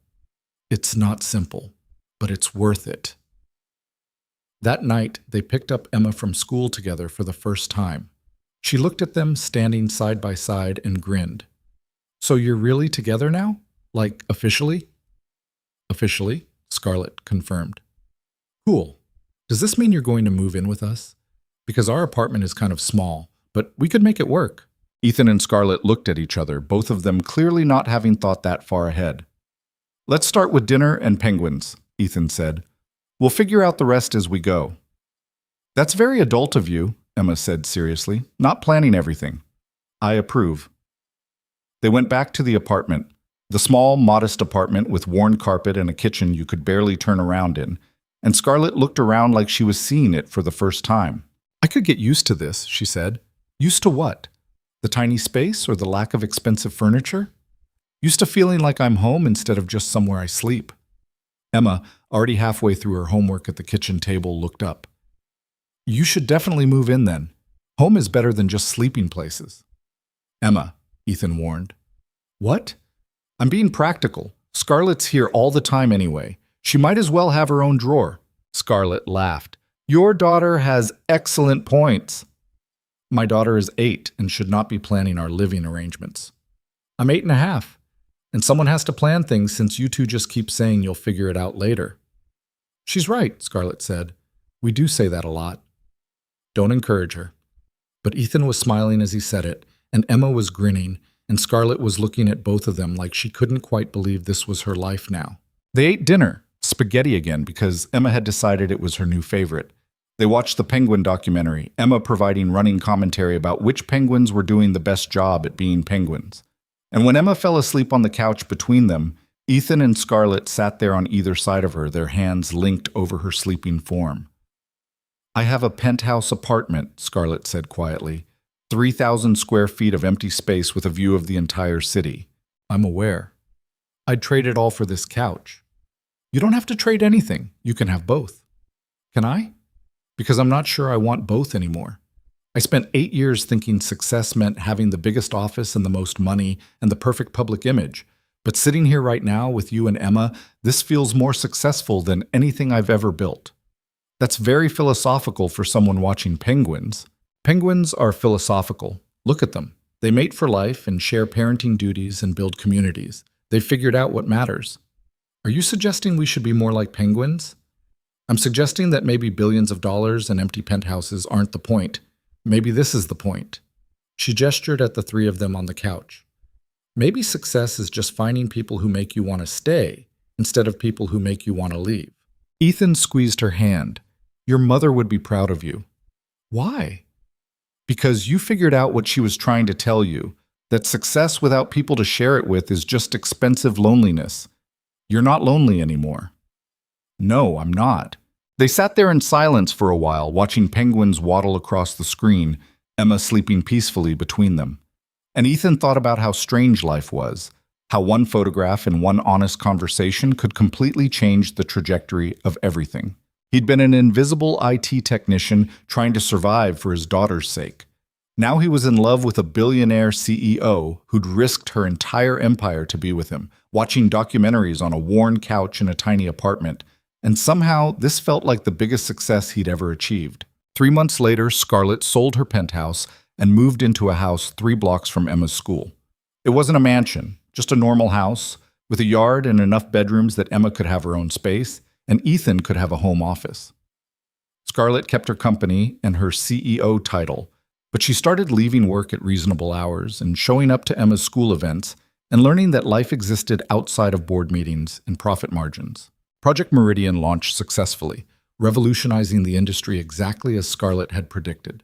It's not simple, but it's worth it. That night, they picked up Emma from school together for the first time. She looked at them standing side by side and grinned. So you're really together now? Like, officially? Officially, Scarlett confirmed. Cool. Does this mean you're going to move in with us? Because our apartment is kind of small, but we could make it work. Ethan and Scarlett looked at each other, both of them clearly not having thought that far ahead. Let's start with dinner and penguins, Ethan said. We'll figure out the rest as we go. That's very adult of you, Emma said seriously, not planning everything. I approve. They went back to the apartment, the small, modest apartment with worn carpet and a kitchen you could barely turn around in, and Scarlett looked around like she was seeing it for the first time. I could get used to this, she said. Used to what? The tiny space or the lack of expensive furniture? Used to feeling like I'm home instead of just somewhere I sleep. Emma, already halfway through her homework at the kitchen table, looked up. You should definitely move in then. Home is better than just sleeping places. Emma, Ethan warned. What? I'm being practical. Scarlett's here all the time anyway. She might as well have her own drawer. Scarlett laughed. Your daughter has excellent points. My daughter is 8 and should not be planning our living arrangements. I'm 8.5, and someone has to plan things since you two just keep saying you'll figure it out later. She's right, Scarlett said. We do say that a lot. Don't encourage her. But Ethan was smiling as he said it, and Emma was grinning, and Scarlett was looking at both of them like she couldn't quite believe this was her life now. They ate dinner, spaghetti again, because Emma had decided it was her new favorite. They watched the penguin documentary, Emma providing running commentary about which penguins were doing the best job at being penguins. And when Emma fell asleep on the couch between them, Ethan and Scarlett sat there on either side of her, their hands linked over her sleeping form. I have a penthouse apartment, Scarlett said quietly. 3,000 square feet of empty space with a view of the entire city. I'm aware. I'd trade it all for this couch. You don't have to trade anything. You can have both. Can I? Because I'm not sure I want both anymore. I spent 8 years thinking success meant having the biggest office and the most money and the perfect public image. But sitting here right now with you and Emma, this feels more successful than anything I've ever built. That's very philosophical for someone watching penguins. Penguins are philosophical. Look at them. They mate for life and share parenting duties and build communities. They've figured out what matters. Are you suggesting we should be more like penguins? I'm suggesting that maybe billions of dollars and empty penthouses aren't the point. Maybe this is the point. She gestured at the three of them on the couch. Maybe success is just finding people who make you want to stay instead of people who make you want to leave. Ethan squeezed her hand. Your mother would be proud of you. Why? Because you figured out what she was trying to tell you, that success without people to share it with is just expensive loneliness. You're not lonely anymore. No, I'm not. They sat there in silence for a while, watching penguins waddle across the screen, Emma sleeping peacefully between them. And Ethan thought about how strange life was, how one photograph and one honest conversation could completely change the trajectory of everything. He'd been an invisible IT technician trying to survive for his daughter's sake. Now he was in love with a billionaire CEO who'd risked her entire empire to be with him, watching documentaries on a worn couch in a tiny apartment. And somehow, this felt like the biggest success he'd ever achieved. 3 months later, Scarlett sold her penthouse and moved into a house 3 blocks from Emma's school. It wasn't a mansion, just a normal house, with a yard and enough bedrooms that Emma could have her own space, and Ethan could have a home office. Scarlett kept her company and her CEO title, but she started leaving work at reasonable hours and showing up to Emma's school events and learning that life existed outside of board meetings and profit margins. Project Meridian launched successfully, revolutionizing the industry exactly as Scarlett had predicted.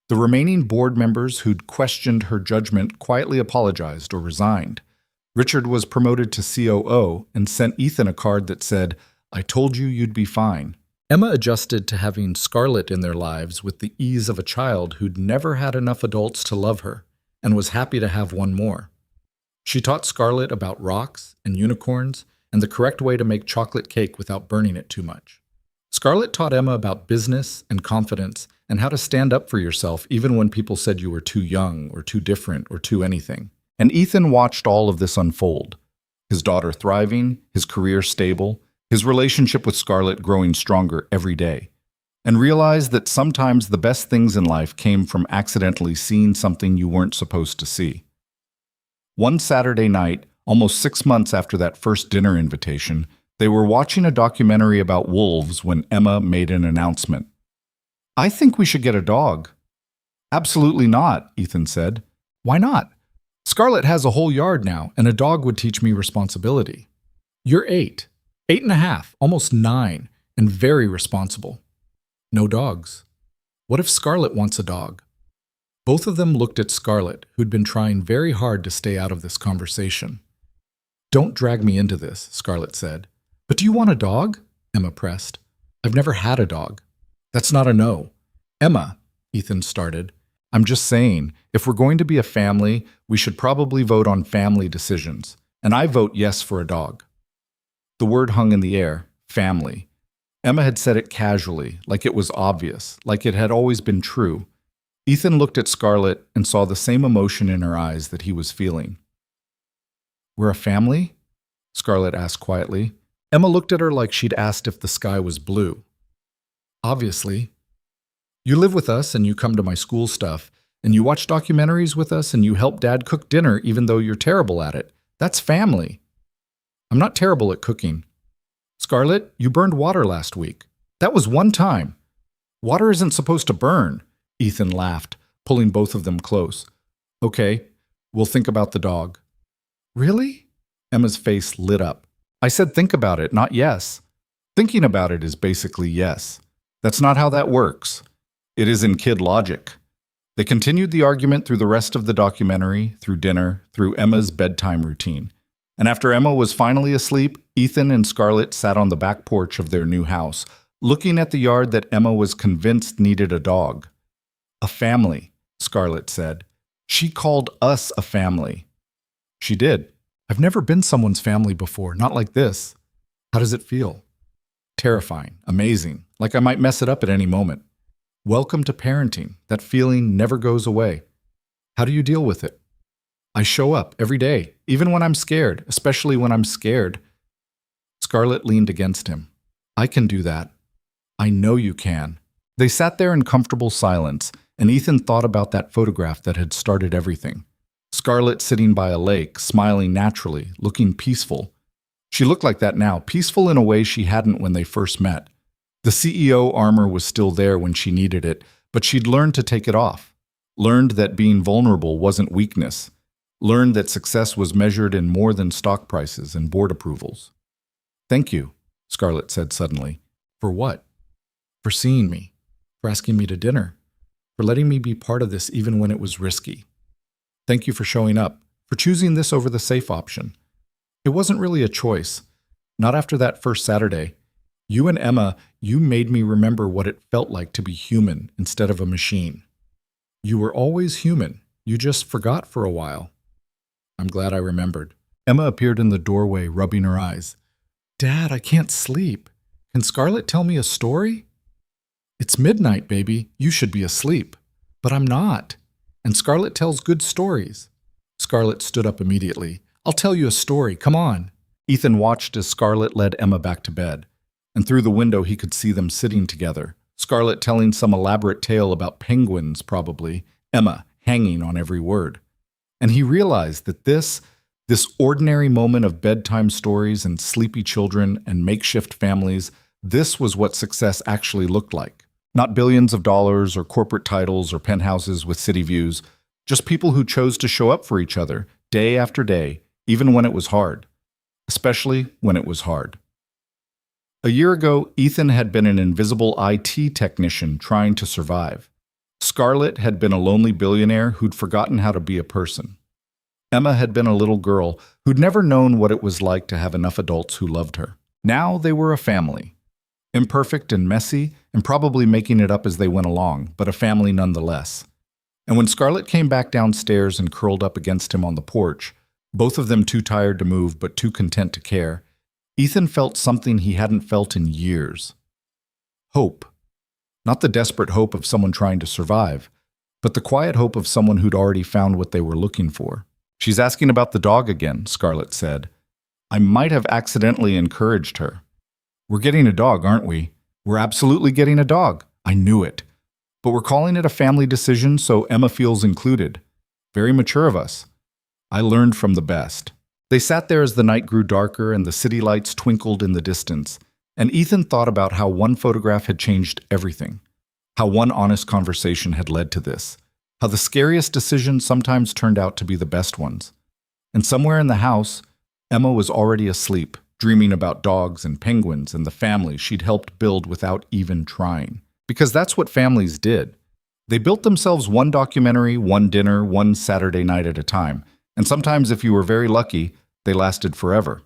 The remaining board members who'd questioned her judgment quietly apologized or resigned. Richard was promoted to COO and sent Ethan a card that said, I told you you'd be fine. Emma adjusted to having Scarlett in their lives with the ease of a child who'd never had enough adults to love her and was happy to have one more. She taught Scarlett about rocks and unicorns and the correct way to make chocolate cake without burning it too much. Scarlett taught Emma about business and confidence and how to stand up for yourself even when people said you were too young or too different or too anything. And Ethan watched all of this unfold. His daughter thriving, his career stable, his relationship with Scarlett growing stronger every day, and realized that sometimes the best things in life came from accidentally seeing something you weren't supposed to see. One Saturday night, almost 6 months after that first dinner invitation, they were watching a documentary about wolves when Emma made an announcement. I think we should get a dog. Absolutely not, Ethan said. Why not? Scarlett has a whole yard now, and a dog would teach me responsibility. You're 8, 8.5, almost 9, and very responsible. No dogs. What if Scarlett wants a dog? Both of them looked at Scarlett, who'd been trying very hard to stay out of this conversation. "Don't drag me into this," Scarlett said. "But do you want a dog?" Emma pressed. "I've never had a dog." "That's not a no." "Emma," Ethan started, "I'm just saying, if we're going to be a family, we should probably vote on family decisions. And I vote yes for a dog." The word hung in the air, family. Emma had said it casually, like it was obvious, like it had always been true. Ethan looked at Scarlett and saw the same emotion in her eyes that he was feeling. "We're a family?" Scarlett asked quietly. Emma looked at her like she'd asked if the sky was blue. "Obviously. You live with us and you come to my school stuff, and you watch documentaries with us and you help Dad cook dinner even though you're terrible at it. That's family." "I'm not terrible at cooking." "Scarlett, you burned water last week. That was one time." "Water isn't supposed to burn." Ethan laughed, pulling both of them close. "Okay, we'll think about the dog." "Really?" Emma's face lit up. "I said think about it, not yes. Thinking about it is basically yes. That's not how that works. It is in kid logic." They continued the argument through the rest of the documentary, through dinner, through Emma's bedtime routine. And after Emma was finally asleep, Ethan and Scarlett sat on the back porch of their new house, looking at the yard that Emma was convinced needed a dog. "A family," Scarlett said. "She called us a family." "She did. I've never been someone's family before, not like this." "How does it feel?" "Terrifying, amazing, like I might mess it up at any moment." "Welcome to parenting. That feeling never goes away." "How do you deal with it?" "I show up every day, even when I'm scared, especially when I'm scared." Scarlett leaned against him. "I can do that." "I know you can." They sat there in comfortable silence, and Ethan thought about that photograph that had started everything. Scarlett sitting by a lake, smiling naturally, looking peaceful. She looked like that now, peaceful in a way she hadn't when they first met. The CEO armor was still there when she needed it, but she'd learned to take it off. Learned that being vulnerable wasn't weakness. Learned that success was measured in more than stock prices and board approvals. "Thank you," Scarlett said suddenly. "For what?" "For seeing me. For asking me to dinner. For letting me be part of this even when it was risky. Thank you for showing up. For choosing this over the safe option. It wasn't really a choice. Not after that first Saturday. You and Emma, you made me remember what it felt like to be human instead of a machine. You were always human. You just forgot for a while." "I'm glad I remembered." Emma appeared in the doorway, rubbing her eyes. "Dad, I can't sleep. Can Scarlett tell me a story?" "It's midnight, baby. You should be asleep." "But I'm not. And Scarlett tells good stories." Scarlett stood up immediately. "I'll tell you a story. Come on." Ethan watched as Scarlett led Emma back to bed. And through the window he could see them sitting together. Scarlett telling some elaborate tale about penguins, probably. Emma hanging on every word. And he realized that this ordinary moment of bedtime stories and sleepy children and makeshift families, this was what success actually looked like. Not billions of dollars or corporate titles or penthouses with city views, just people who chose to show up for each other day after day, even when it was hard. Especially when it was hard. A year ago, Ethan had been an invisible IT technician trying to survive. Scarlett had been a lonely billionaire who'd forgotten how to be a person. Emma had been a little girl who'd never known what it was like to have enough adults who loved her. Now they were a family. Imperfect and messy, and probably making it up as they went along, but a family nonetheless. And when Scarlett came back downstairs and curled up against him on the porch, both of them too tired to move but too content to care, Ethan felt something he hadn't felt in years. Hope. Not the desperate hope of someone trying to survive, but the quiet hope of someone who'd already found what they were looking for. "She's asking about the dog again," Scarlett said. "I might have accidentally encouraged her." "We're getting a dog, aren't we?" "We're absolutely getting a dog." "I knew it. But we're calling it a family decision so Emma feels included. Very mature of us. I learned from the best." They sat there as the night grew darker and the city lights twinkled in the distance, and Ethan thought about how one photograph had changed everything, how one honest conversation had led to this, how the scariest decisions sometimes turned out to be the best ones. And somewhere in the house, Emma was already asleep, dreaming about dogs and penguins and the family she'd helped build without even trying. Because that's what families did. They built themselves one documentary, one dinner, one Saturday night at a time. And sometimes, if you were very lucky, they lasted forever.